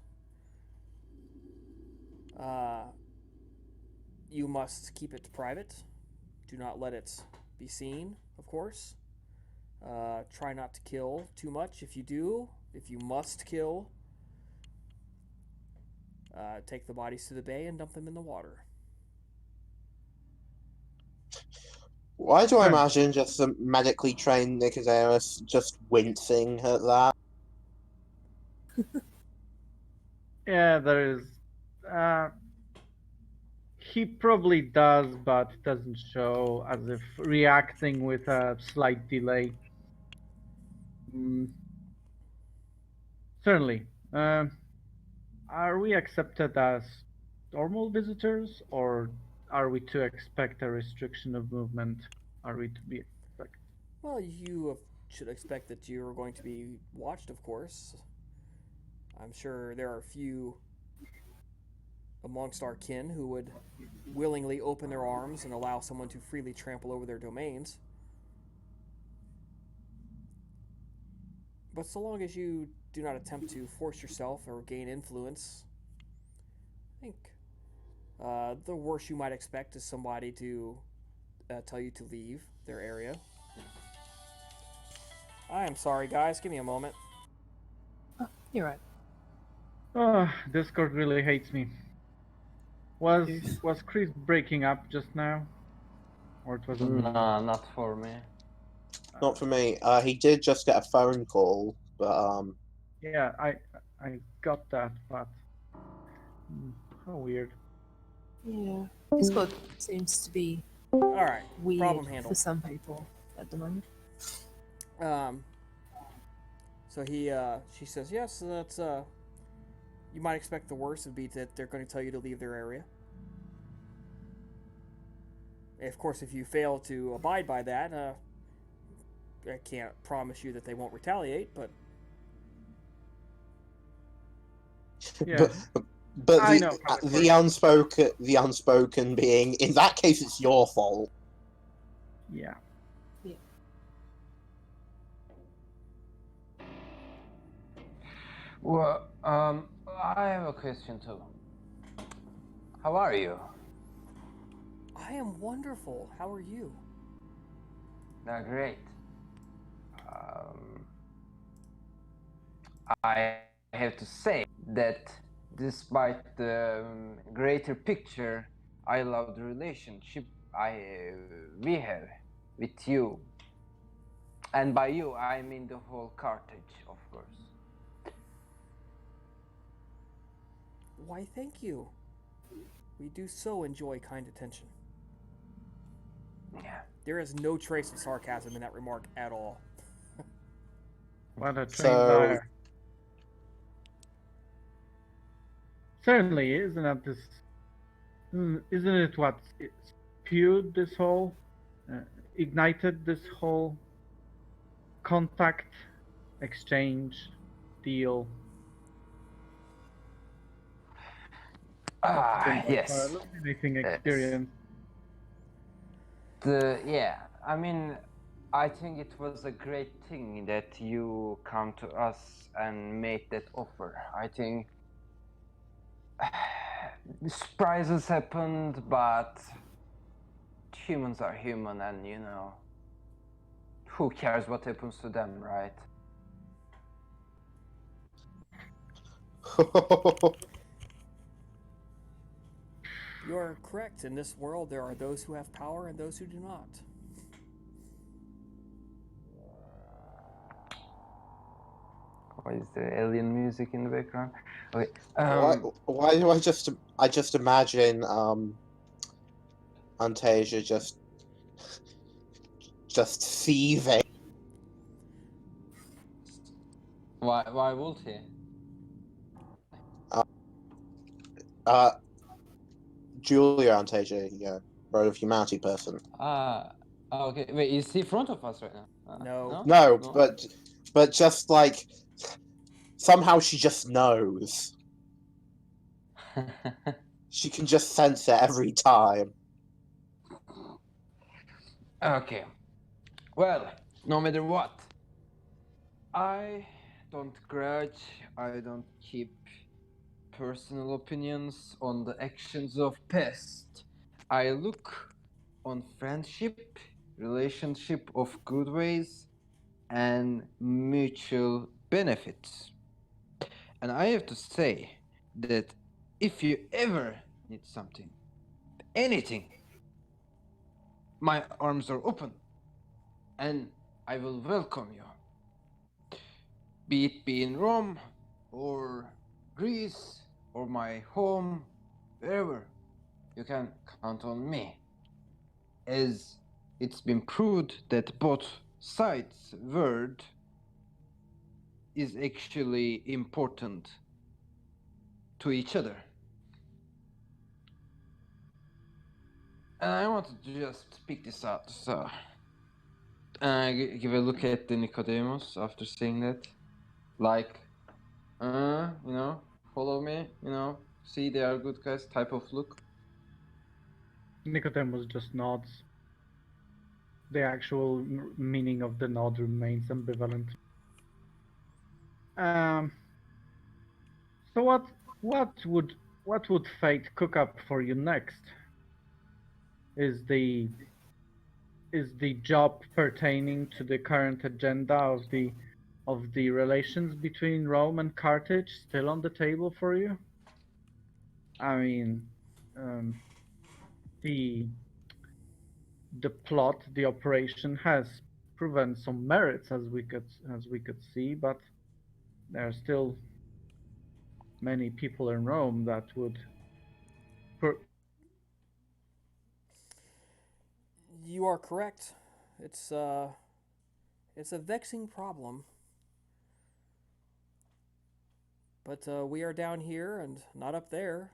you must keep it private. Do not let it be seen, of course. Try not to kill too much. If you must kill, take the bodies to the bay and dump them in the water. Why do I imagine just a medically trained Nicodemus just wincing at that? Yeah, there is. He probably does, but doesn't show, as if reacting with a slight delay. Certainly. Are we accepted as normal visitors, or are we to expect a restriction of movement? Are we to be expected? Well, you should expect that you are going to be watched, of course. I'm sure there are a few amongst our kin who would willingly open their arms and allow someone to freely trample over their domains. But so long as you do not attempt to force yourself or gain influence, I think the worst you might expect is somebody to tell you to leave their area. I am sorry, guys. Give me a moment. Oh, you're right. Oh, Discord really hates me. Was Chris breaking up just now? Or it was Nah, not for me. Not for me. He did just get a phone call, but Yeah, I got that, but how weird. Yeah. Discord seems to be Alright, weird problem handled. for some people at the moment. So she says, yes, that's, you might expect the worst would be that they're going to tell you to leave their area. Of course, if you fail to abide by that, I can't promise you that they won't retaliate, but... Yeah. but I know the unspoken being, in that case, it's your fault. Yeah. Well, I have a question too. How are you? I am wonderful. How are you? Great. Um, I have to say that despite the greater picture, I love the relationship we have with you. And by you, I mean the whole Carthage, of course. Why, thank you. We do so enjoy kind attention. Yeah. There is no trace of sarcasm in that remark at all. What a trained So, liar. Certainly, isn't it what spewed this whole, ignited this whole contact, exchange, deal? That's been a Yes. illuminating Yes. experience. I mean, I think it was a great thing that you come to us and made that offer. I think surprises happened, but humans are human, and who cares what happens to them, right? You are correct. In this world, there are those who have power and those who do not. Why is the alien music in the background? Okay. why do I just imagine Antasia just seething? Why would he? Uh, Julia Antasia, yeah, Road of Humanity person. Okay. Wait, is he in front of us right now? No. No, but just like somehow she just knows. She can just sense it every time. Okay. Well, no matter what, I don't grudge, I don't keep personal opinions on the actions of past. I look on friendship, relationship of good ways, and mutual benefits. And I have to say that if you ever need something, anything, my arms are open and I will welcome you. Be in Rome or Greece or my home, wherever, you can count on me. As it's been proved that both sides' word is actually important to each other. And I wanted to just pick this out, so give a look at the Nicodemus after saying that. Like, follow me, see they are good guys type of look. Nicodemus just nods. The actual meaning of the nod remains ambivalent. Um. So what would fate cook up for you next? Is the job pertaining to the current agenda of the relations between Rome and Carthage still on the table for you? I mean, um, the the plot, the operation has proven some merits as we could see, but there are still many people in Rome that would. You are correct. It's uh it's a vexing problem. But we are down here and not up there.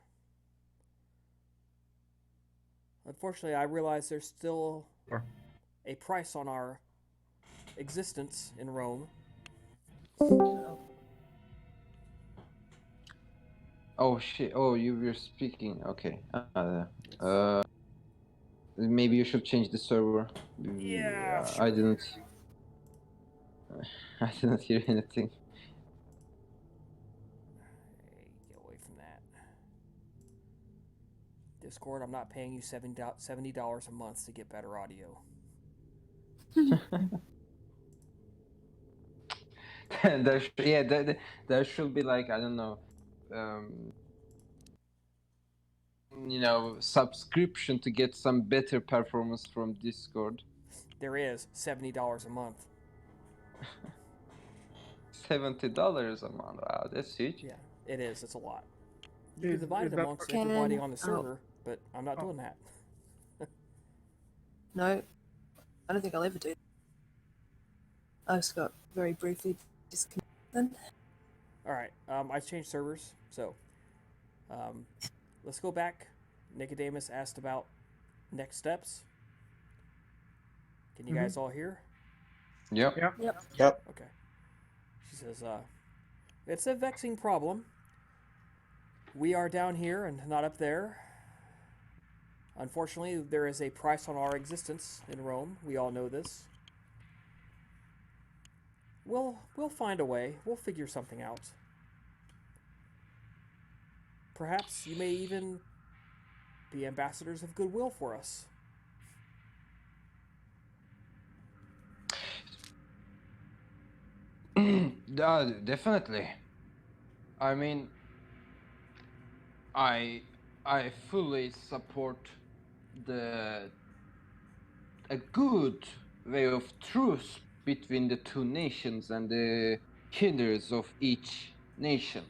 Unfortunately, I realize there's still a price on our existence in Rome. Oh shit! Oh, you were speaking. Okay. Maybe you should change the server. Yeah, I sure. didn't. I didn't hear anything. Discord, I'm not paying you $70 a month to get better audio. There should be like, I don't know, um, subscription to get some better performance from Discord. There is $70 a month. $70 a month. Wow, that's huge. Yeah, it is. It's a lot. You can Is divide it that amongst Can- everybody on the oh. server, but I'm not Oh. doing that. No, I don't think I'll ever do. I just got very briefly disconnected. All right, I've changed servers, so let's go back. Nicodemus asked about next steps. Can you guys all hear? Yep. Yep. Okay. She says, it's a vexing problem. We are down here and not up there. Unfortunately, there is a price on our existence in Rome. We all know this. We'll find a way. We'll figure something out. Perhaps you may even be ambassadors of goodwill for us. Definitely. I mean, I fully support a good way of truce between the two nations and the kindreds of each nation.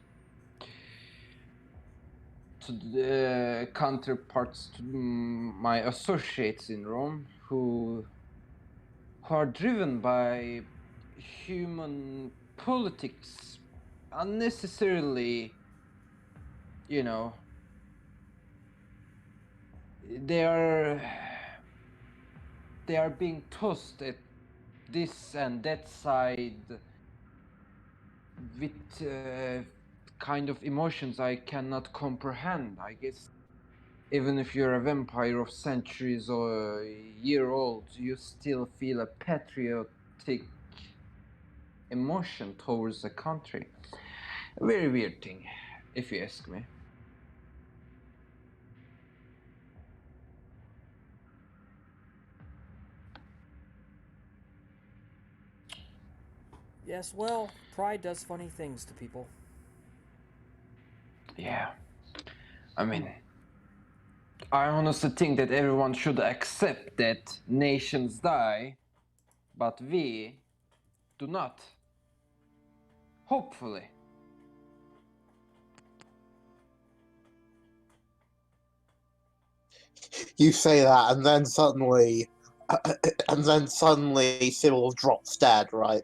To the counterparts to my associates in Rome who are driven by human politics unnecessarily, they are being tossed at this and that side with kind of emotions I cannot comprehend. I guess even if you're a vampire of centuries or a year old, you still feel a patriotic emotion towards the country. A very weird thing, if you ask me. Yes, well, pride does funny things to people. Yeah. I mean, I honestly think that everyone should accept that nations die, but we do not. Hopefully. You say that, and then suddenly, Cyril drops dead, right?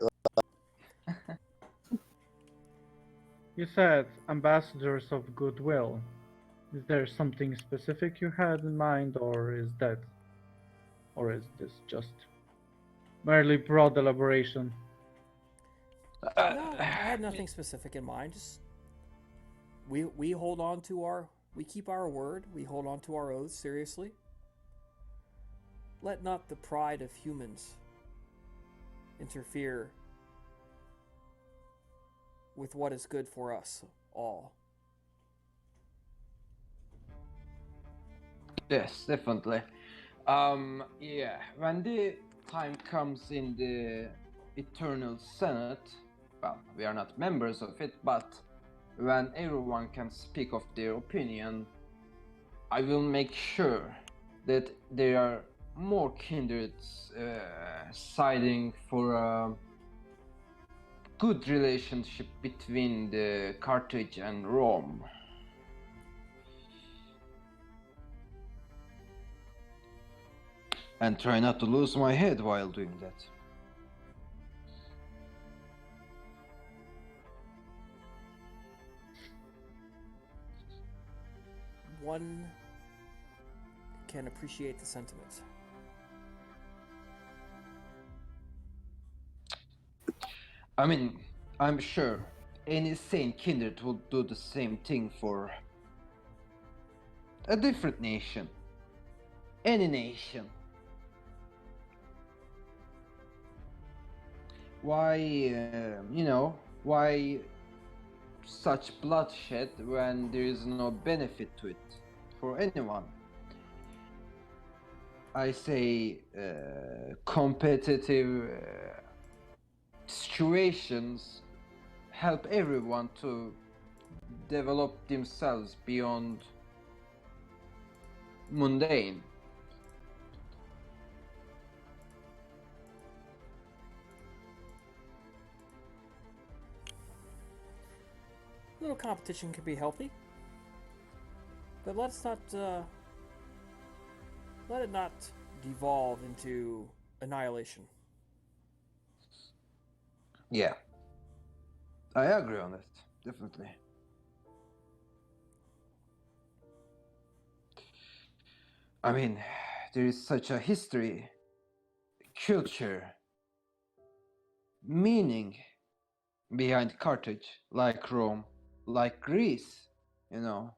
You said ambassadors of goodwill. Is there something specific you had in mind, or is this just merely broad elaboration? No, I had nothing specific in mind. Just we hold on to we keep our word. We hold on to our oaths seriously. Let not the pride of humans interfere with what is good for us all. Yes, definitely. Yeah, when the time comes in the Eternal Senate, well, we are not members of it, but when everyone can speak of their opinion, I will make sure that there are more kindreds siding for a good relationship between the Carthage and Rome. And try not to lose my head while doing that. One can appreciate the sentiment. I mean, I'm sure any sane kindred would do the same thing for a different nation. Any nation. Why, why such bloodshed when there is no benefit to it for anyone? I say, competitive situations help everyone to develop themselves beyond mundane. A little competition can be healthy, but let's not let it not devolve into annihilation. Yeah, I agree on that, definitely. I mean, there is such a history, culture, meaning behind Carthage, like Rome, like Greece, you know,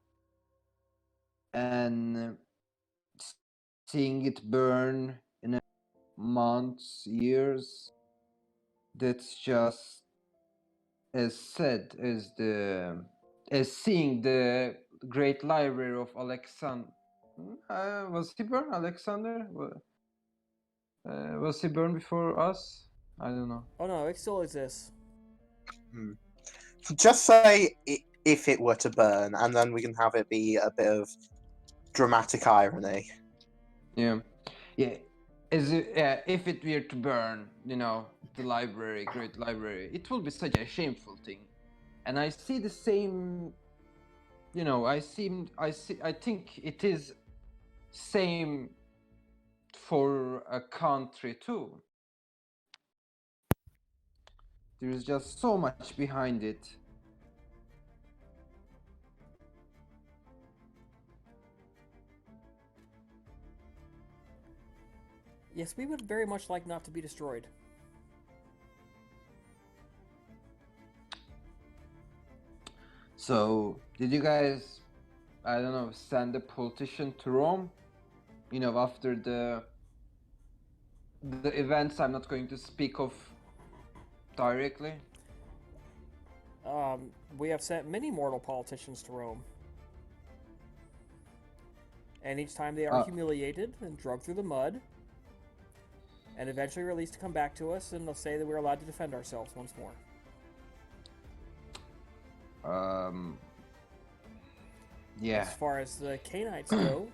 and seeing it burn in months, years, that's just as sad as seeing the great library of Alexander. Was he born, Alexander? Was he born before us? I don't know. Oh no, it still exists. Just say if it were to burn, and then we can have it be a bit of dramatic irony. Yeah, yeah. If it were to burn, you know, the library, great library, it will be such a shameful thing. And I see the same. You know, I think it is same for a country too. There is just so much behind it. Yes, we would very much like not to be destroyed. So, did you guys, I don't know, send a politician to Rome? You know, after the events I'm not going to speak of directly. We have sent many mortal politicians to Rome. And each time they are humiliated and dragged through the mud, and eventually released to come back to us, and they'll say that we're allowed to defend ourselves once more. Yeah. As far as the Canaanites go,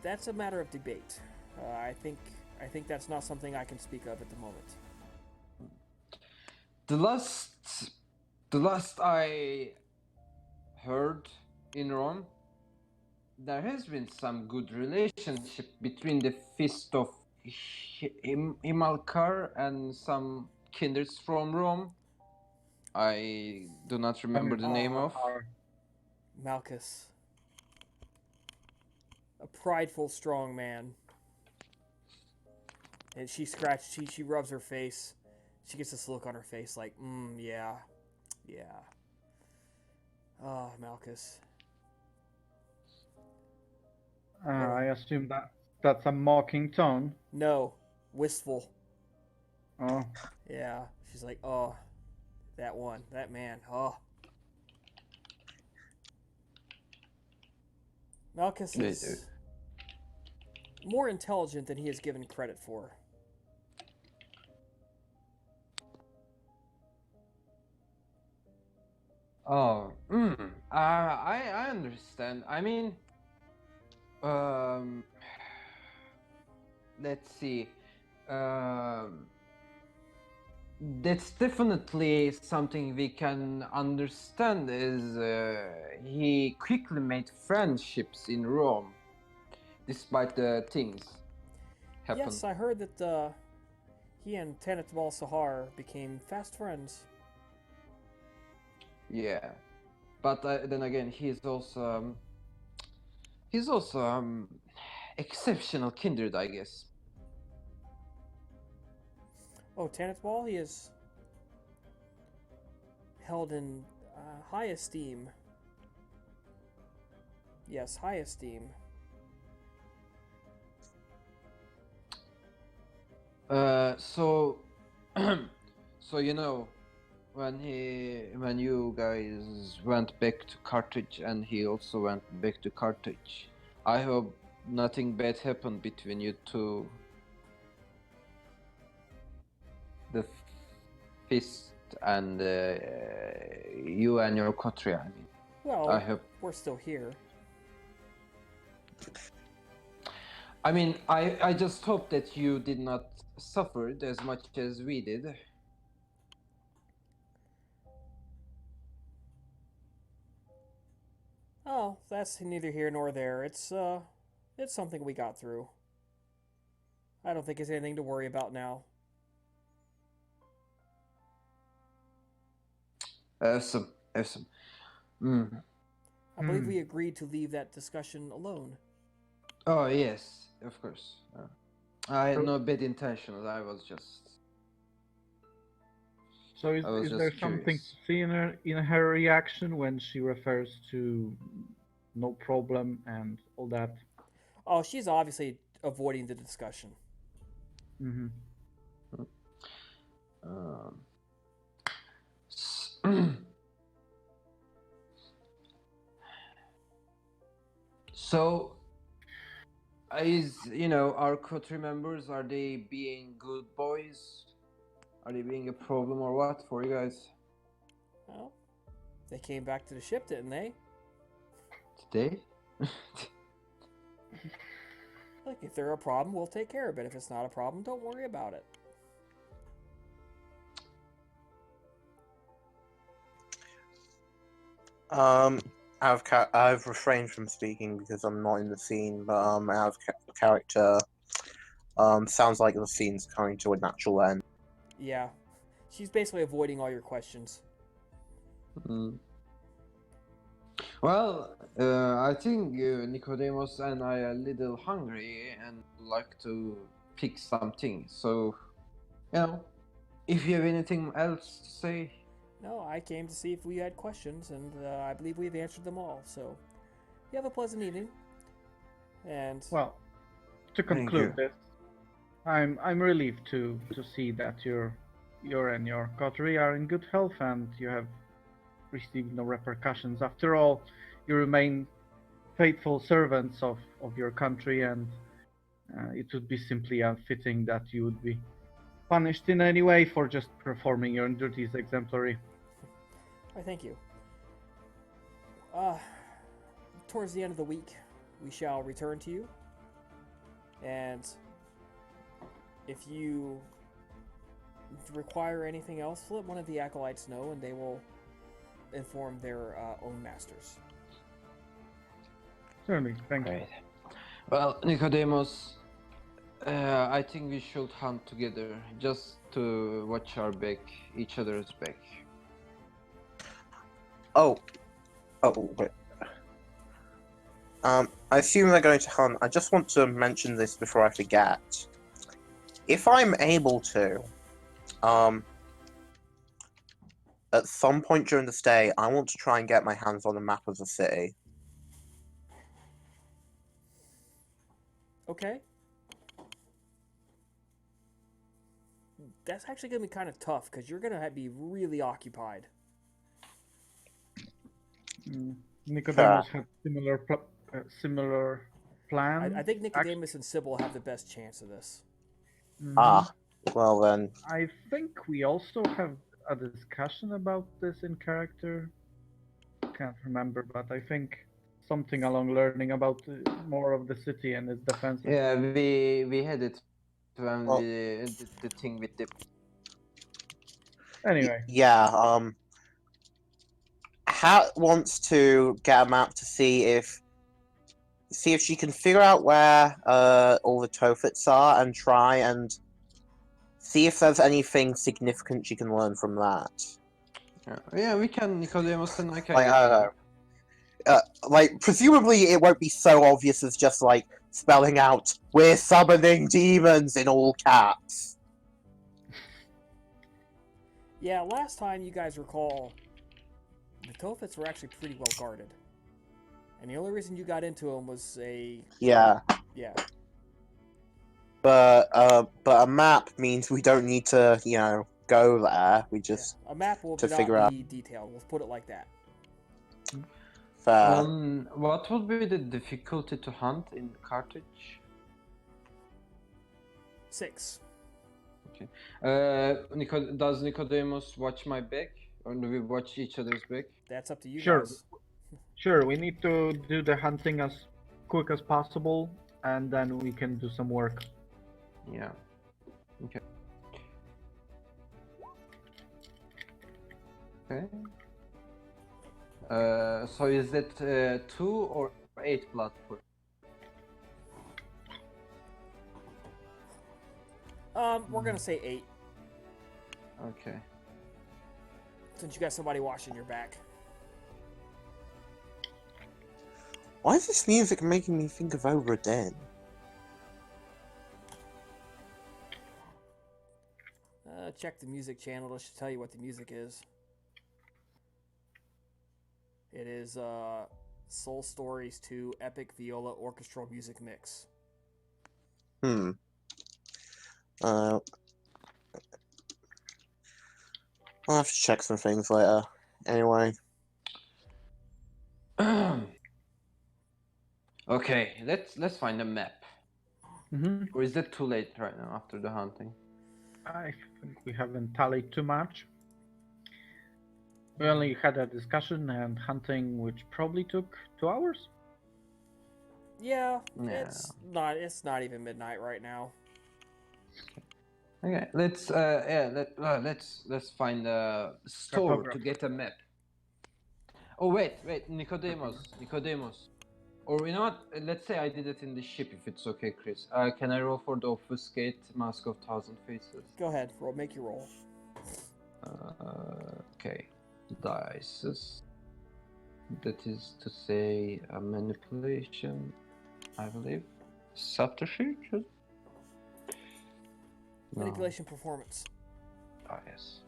that's a matter of debate. I think that's not something I can speak of at the moment. The last I heard in Rome, there has been some good relationship between the Fist of Himalkar and some kindreds from Rome. I do not remember the name of. Malchus. A prideful, strong man. And she rubs her face. She gets this look on her face like, yeah. Oh, Malchus. I assume that's a mocking tone. No, wistful. Oh. Yeah, she's like, oh, that man, oh. Malchus is more intelligent than he is given credit for. Oh, I understand. I mean, let's see. That's definitely something we can understand. Is he quickly made friendships in Rome, despite the things happen. Yes, I heard that he and Tanit Sahar became fast friends. Yeah, but then again, he's also exceptional kindred, I guess. Oh, Tanit he is held in high esteem. Yes, high esteem. So, so you know, when you guys went back to Carthage and he also went back to Carthage. I hope nothing bad happened between you two. The fist and you and your country. I mean, Well, I hope. we're still here. I mean, I just hope that you did not suffer as much as we did. Oh, that's neither here nor there. It's something we got through. I don't think it's anything to worry about now. Awesome, awesome. Mm. I believe we agreed to leave that discussion alone. Oh yes, of course. I had no bad intentions. I was just. So I was is there just something to curious. see in her reaction when she refers to no problem and all that? Oh, she's obviously avoiding the discussion. Mm-hmm. So, our country members, are they being good boys? Are they being a problem or what for you guys? Well, they came back to the ship, didn't they? Today? Look, if they're a problem, we'll take care of it. If it's not a problem, don't worry about it. I've refrained from speaking because I'm not in the scene, but out of character, sounds like the scene's coming to a natural end. Yeah. She's basically avoiding all your questions. Mm. Well, I think Nicodemus and I are a little hungry and like to pick something. So, if you have anything else to say. No, I came to see if we had questions, and I believe we've answered them all. So, you have a pleasant evening. And Well, to conclude this, I'm relieved to see that you and your coterie are in good health and you have received no repercussions. After all, you remain faithful servants of your country, and it would be simply unfitting that you would be punished in any way for just performing your duties exemplary. I thank you. Towards the end of the week, we shall return to you. And if you require anything else, let one of the acolytes know, and they will inform their own masters. Certainly, thank you. Great. Well, Nicodemus, I think we should hunt together just to watch our back, each other's back. Oh, wait. I assume they're going to hunt. I just want to mention this before I forget. If I'm able to, at some point during the stay, I want to try and get my hands on a map of the city. Okay. That's actually going to be kind of tough because you're going to be really occupied. Nicodemus had similar plan. I think Nicodemus and Sybil have the best chance of this. Well then. I think we also have a discussion about this in character. Can't remember, but I think something along learning about more of the city and its defenses. Yeah, we had it when we did the thing with the. Anyway. Yeah. Hat wants to get a map to see if she can figure out where all the Tofits are and try and see if there's anything significant she can learn from that. Yeah, we can, Nicodemus and I can. Like, I don't know. Presumably it won't be so obvious as just, spelling out, "We're summoning demons" in all caps. Yeah, last time you guys recall, the Tofits were actually pretty well guarded. And the only reason you got into them was Yeah. Yeah. But a map means we don't need to, go there. We just A map will to not figure out. be detailed. We'll put it like that. Fair. What would be the difficulty to hunt in Carthage? 6. Okay. Does Nicodemus watch my back, or do we watch each other's back? That's up to you Sure. guys. Sure, we need to do the hunting as quick as possible, and then we can do some work. Yeah. Okay. Okay. So is it 2 or 8 blood per? We're gonna say 8, Okay. since you got somebody watching your back. Why is this music making me think of Over Den? Check the music channel. It should tell you what the music is. It is Soul Stories 2 Epic Viola Orchestral Music Mix. I'll have to check some things later. Anyway. Okay, let's find a map. Mm-hmm. Or is it too late right now after the hunting? I think we haven't tallied too much. We only had a discussion and hunting, which probably took 2 hours. Yeah, Yeah. it's not even midnight right now. Okay, let's find a store to get a map. Oh wait, Nicodemus. Or you know what? Let's say I did it in the ship, if it's okay, Chris. Can I roll for the obfuscate Mask of Thousand Faces? Go ahead, make your roll. Okay, dices. That is to say, a manipulation, I believe. Subterfuge? No. Manipulation performance. Ah, yes.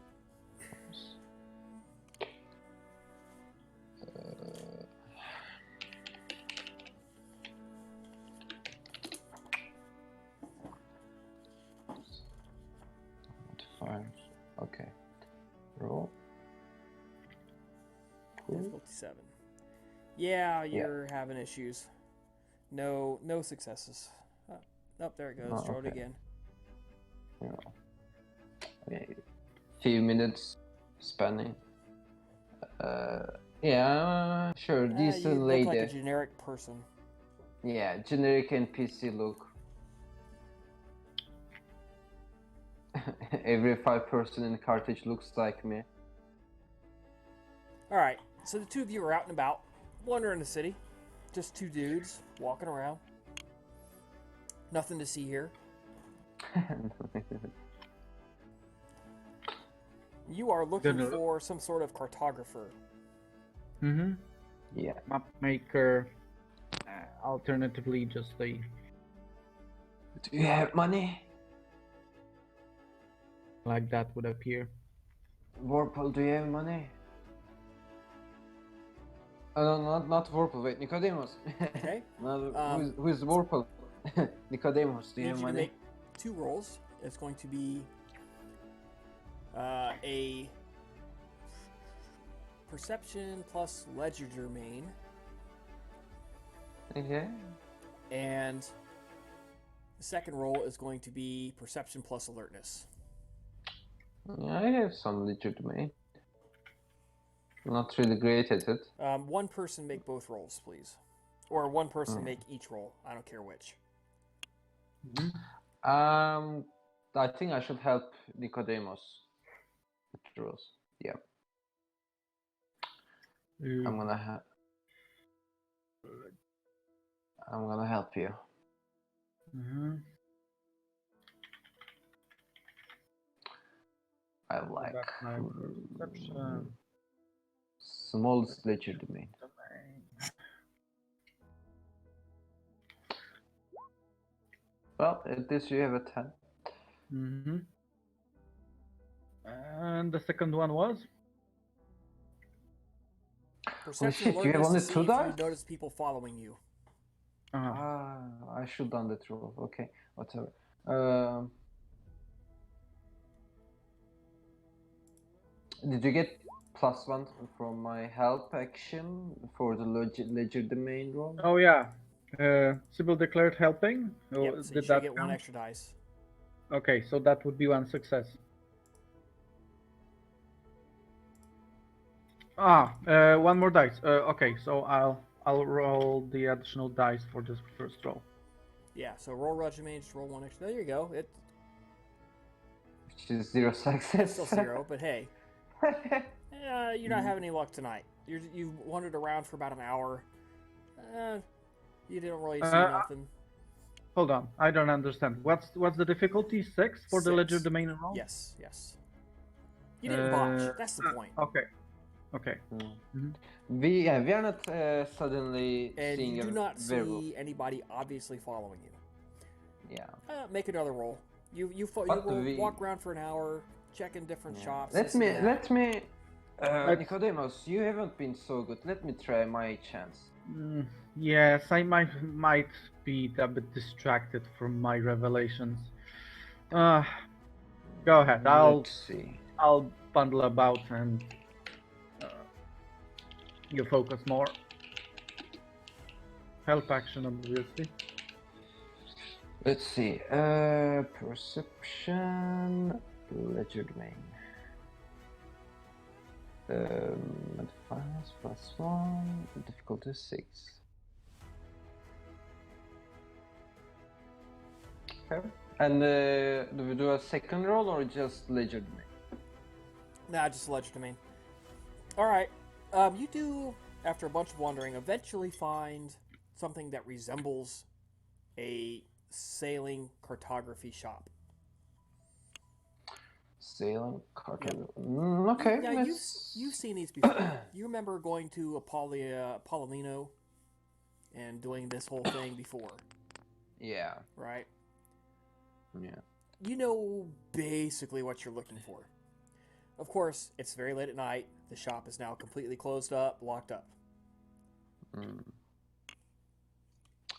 Modifiers. Okay. Roll. Cool. Difficulty 7. Yeah, you're having issues. No successes. Oh, there it goes. Oh, Throw it okay. again. Yeah. Okay. Few minutes spanning. Yeah, sure. You Decent look lady. like a generic person. Yeah, generic NPC look. Every 5 person in Carthage looks like me. Alright, so the two of you are out and about, wandering the city. Just two dudes walking around. Nothing to see here. You are looking for some sort of cartographer. Mm-hmm. Yeah. Map maker. Alternatively, just a. Do you have money? Like that would appear. Vorpal, do you have money? No, not Vorpal. Wait, Nicodemus. Okay. Who's Vorpal? Nicodemus, do you I have need you to money? make 2 rolls. It's going to be a perception plus legerdemain, Okay. and the second roll is going to be perception plus alertness. Yeah, I have some legitimacy. Not really great at it. One person make both rolls, please. Or one person make each roll. I don't care which. I think I should help Nicodemus with the rules. Yeah. I'm gonna help you. Mm-hmm. I like That's my perception. smallest legitimacy. Well, at least you have a 10. Mm-hmm. And the second one was? Perception shit, you have alertness only to see 2 if dice? you notice people following you. I should done that roll. Okay, whatever. Did you get +1 from my help action for the ledger domain roll? Oh yeah. Sybil declared helping. Oh, Yep, so you did should that get one count? extra dice. Okay, so that would be one success. One more dice. Okay, so I'll roll the additional dice for this first roll. Yeah, so roll regimen, just roll one extra. There you go. It's Which is 0 success. still 0, but hey, you're not having any luck tonight. You've wandered around for about an hour. You didn't really see nothing. Hold on, I don't understand. What's the difficulty? 6 for the 6. ledger domain roll? Yes. You didn't botch. That's the point. Okay. We are not suddenly And seeing you do a not werewolf. see anybody obviously following you. Yeah. Make another roll. You What do will we- walk around for an hour, check in different shops. Let this and me that. Nicodemus, you haven't been so good. Let me try my chance. Yes, I might be a bit distracted from my revelations. Go ahead. Let's see. I'll bundle about and you focus more. Help action, obviously. Let's see. Perception, ledger domain. Advance +1, difficulty 6. Okay. And do we do a second roll or just ledger domain? Nah, just ledger domain. All right. You do, after a bunch of wandering, eventually find something that resembles a sailing cartography shop. Sailing cartography. Okay. Now you've seen these before. You remember going to Apollino and doing this whole thing before, Yeah. right? Yeah. You know basically what you're looking for. Of course, it's very late at night. The shop is now completely closed up, locked up. At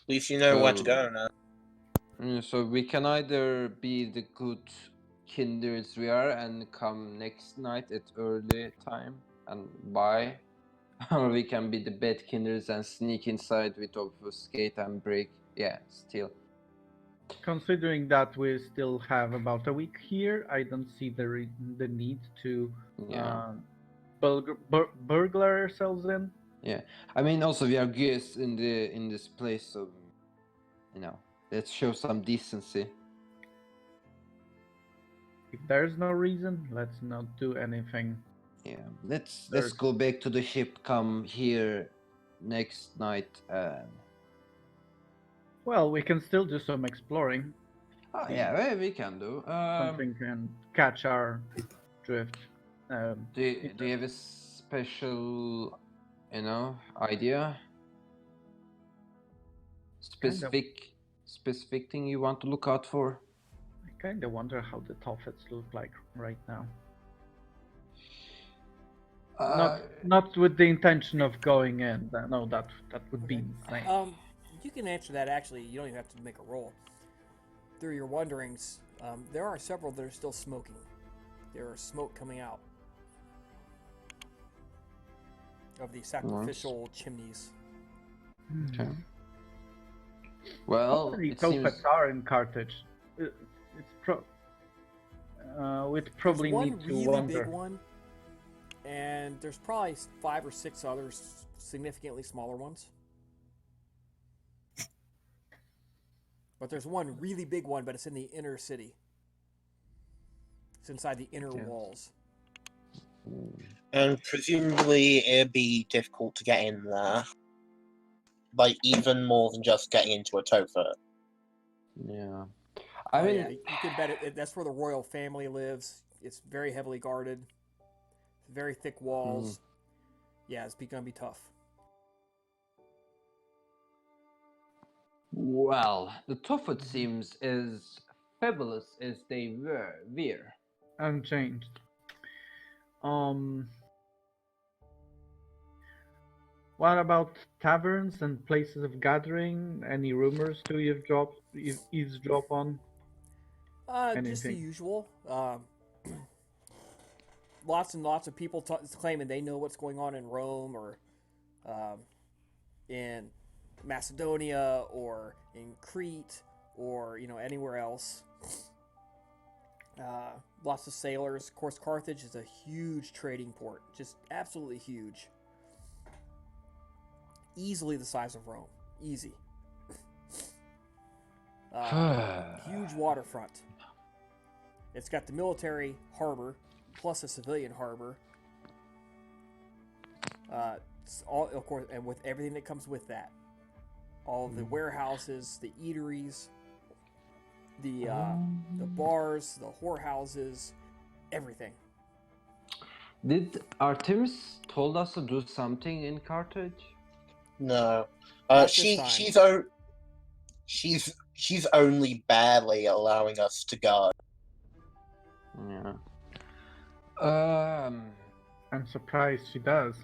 least you know where to go now. So we can either be the good kindreds we are and come next night at early time and buy, or we can be the bad kindreds and sneak inside with obfuscate and break. Yeah, steal. Considering that we still have about a week here, I don't see the need to burglar ourselves in. Yeah, I mean also we are guests in this place, so let's show some decency. If there's no reason, let's not do anything. Yeah, let's go back to the ship. Come here next night. Well, we can still do some exploring. Oh yeah, well, we can do. Something can catch our drift. Do you have a special, idea? Specific thing you want to look out for? I kind of wonder how the Toffets look like right now. Not with the intention of going in. No, that would be insane. You can answer that actually. You don't even have to make a roll. Through your wanderings, there are several that are still smoking. There is smoke coming out of the sacrificial chimneys. Okay. Well, how many it Toffets seems... are in Carthage? We'd probably there's need one to really wander. big one, and there's probably 5 or 6 others, significantly smaller ones. But there's one really big one, but it's in the inner city. It's inside the inner walls. And presumably it'd be difficult to get in there. Like, even more than just getting into a Topher. Yeah. Yeah, you can bet it. That's where the royal family lives. It's very heavily guarded. Very thick walls. Yeah, it's going to be tough. Well, the Toffet seems as fabulous as they were. Unchanged. What about taverns and places of gathering? Any rumors to eavesdrop on? Just the usual. lots and lots of people claiming they know what's going on in Rome or in Macedonia or in Crete or anywhere else. Lots of sailors. Of course, Carthage is a huge trading port, just absolutely huge. Easily the size of Rome. Easy. Huge waterfront. It's got the military harbor plus a civilian harbor. It's all, of course, and with everything that comes with that. All of the warehouses, the eateries, the bars, the whorehouses, everything. Did Artemis told us to do something in Carthage? No. Not this time. She's only barely allowing us to go. Yeah. I'm surprised she does.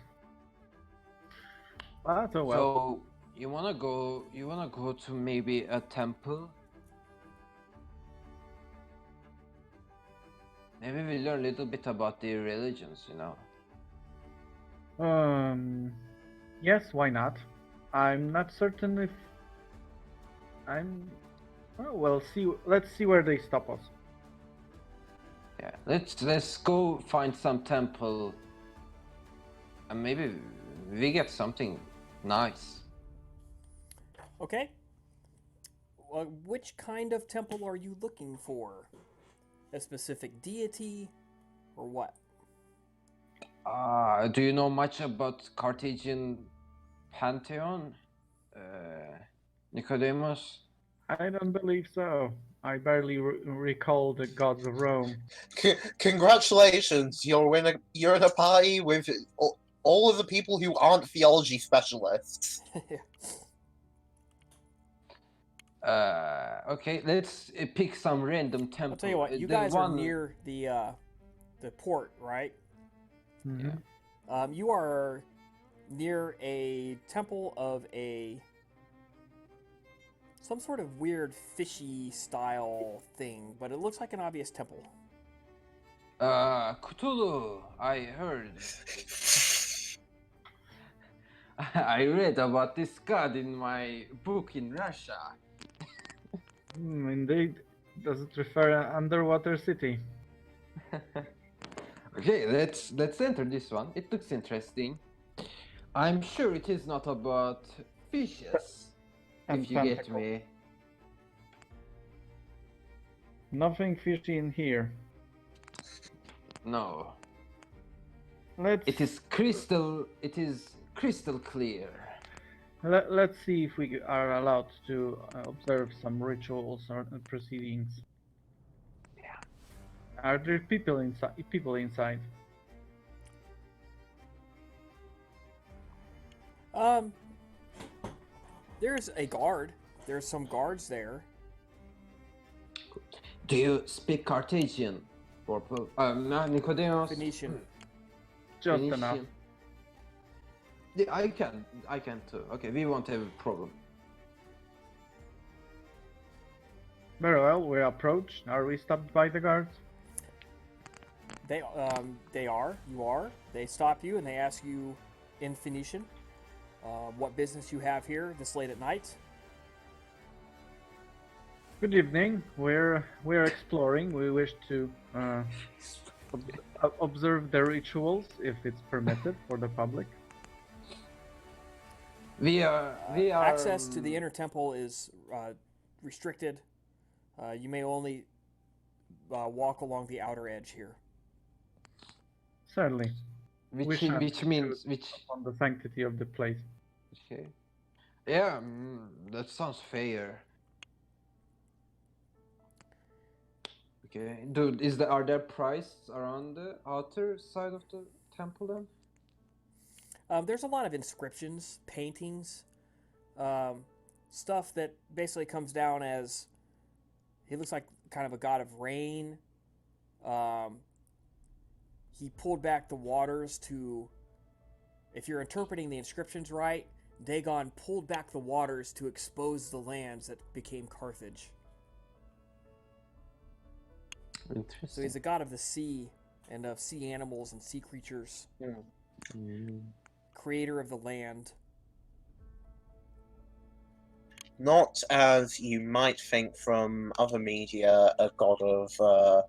Well, so well. So you wanna go to maybe a temple? Maybe we learn a little bit about their religions, Yes, why not? I'm not certain if well, let's see where they stop us. Yeah, let's go find some temple, and maybe we get something nice. Okay. Which kind of temple are you looking for? A specific deity, or what? Do you know much about Carthaginian pantheon, Nicodemus? I don't believe so. I barely recall the gods of Rome. Congratulations, you're in a party with all of the people who aren't theology specialists. Okay, let's pick some random temple. I'll tell you what. You guys are near the port, right? Mm-hmm. Yeah. You are near a temple of some sort of weird fishy style thing, but it looks like an obvious temple. Cthulhu, I heard. I read about this god in my book in Russia. Indeed. Does it refer an underwater city? Okay, let's enter this one. It looks interesting. I'm sure it is not about fishes. And if you get tentacles. me. Nothing fishy in here. No. Let's It is crystal clear. let's see if we are allowed to observe some rituals or proceedings. Yeah. Are there people inside? There's a guard. There's some guards there. Do you speak Carthaginian? Or Nicodemus? Phoenician. Just Phoenician? enough. Yeah, I can too. Okay, we won't have a problem. Very well, we approach. Are we stopped by the guards? They are. You are. They stop you and they ask you in Phoenician what business you have here this late at night. Good evening. We're exploring. We wish to observe the rituals if it's permitted for the public. We are. Access to the inner temple is restricted. You may only walk along the outer edge here. Certainly. Which means on the sanctity of the place. Okay. Yeah, that sounds fair. Okay. Are there priests around the outer side of the temple then? There's a lot of inscriptions, paintings, stuff that basically comes down as he looks like kind of a god of rain. He pulled back the waters to, if you're interpreting the inscriptions right, Dagon pulled back the waters to expose the lands that became Carthage. Interesting. So he's a god of the sea and of sea animals and sea creatures, Hmm. creator of the land. Not as you might think from other media, a god of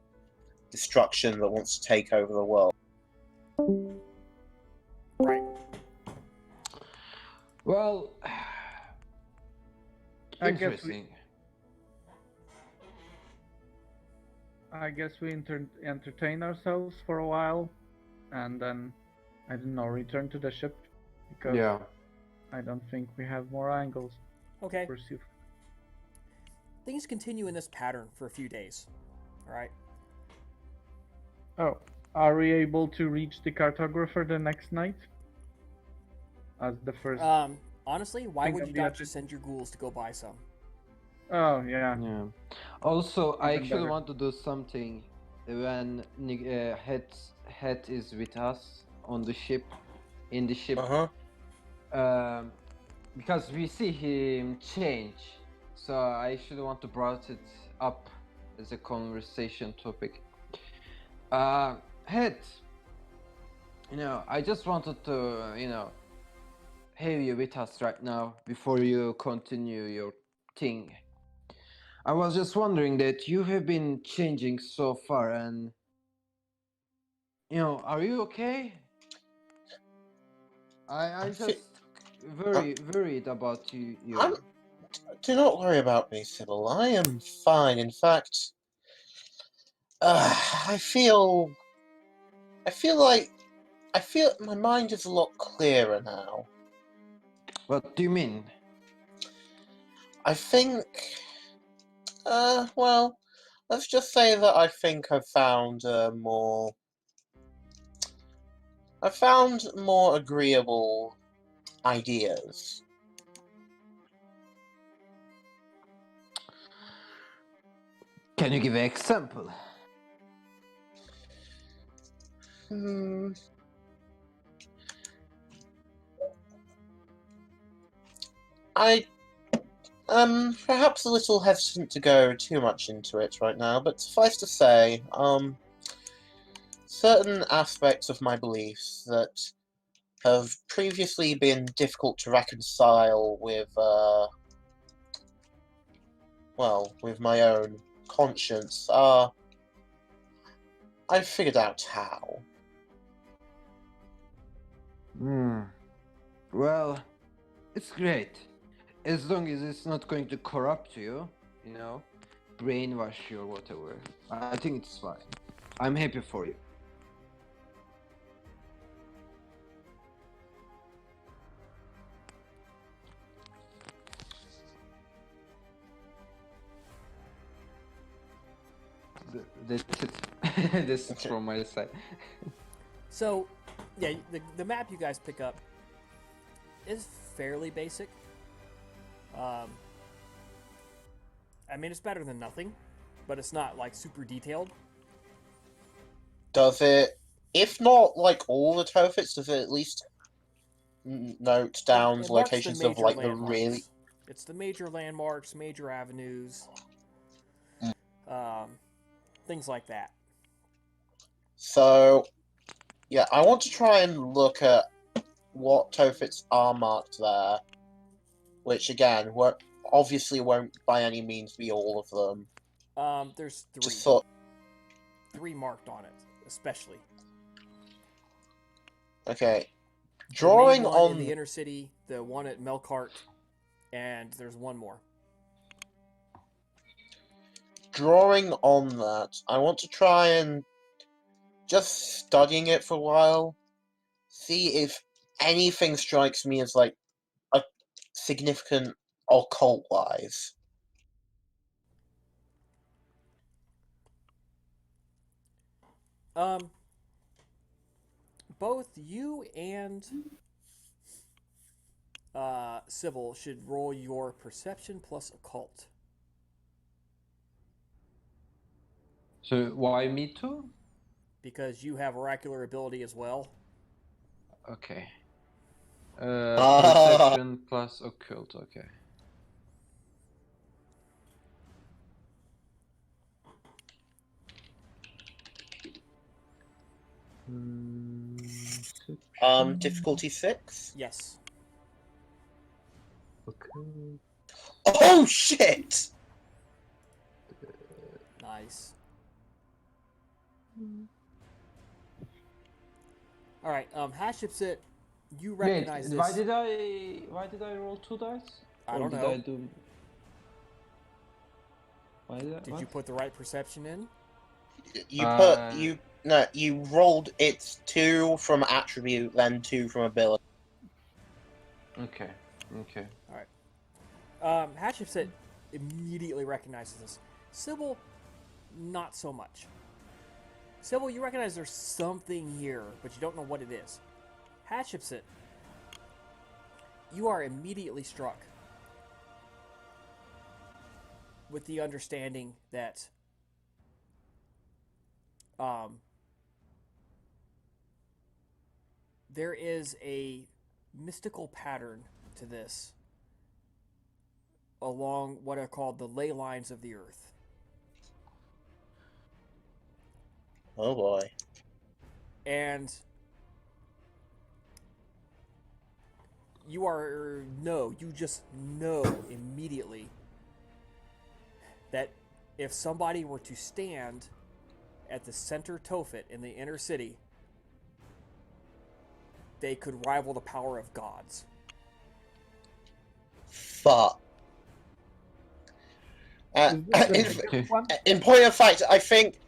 destruction that wants to take over the world. Right. Well, I guess interesting. we entertain ourselves for a while, and then I don't know, return to the ship because Yeah. I don't think we have more angles Okay. to pursue. Things continue in this pattern for a few days. All right. Oh, are we able to reach the cartographer the next night? As the first. Honestly, why Think would of you the not other- just send your ghouls to go buy some? Oh yeah. Yeah. Also, I Even actually better. want to do something when Het is with us on the ship, in the ship, because we see him change. So I should want to brought it up as a conversation topic. Het, I just wanted to, have you with us right now before you continue your thing. I was just wondering that you have been changing so far, and are you okay? I'm just very worried about you. Do not worry about me, Sybil. I am fine. In fact, I feel my mind is a lot clearer now. What do you mean? I think, well, let's just say that I think I've found more agreeable ideas. Can you give an example? I perhaps a little hesitant to go too much into it right now, but suffice to say, certain aspects of my beliefs that have previously been difficult to reconcile with, with my own conscience, I've figured out how. Well, it's great. As long as it's not going to corrupt you, brainwash you or whatever. I think it's fine. I'm happy for you. That's it. This is from my side. So, yeah, the map you guys pick up is fairly basic. I mean, it's better than nothing, but it's not like super detailed. Does it, if not like all the Tofits, does it at least note down It marks locations the of like the landmarks. really? It's the major landmarks, major avenues, things like that. So, yeah, I want to try and look at what Tofits are marked there, which again, obviously won't by any means be all of them. There's three. Just thought, three marked on it, especially. okay, The drawing main one on in the inner city, the one at Melkart, and there's one more. Drawing on that, I want to try and just studying it for a while, see if anything strikes me as like a significant occult-wise. Both you and Sybil should roll your perception plus occult. So why me too? Because you have oracular ability as well. Okay. Perception plus occult. Okay. Difficulty 6. Yes. Okay. Oh shit! Nice. All right. Hatshepsut, you recognize Wait, this. why did I roll 2 dice? I Or don't did know. I do? Why did I? Did what? you put the right perception in? You rolled it's 2 from attribute, then 2 from ability. Okay. Hatshepsut immediately recognizes this. Sybil, not so much. Sybil, you recognize there's something here, but you don't know what it is. Hatshepsut, you are immediately struck with the understanding that there is a mystical pattern to this along what are called the ley lines of the earth. Oh boy. And you just know immediately that if somebody were to stand at the center Tophet in the inner city, they could rival the power of gods. Fuck. In point of fact, I think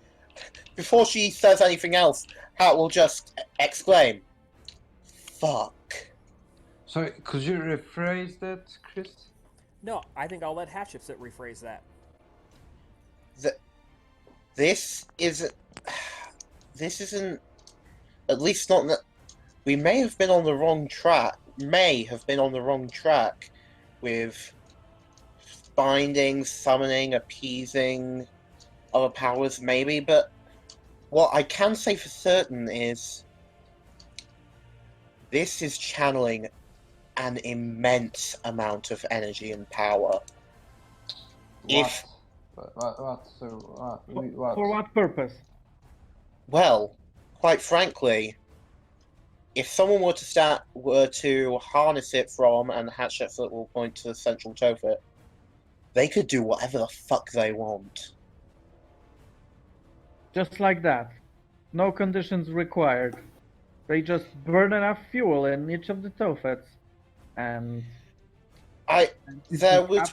before she says anything else, Hat will just exclaim, "Fuck." Sorry, could you rephrase that, Chris? No, I think I'll let Hatshepsut rephrase that. This isn't, at least not that, we may have been on the wrong track, with binding, summoning, appeasing other powers, maybe, but what I can say for certain is this is channeling an immense amount of energy and power. For what purpose? Well, quite frankly, if someone were to harness it from, and Hatshepsut will point to the central Tophet, they could do whatever the fuck they want. Just like that. No conditions required. They just burn enough fuel in each of the Tophets, and there would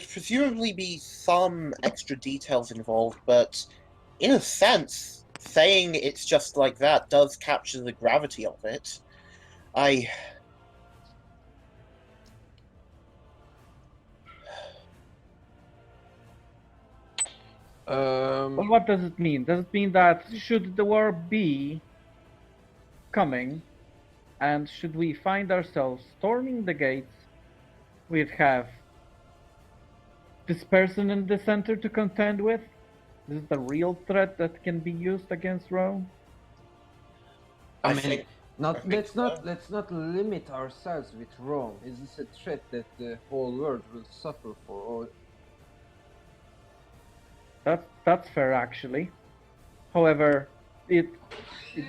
presumably be some extra details involved, but in a sense, saying it's just like that does capture the gravity of it. Well, what does it mean? Does it mean that should the war be coming, and should we find ourselves storming the gates, we'd have this person in the center to contend with? Is it a real threat that can be used against Rome? Let's not limit ourselves with Rome. Is this a threat that the whole world will suffer for? Or that's fair, actually. However, it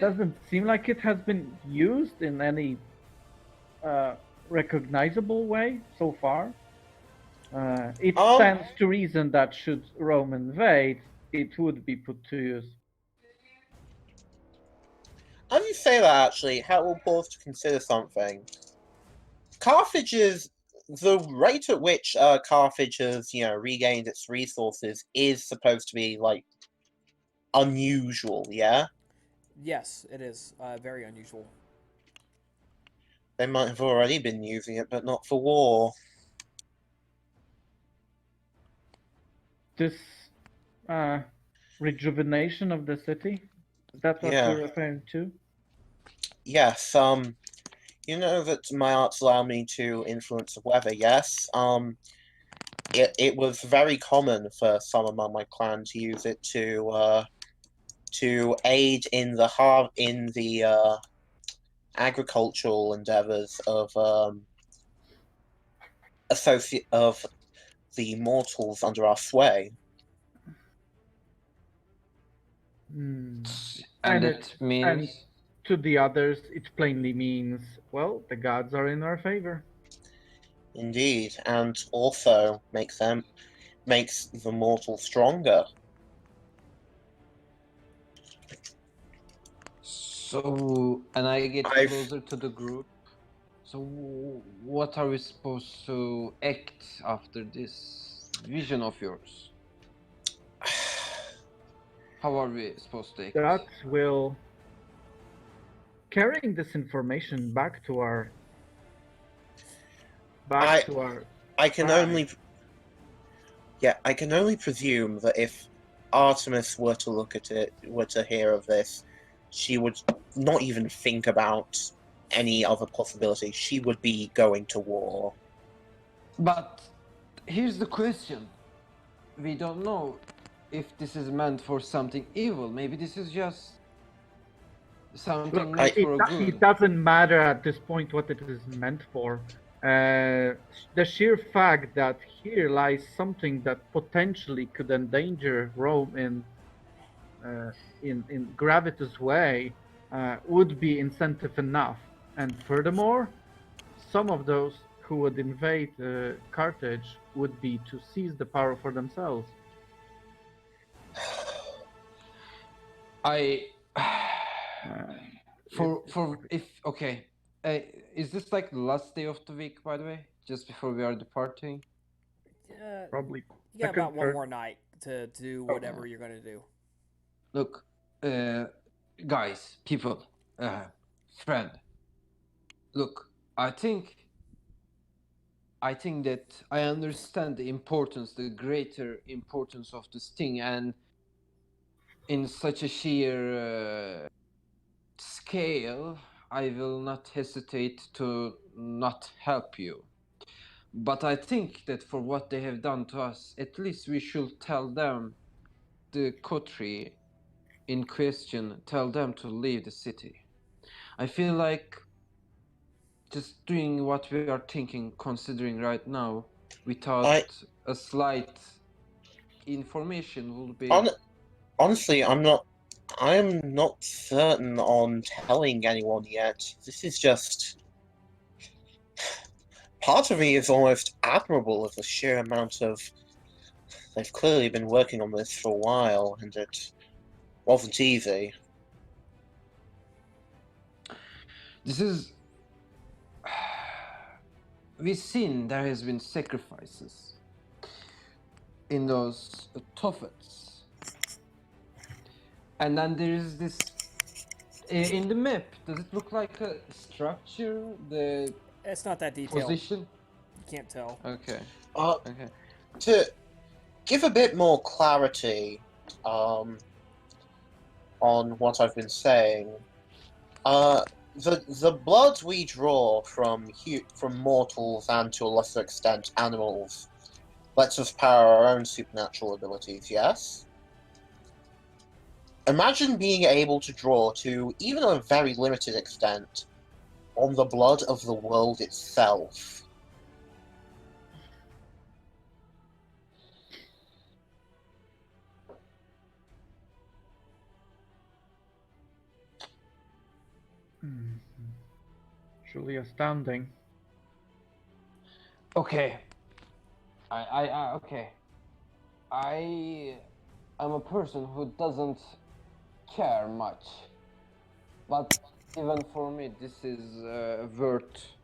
doesn't seem like it has been used in any recognizable way so far. It stands to reason that should Rome invade, it would be put to use. As you say that, actually, Hat will pause to consider something. The rate at which Carthage has, regained its resources is supposed to be, unusual, yeah? Yes, it is very unusual. They might have already been using it, but not for war. This rejuvenation of the city? Is that what you're referring to? Yes, you know that my arts allow me to influence the weather, yes? It was very common for some among my clan to use it to aid in the agricultural endeavors of the mortals under our sway. And And it means to the others, it plainly means, well, the gods are in our favor. Indeed, and also makes the mortal stronger. so, and I get I've- closer to the group. So, what are we supposed to act after this vision of yours? How are we supposed to act? That will carrying this information back to our I can tribe. only I can only presume that if Artemis were to look at it, were to hear of this, she would not even think about any other possibility. She would be going to war. But here's the question. We don't know if this is meant for something evil. Maybe this is just something meant for a good. It doesn't matter at this point what it is meant for. The sheer fact that here lies something that potentially could endanger Rome in Gravitas' way would be incentive enough. And furthermore, some of those who would invade Carthage would be to seize the power for themselves. Is this like the last day of the week, by the way? Just before we are departing? Probably. You got about one more night to do whatever you're going to do. Look, guys, people, friend. Look, I think that I understand the importance, the greater importance of this thing, and in such a sheer scale, I will not hesitate to not help you. But I think that for what they have done to us, at least we should tell them, the Kotri in question, tell them to leave the city. I feel like just doing what we are thinking, considering right now, without a slight information will be... Honestly, I am not certain on telling anyone yet. This is just... Part of me is almost admirable of the sheer amount of... They've clearly been working on this for a while, and it wasn't easy. This is... We've seen there has been sacrifices in those Toffets. And then there is this... In the map, does it look like a structure? It's not that detailed. Position? You can't tell. Okay. Okay. To give a bit more clarity on what I've been saying, the blood we draw from mortals and to a lesser extent animals lets us power our own supernatural abilities, yes? Imagine being able to draw to, even a very limited extent, on the blood of the world itself. Truly astounding. Okay. Okay. I am a person who doesn't care much, but even for me, this is worth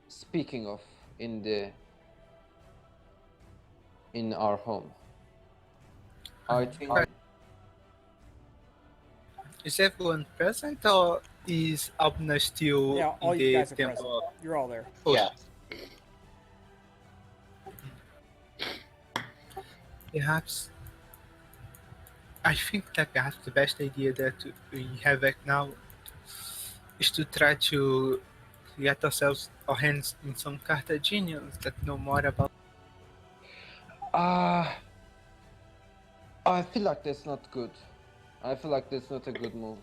speaking of in our home. I think. Is everyone present, or is Abner still all in you the guys are temple? present. You're all there. Yeah. Perhaps I think that perhaps the best idea that we have right now is to try to get our hands in some Carthaginians that know more about. I feel like that's not good. I feel like that's not a good move.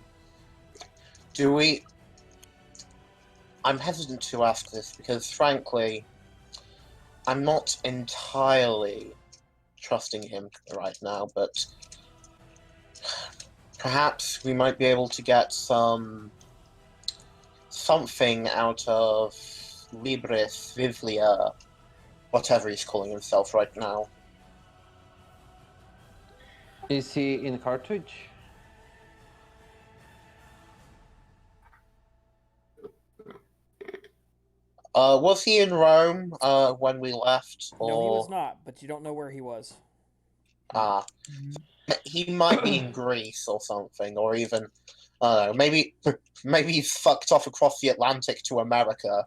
I'm hesitant to ask this because, frankly, I'm not entirely trusting him right now, but Perhaps we might be able to get something out of Libris Vivlia, whatever he's calling himself right now. Is he in Carthage? Was he in Rome when we left? Or... No, he was not, but you don't know where he was. Ah. He might be in Greece or something, or even, I don't know, maybe he's fucked off across the Atlantic to America.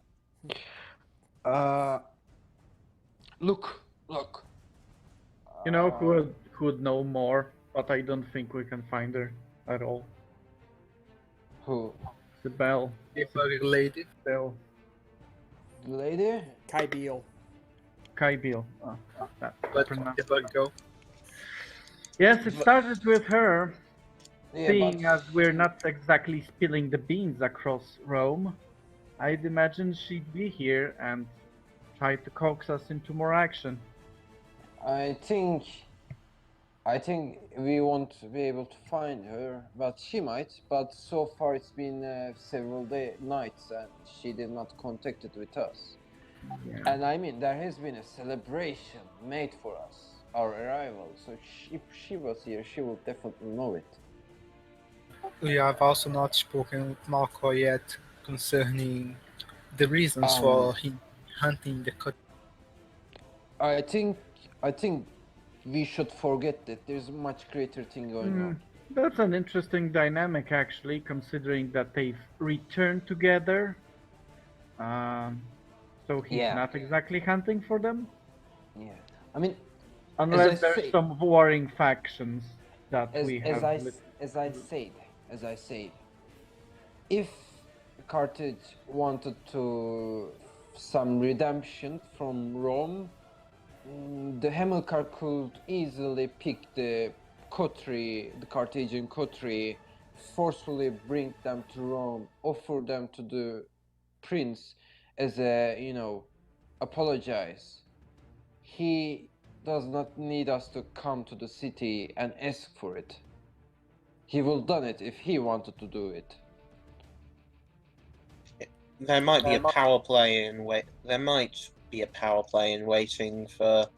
Look. You know who would know more, but I don't think we can find her at all. Who? The bell. The bug lady. Bell. The lady? Kai Beal. Kai Beal. Let the bug go. Yes, it started with her. Yeah, Seeing but as we're not exactly spilling the beans across Rome, I'd imagine she'd be here and try to coax us into more action. I think we won't be able to find her, but she might. But so far it's been several nights and she did not contact it with us. Yeah. And I mean, there has been a celebration made for us, our arrival. So if she was here, she will definitely know it. We have also not spoken with Marco yet concerning the reasons for him hunting the cut. I think we should forget that there's a much greater thing going on. That's an interesting dynamic, actually, considering that they've returned together. So he's not exactly hunting for them? Yeah. I mean, unless there's some warring factions that we have. As I said, if Carthage wanted to some redemption from Rome, the Hamilcar could easily pick the coterie, the Carthaginian coterie, forcefully bring them to Rome, offer them to the prince as a, apologize. He does not need us to come to the city and ask for it. He will done it if he wanted to do it. There might be a power play in waiting for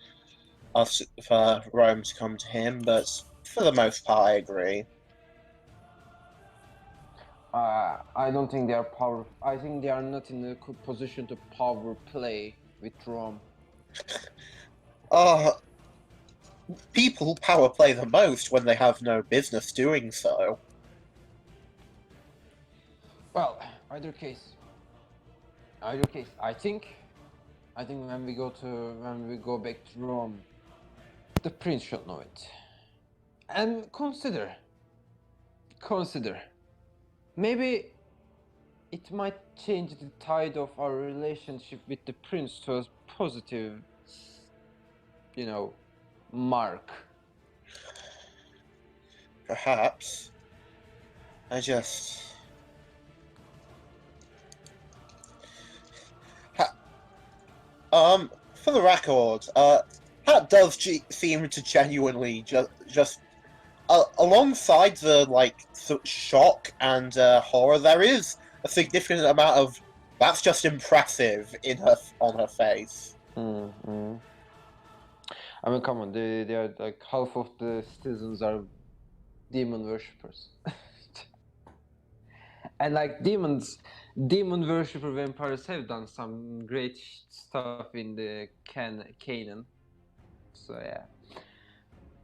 Rome to come to him, but for the most part, I agree. I don't think they are power. I think they are not in a position to power play with Rome. People power play the most when they have no business doing so. Well, either case, I think when we go back to Rome, the prince should know it. And consider, maybe it might change the tide of our relationship with the prince to a positive, mark. Perhaps. For the record, that does seem to genuinely just alongside the shock and horror, there is a significant amount of that's just impressive on her face. Mm-hmm. I mean, come on, they are like half of the citizens are demon worshippers. And demon worshipper vampires have done some great stuff in the Canaan. So yeah.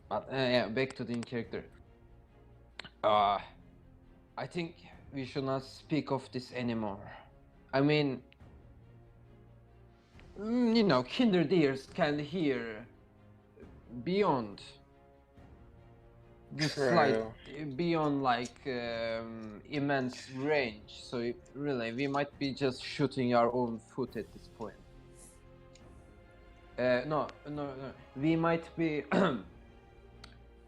But back to the character. I think we should not speak of this anymore. I mean, kindred ears can hear beyond this beyond immense range. So really, we might be just shooting our own foot at this point. No. We might be.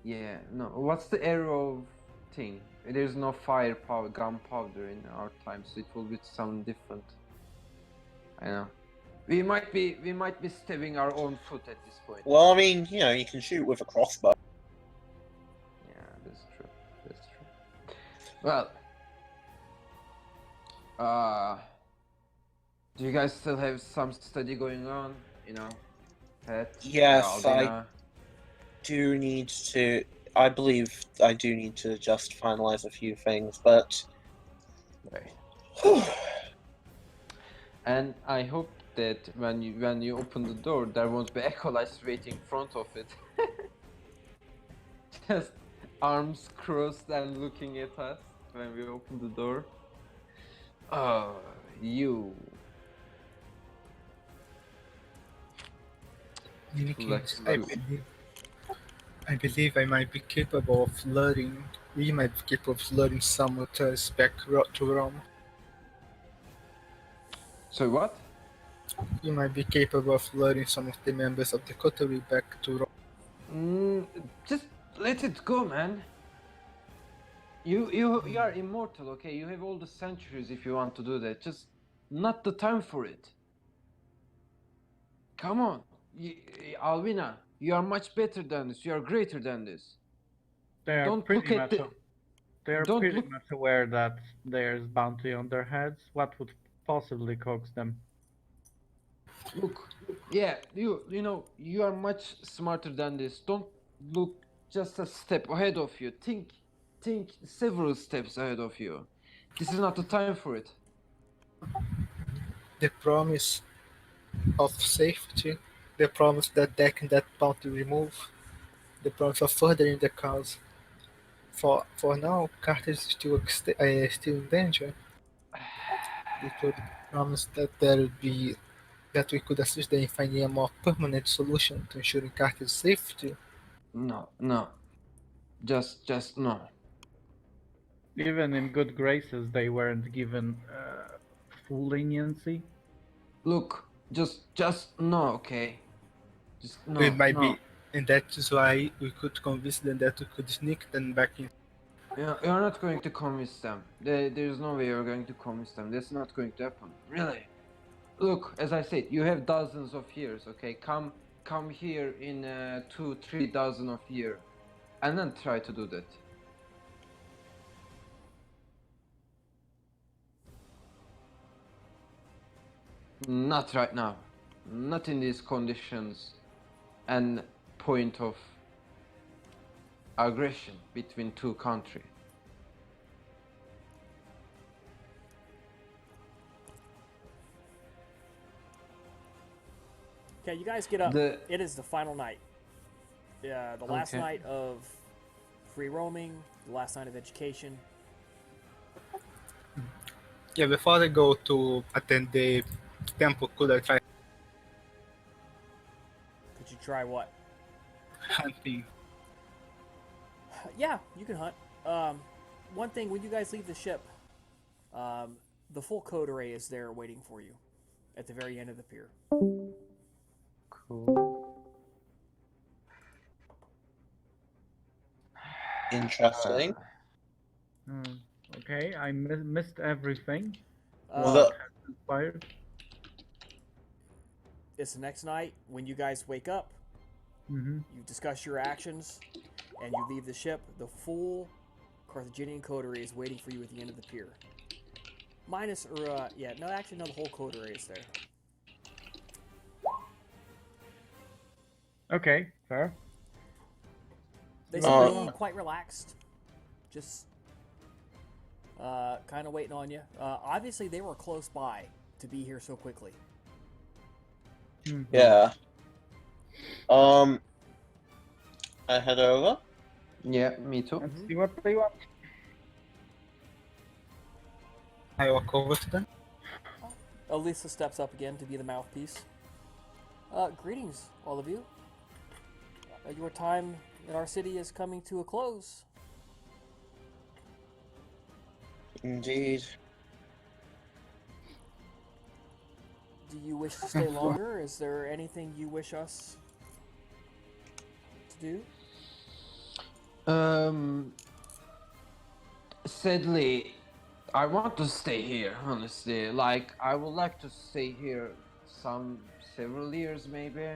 What's the arrow thing? There's no firepower, gunpowder in our time, so it will be some different. I know. We might be stabbing our own foot at this point. Well, I mean, you can shoot with a crossbow. Yeah, that's true. Well, do you guys still have some study going on? You know, Pet, Yes, I Albina. do need to. I believe I do need to just finalize a few things, but Right. And I hope that when you open the door, there won't be acolytes waiting in front of it. Just arms crossed and looking at us when we open the door. Oh, you. In any Let's case, go. I believe I might be capable of luring. We might be capable of luring some of us back to Rome. So what? You might be capable of luring some of the members of the coterie back to Rome. Just let it go, man. You are immortal, okay? You have all the centuries if you want to do that. Just not the time for it. Come on, Alvina. You are much better than this. You are greater than this. They are Don't pretty look at much. the. They are Don't pretty look. much aware that there's bounty on their heads. What would possibly coax them? Look, yeah, you know you are much smarter than this. Don't look just a step ahead of you. Think several steps ahead of you. This is not the time for it. The promise of safety, the promise that they can that bounty remove, the promise of furthering the cause. For now, Carthage is still in danger. We could promise that that we could assist them in finding a more permanent solution to ensuring Carthage's safety. No, just no. Even in good graces, they weren't given full leniency. Look, just no, okay. Just no, It might no. be, and that is why we could convince them that we could sneak them back in. You're not going to convince them. There's no way you're going to convince them. That's not going to happen. Really. Look, as I said, you have dozens of years, okay? Come here in 2-3 dozen of years, and then try to do that. Not right now. Not in these conditions and point of aggression between two countries. Okay, you guys get up. The- It is the final night. The last Okay. night of free roaming, the last night of education. Yeah, before I go to attend the temple, could I try Could you try what? hunting? Yeah, you can hunt. One thing, when you guys leave the ship, the full code array is there waiting for you at the very end of the pier. Cool. interesting. Okay, I missed everything. Uh, The- Inspired. it's the next night when you guys wake up. Mm-hmm. You discuss your actions, and you leave the ship. The full Carthaginian coterie is waiting for you at the end of the pier. Minus, or yeah, no, actually, no, the whole coterie is there. Okay, fair. They seem to be quite relaxed, just kind of waiting on you. Obviously, they were close by to be here so quickly. Yeah. I head over. Yeah, me too. Let's see what they want. I walk over to them. Elisa steps up again to be the mouthpiece. Greetings, all of you. Your time in our city is coming to a close. Indeed. Do you wish to stay longer? Is there anything you wish us to do? Sadly, I want to stay here, honestly. Like, I would like to stay here several years maybe.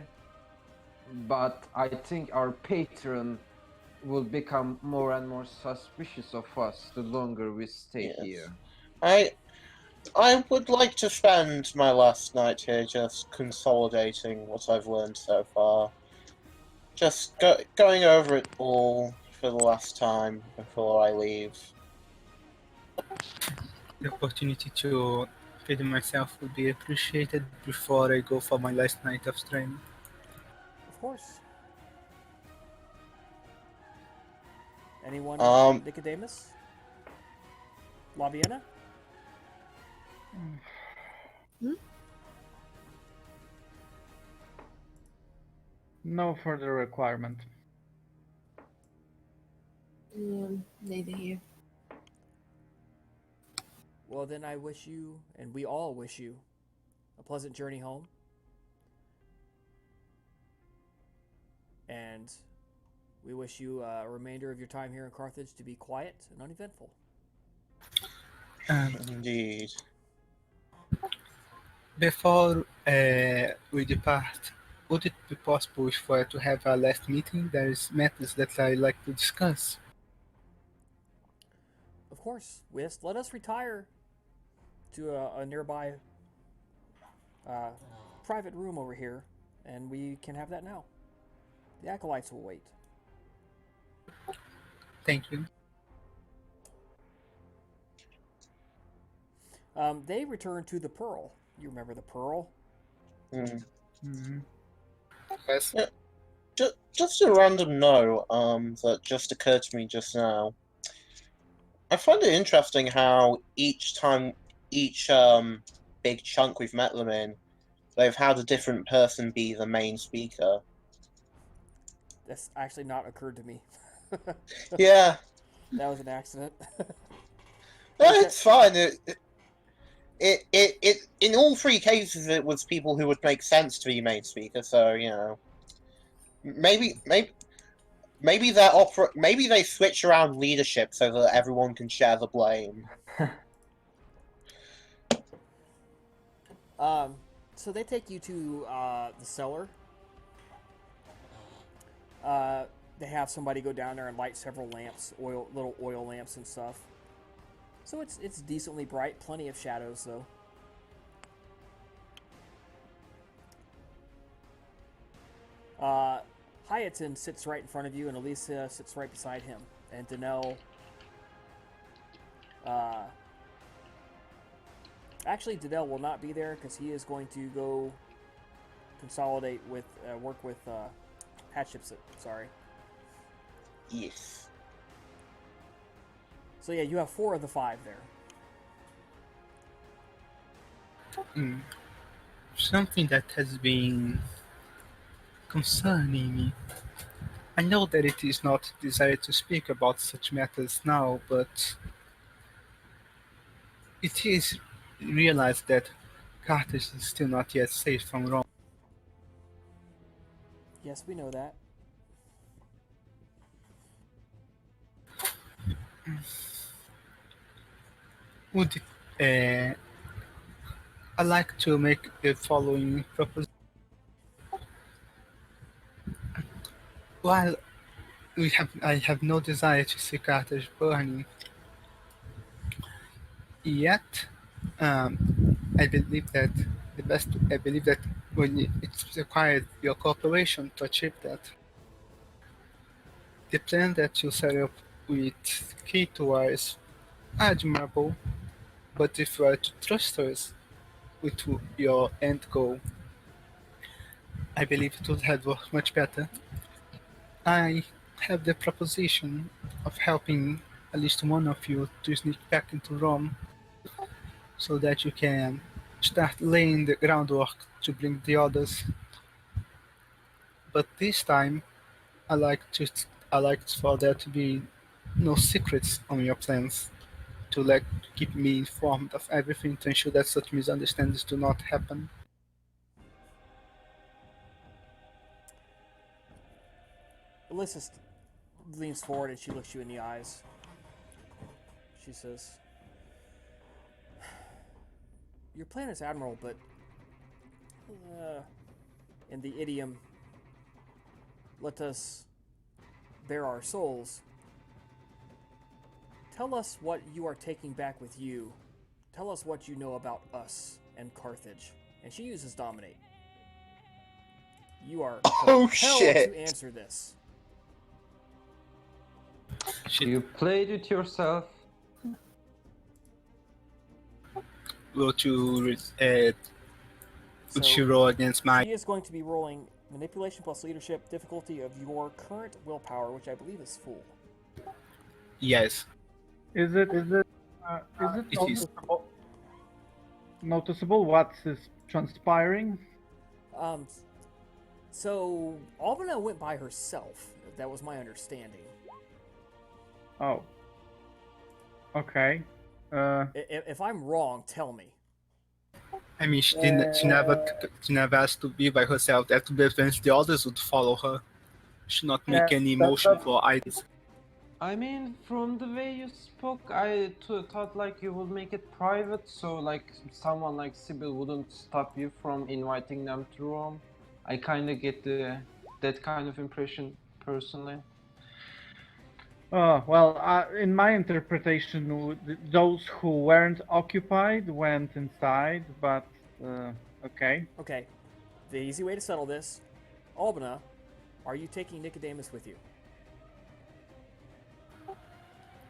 But I think our patron will become more and more suspicious of us the longer we stay Yes. here. I would like to spend my last night here just consolidating what I've learned so far. Just going over it all for the last time before I leave. The opportunity to feed myself would be appreciated before I go for my last night of training. Of course. Anyone, Nicodemus? Laviena? No further requirement. Neither here. Well, then I wish you, and we all wish you, a pleasant journey home. And we wish you a remainder of your time here in Carthage to be quiet and uneventful. Indeed. Before we depart, would it be possible for to have a last meeting? There is matters that I like to discuss. Of course, Whist, let us retire to a nearby private room over here, and we can have that now. The acolytes will wait. Thank you. They return to the Pearl. You remember the Pearl? Mm-hmm. Yes. Yeah. Just a random note that just occurred to me just now. I find it interesting how each big chunk we've met them in, they've had a different person be the main speaker. That's actually not occurred to me. Yeah, That was an accident. no, it's fine. It in all three cases it was people who would make sense to be main speaker. So you know, maybe maybe they switch around leadership so that everyone can share the blame. So they take you to the cellar. They have somebody go down there and light several lamps, little oil lamps and stuff. So it's decently bright, plenty of shadows though. Hyatin sits right in front of you, and Elisa sits right beside him. And Danelle, actually, Danelle will not be there because he is going to go consolidate with work with Hatshepsut. Sorry. Yes. So yeah, you have 4 of the 5 there. Something that has been concerning me. I know that it is not desired to speak about such matters now, but it is realized that Carthage is still not yet safe from Rome. Yes, we know that. Would I like to make the following proposition. While I have no desire to see Carthage burning, yet I believe that when it's required your cooperation to achieve that. The plan that you set up with K2R is admirable, but if you are to trust us with your end goal, I believe it would have worked much better. I have the proposition of helping at least one of you to sneak back into Rome so that you can start laying the groundwork to bring the others. But this time, I like for there to be no secrets on your plans. To keep me informed of everything to ensure that such misunderstandings do not happen. Alyssa leans forward and she looks you in the eyes. She says, "Your plan is admirable, but in the idiom, let us bear our souls, tell us what you are taking back with you. Tell us what you know about us and Carthage. And she uses dominate. You are Oh, compelled shit. to answer this. You played with yourself. Will you So would you roll against my? she is going to be rolling manipulation plus leadership difficulty of your current willpower, which I believe is full. Yes, Is it it is. noticeable what is transpiring? So Albina went by herself. That was my understanding. Oh. Okay. If I'm wrong, tell me. I mean, she didn't. She never asked to be by herself. That prevents the others would follow her. She should not make any motion for either. I mean, from the way you spoke, I thought like you would make it private, so like someone like Sybil wouldn't stop you from inviting them to Rome. I kind of get that kind of impression personally. Well, in my interpretation, those who weren't occupied went inside, but okay. Okay, the easy way to settle this, Albina, are you taking Nicodemus with you?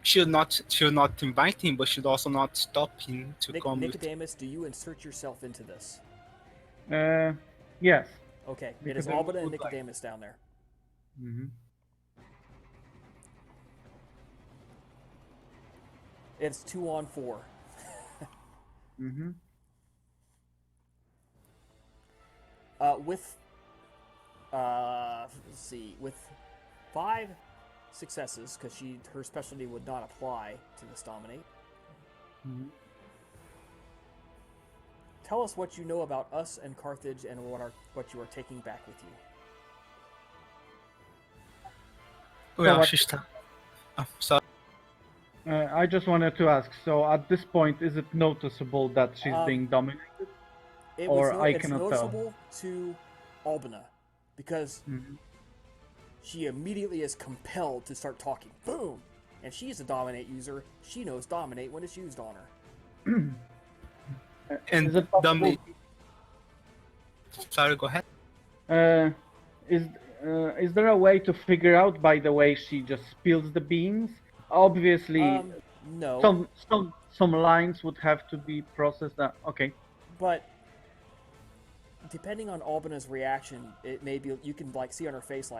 She'll not invite him, but she'll also not stop him to come with. Nicodemus, do you insert yourself into this? Yes. Okay, it is Nicodemus Albina and would like- Nicodemus down there. Mm-hmm. It's 2-on-4. Mm-hmm. Let's see, with 5 successes, because her specialty would not apply to this dominate. Mm-hmm. Tell us what you know about us and Carthage and what you are taking back with you. Well, what- she's. Oh, sorry. I just wanted to ask. So at this point, is it noticeable that she's being dominated? It's noticeable to Albina because she immediately is compelled to start talking. Boom! And she's a dominate user. She knows dominate when it's used on her. And Is it possible- dominate. Sorry, go ahead. Is there a way to figure out by the way she just spills the beans? Obviously, No. some lines would have to be processed. Okay. But depending on Albina's reaction, it may be you can like see on her face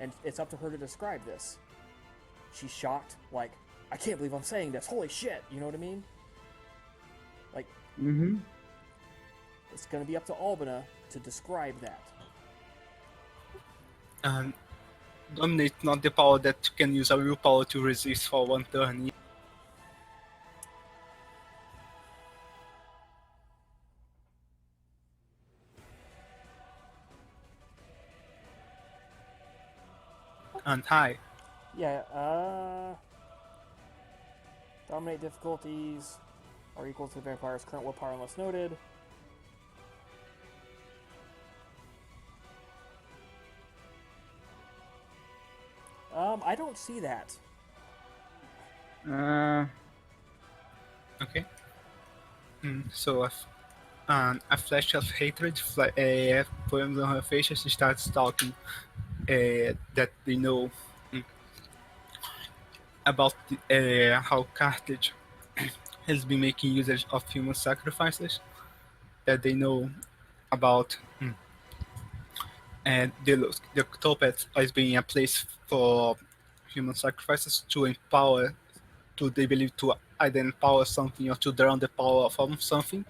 and it's up to her to describe this. She's shocked, like, I can't believe I'm saying this. Holy shit! You know what I mean? Like, it's gonna be up to Albina to describe that. Dominate not the power that you can use a willpower to resist for one turn. And high. Yeah, dominate difficulties are equal to the vampire's current willpower unless noted. I don't see that. Okay. So a flash of hatred forms on her face as she starts talking that they know about how Carthage has been making usage of human sacrifices, that they know about and the Topet as being a place for human sacrifices to empower, they believe to either empower something or to drown the power of something.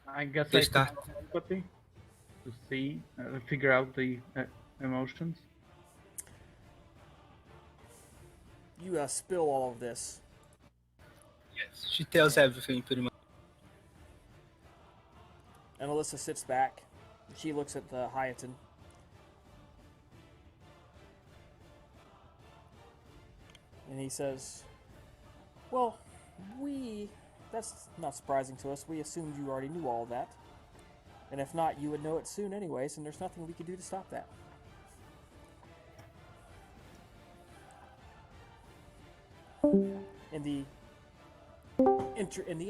I guess They I start- could have empathy to see, figure out the emotions. You spill all of this. Yes, she tells everything pretty much. And Alyssa sits back. She looks at the Hyatin. And he says, well, that's not surprising to us. We assumed you already knew all of that. And if not, you would know it soon anyways, and there's nothing we could do to stop that. In the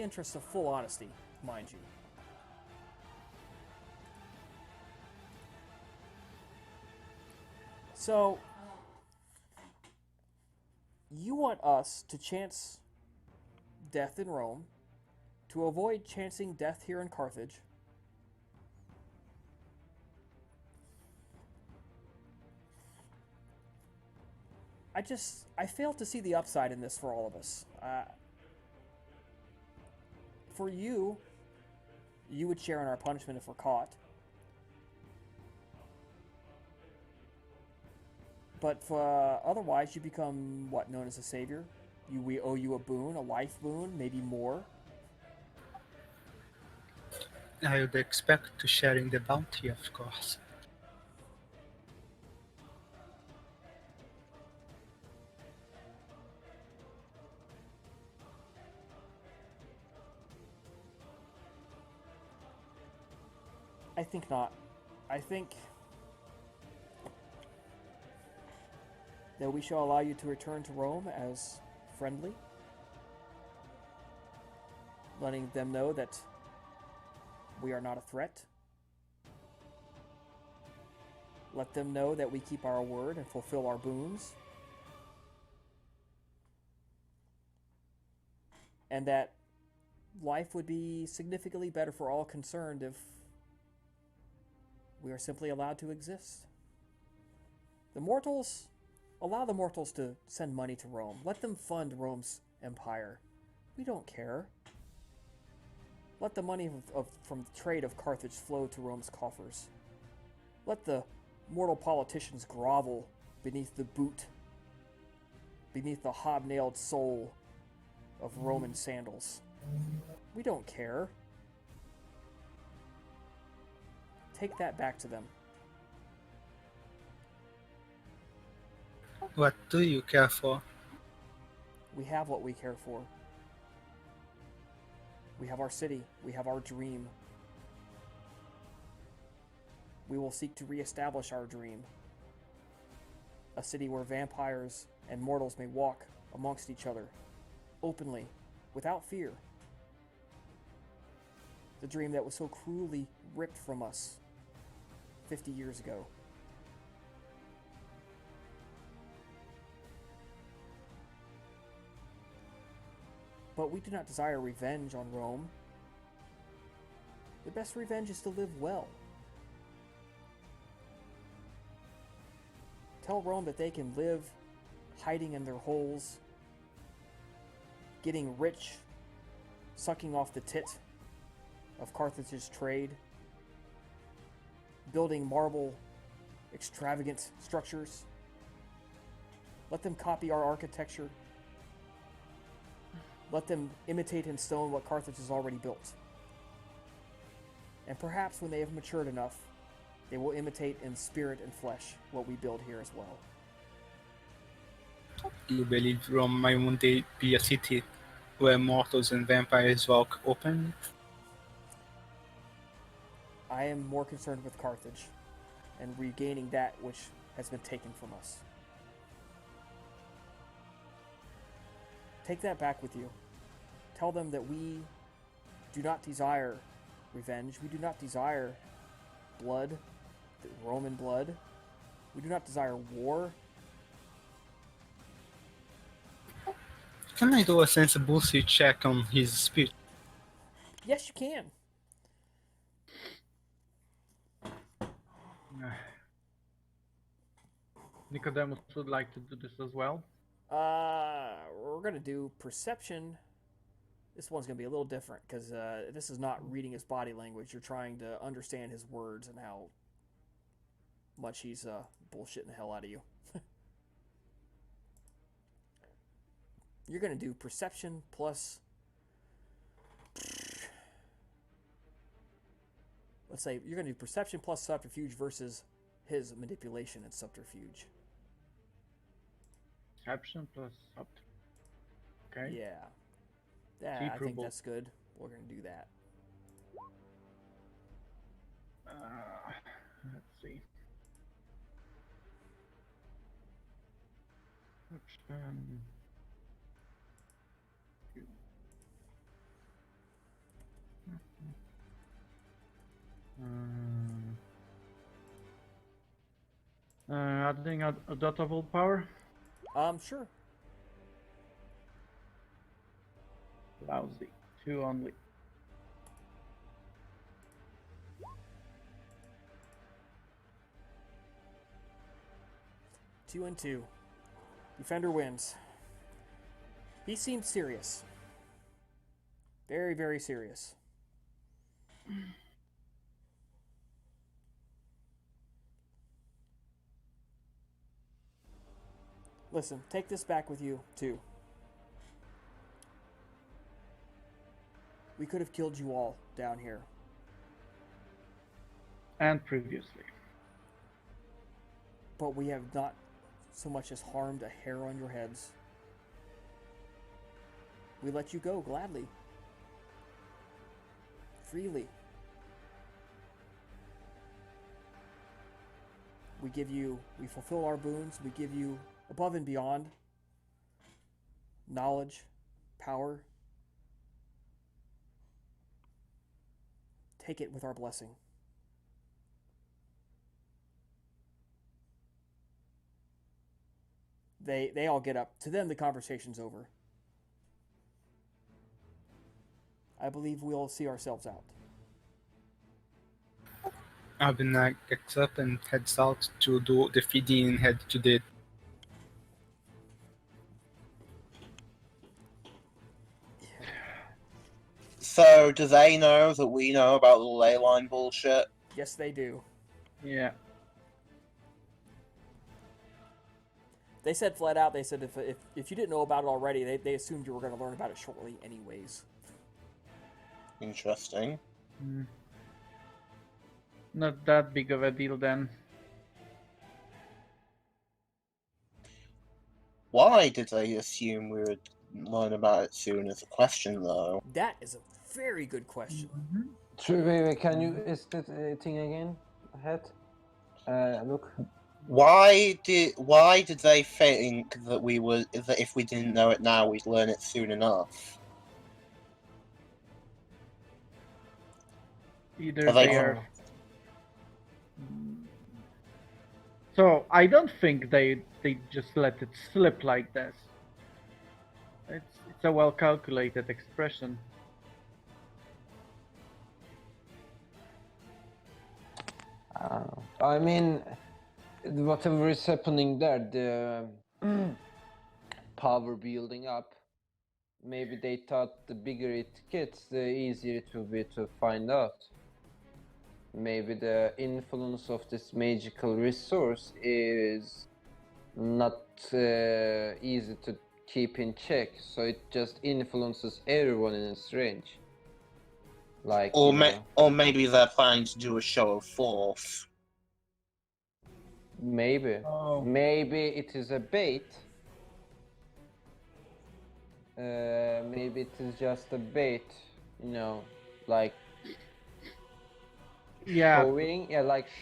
interest of full honesty, mind you. So, you want us to chance death in Rome, to avoid chancing death here in Carthage. I fail to see the upside in this for all of us. For you would share in our punishment if we're caught. But otherwise, you become what known as a savior. We owe you a boon, a life boon, maybe more. I would expect to share in the bounty, of course. I think not. I think that we shall allow you to return to Rome as friendly, letting them know that we are not a threat. Let them know that we keep our word and fulfill our boons. And that life would be significantly better for all concerned if we are simply allowed to exist. Allow the mortals to send money to Rome. Let them fund Rome's empire. We don't care. Let the money from the trade of Carthage flow to Rome's coffers. Let the mortal politicians grovel beneath the boot, beneath the hobnailed sole of Roman sandals. We don't care. Take that back to them. What do you care for? We have what we care for. We have our city. We have our dream. We will seek to reestablish our dream. A city where vampires and mortals may walk amongst each other, openly, without fear. The dream that was so cruelly ripped from us 50 years ago. But we do not desire revenge on Rome. The best revenge is to live well. Tell Rome that they can live hiding in their holes, getting rich, sucking off the tit of Carthage's trade, building marble, extravagant structures. Let them copy our architecture. Let them imitate in stone what Carthage has already built. And perhaps when they have matured enough, they will imitate in spirit and flesh what we build here as well. You believe Rome might one day be a city where mortals and vampires walk open? I am more concerned with Carthage and regaining that which has been taken from us. Take that back with you. Tell them that we do not desire revenge. We do not desire blood, Roman blood. We do not desire war. Can I do a sensibility check on his speech? Yes, you can. Nicodemus would like to do this as well. We're gonna do perception. This one's gonna be a little different because this is not reading his body language. You're trying to understand his words and how much he's bullshitting the hell out of you. You're gonna do perception plus. Let's say you're gonna do perception plus subterfuge versus his manipulation and subterfuge. Perception plus up. Okay. Yeah. Yeah, I think that's good. We're gonna do that. Let's see. Which adding a dot of willpower? Sure. Lousy. 2 only. Two and two. Defender wins. He seemed serious. Very, very serious. Listen, take this back with you, too. We could have killed you all down here. And previously. But we have not so much as harmed a hair on your heads. We let you go gladly. Freely. We fulfill our boons, we give you above and beyond knowledge, power. Take it with our blessing. They all get up. To them, the conversation's over. I believe we'll see ourselves out. Abinag gets up and heads out to do the feeding and head to the. So, do they know that we know about the ley line bullshit? Yes, they do. Yeah. They said flat out, they said if you didn't know about it already, they assumed you were going to learn about it shortly anyways. Interesting. Not that big of a deal then. Why did they assume we would learn about it soon is a question, though. That is a very good question. Wait, can you ask that thing again? Ahead? Look. Why did they think that if we didn't know it now, we'd learn it soon enough? Either Are they- they are. So I don't think they just let it slip like this. It's a well calculated expression. I mean, whatever is happening there, the power building up, maybe they thought the bigger it gets, the easier it will be to find out. Maybe the influence of this magical resource is not easy to keep in check, so it just influences everyone in its range. Like, Or you know, or maybe they're planning to do a show of force. maybe. Oh. Maybe it is a bait. Maybe it is just a bait, you know, like Yeah.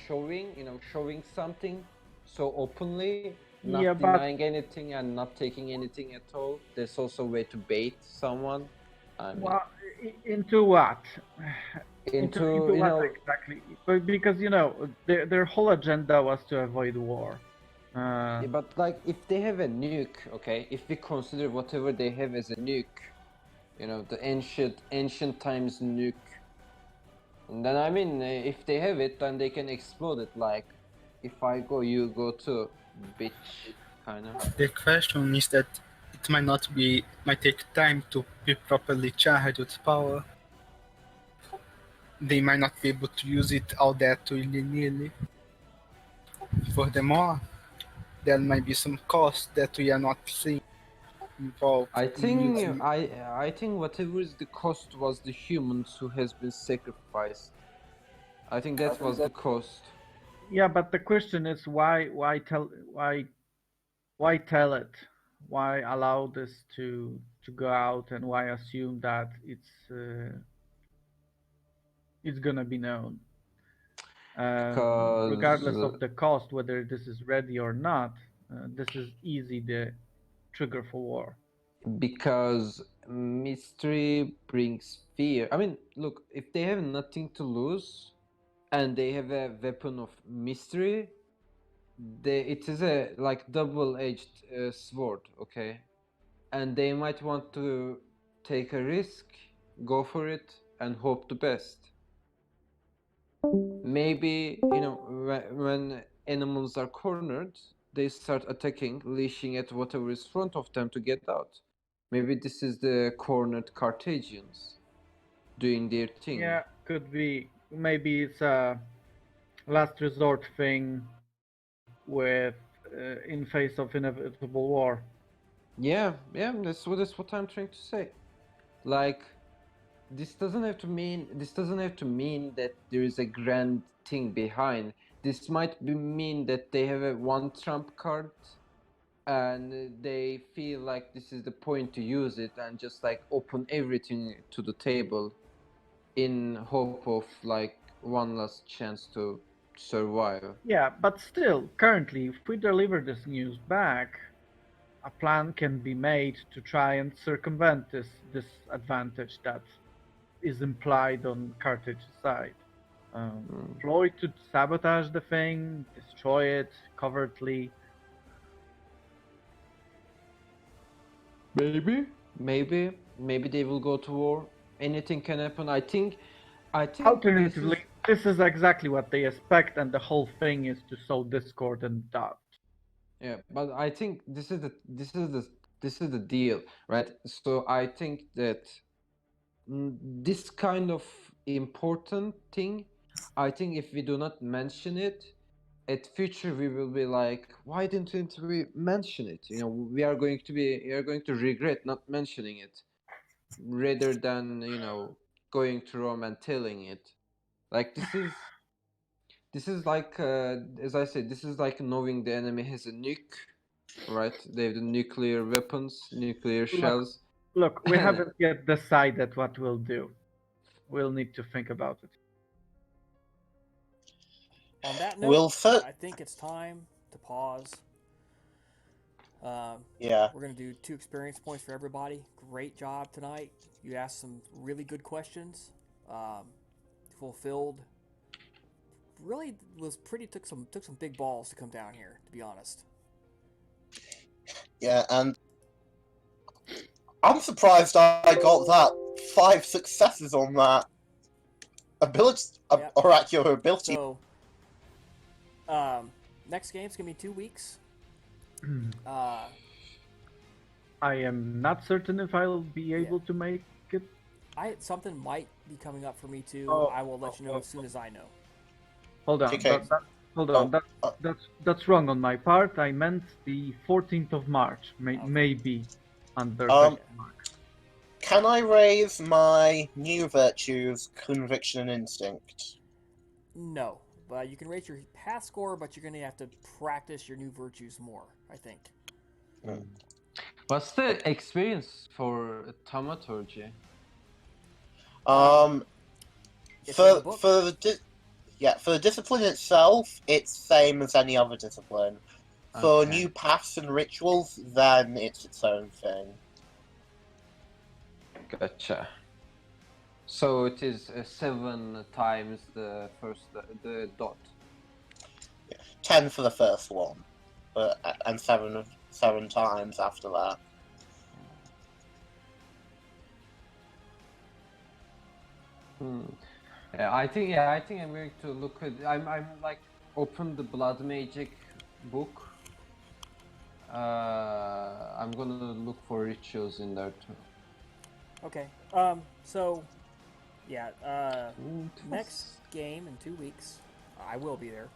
showing something so openly, not Yeah, but- denying anything and not taking anything at all. There's also a way to bait someone. I mean, Well, into what? into what exactly? Because their whole agenda was to avoid war. yeah, but like if they have a nuke, okay, if we consider whatever they have as a nuke, the ancient times nuke, and then I mean, if they have it, then they can explode it. Like, if I go, you go too, bitch, kind of. The question is that it might take time to be properly charged with power. They might not be able to use it all that willy-nilly. Furthermore, there might be some cost that we are not seeing involved. I in think using- I think whatever is the cost was the humans who has been sacrificed. I think that was the cost. Yeah, but the question is why tell it? Why allow this to go out, and why assume that it's gonna be known? Regardless Because of the cost, whether this is ready or not, this is easy the trigger for war. because mystery brings fear. I mean, look, if they have nothing to lose and they have a weapon of mystery, it is a like double-edged sword, okay? And they might want to take a risk, go for it, and hope the best. Maybe, when animals are cornered, they start attacking, leashing at whatever is front of them to get out. Maybe this is the cornered Carthaginians doing their thing. Yeah, could be. Maybe it's a last resort thing with in face of inevitable war. Yeah, that's what I'm trying to say. Like, this doesn't have to mean that there is a grand thing behind. This might mean that they have a one trump card and they feel like this is the point to use it and just like open everything to the table in hope of like one last chance to survive. Yeah, but still, currently, if we deliver this news back, a plan can be made to try and circumvent this advantage that is implied on Carthage's side. Employ to sabotage the thing, destroy it covertly. Maybe they will go to war. Anything can happen. I think Alternatively, this is exactly what they expect, and the whole thing is to sow discord and doubt. yeah, but I think this is the deal, right? So I think that this kind of important thing, I think if we do not mention it, at future we will be like, why didn't we mention it? We are going to regret not mentioning it, rather than going to Rome and telling it. Like this is like as I said, this is like knowing the enemy has a nuke, right? They have the nuclear weapons, nuclear shells. Look, we haven't yet decided what we'll do. We'll need to think about it. On that note, Will fir- I think it's time to pause. Yeah. We're going to do 2 experience points for everybody. Great job tonight. You asked some really good questions. Fulfilled. Really was pretty took some big balls to come down here, to be honest. Yeah, and I'm surprised I got that 5 successes on that ability, Yep. oracular ability. So, next game's gonna be 2 weeks. I am not certain if I'll be able to make it. Something might be coming up for me too. Oh, I will let you know as soon as I know. Hold on. Okay. Hold on. Oh, That's wrong on my part. I meant the 14th of March. Okay. Maybe under Um, question mark. Can I raise my new virtues, conviction and instinct? No, but you can rate your past score, but you're gonna have to practice your new virtues more, I think. What's the experience for thaumaturgy? It's in the book. For the discipline itself, it's same as any other discipline. For Okay. new paths and rituals, then it's its own thing. Gotcha. So it is 7 times the the dot. 10 for the first one, and 7 times after that. Yeah, I think I'm going to look at. I'm like open the blood magic book. I'm gonna look for rituals in there too. Okay. So, yeah. Next game in 2 weeks, I will be there.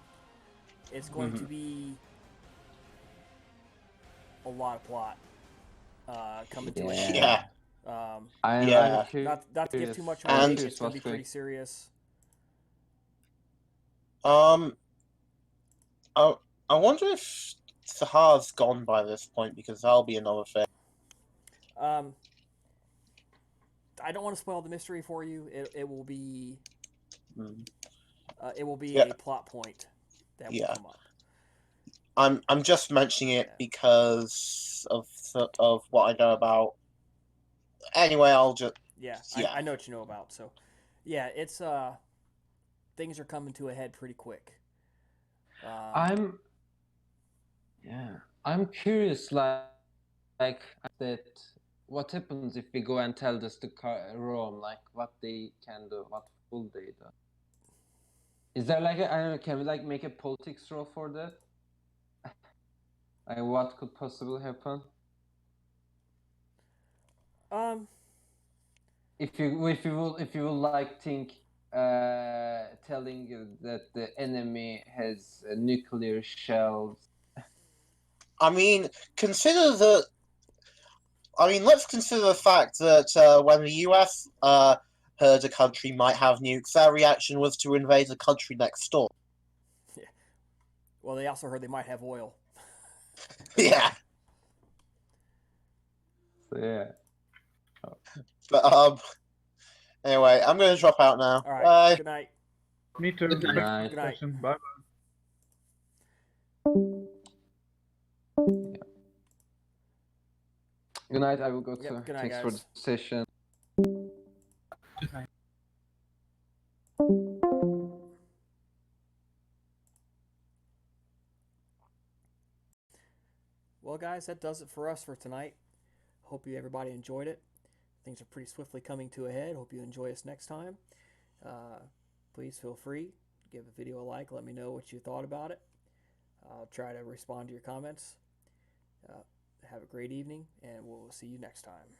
It's going to be a lot of plot coming to an end. Yeah. I'm Yeah. curious. Not to give too much And- away. It's going to be pretty serious. I wonder if Sahar's gone by this point, because that'll be another thing. I don't want to spoil the mystery for you. It will be It will be Yeah. a plot point that will Yeah. come up. I'm just mentioning it Yeah. because of what I know about. Anyway, I'll just Yeah, yeah. I know what you know about. So, yeah, it's things are coming to a head pretty quick. I'm I'm curious, like that. What happens if we go and tell this to Rome? Like what they can do, what will they do? Is there like I don't know? Can we like make a politics roll for that? Like what could possibly happen? Um, If you will like think telling you that the enemy has nuclear shells. I mean, consider the. I mean, let's consider the fact that when the US heard a country might have nukes, their reaction was to invade the country next door. well, they also heard they might have oil. Yeah, So yeah. but anyway, I'm going to drop out now. All right. Bye. Good night. Me too. Good Thanks night. for Good the night. discussion. Bye. Good night. I will go to. Yep, good night, Thanks for guys. the session. Good night. Well, guys, that does it for us for tonight. Hope everybody enjoyed it. Things are pretty swiftly coming to a head. Hope you enjoy us next time. Please feel free, give the video a like. Let me know what you thought about it. I'll try to respond to your comments. Have a great evening, and we'll see you next time.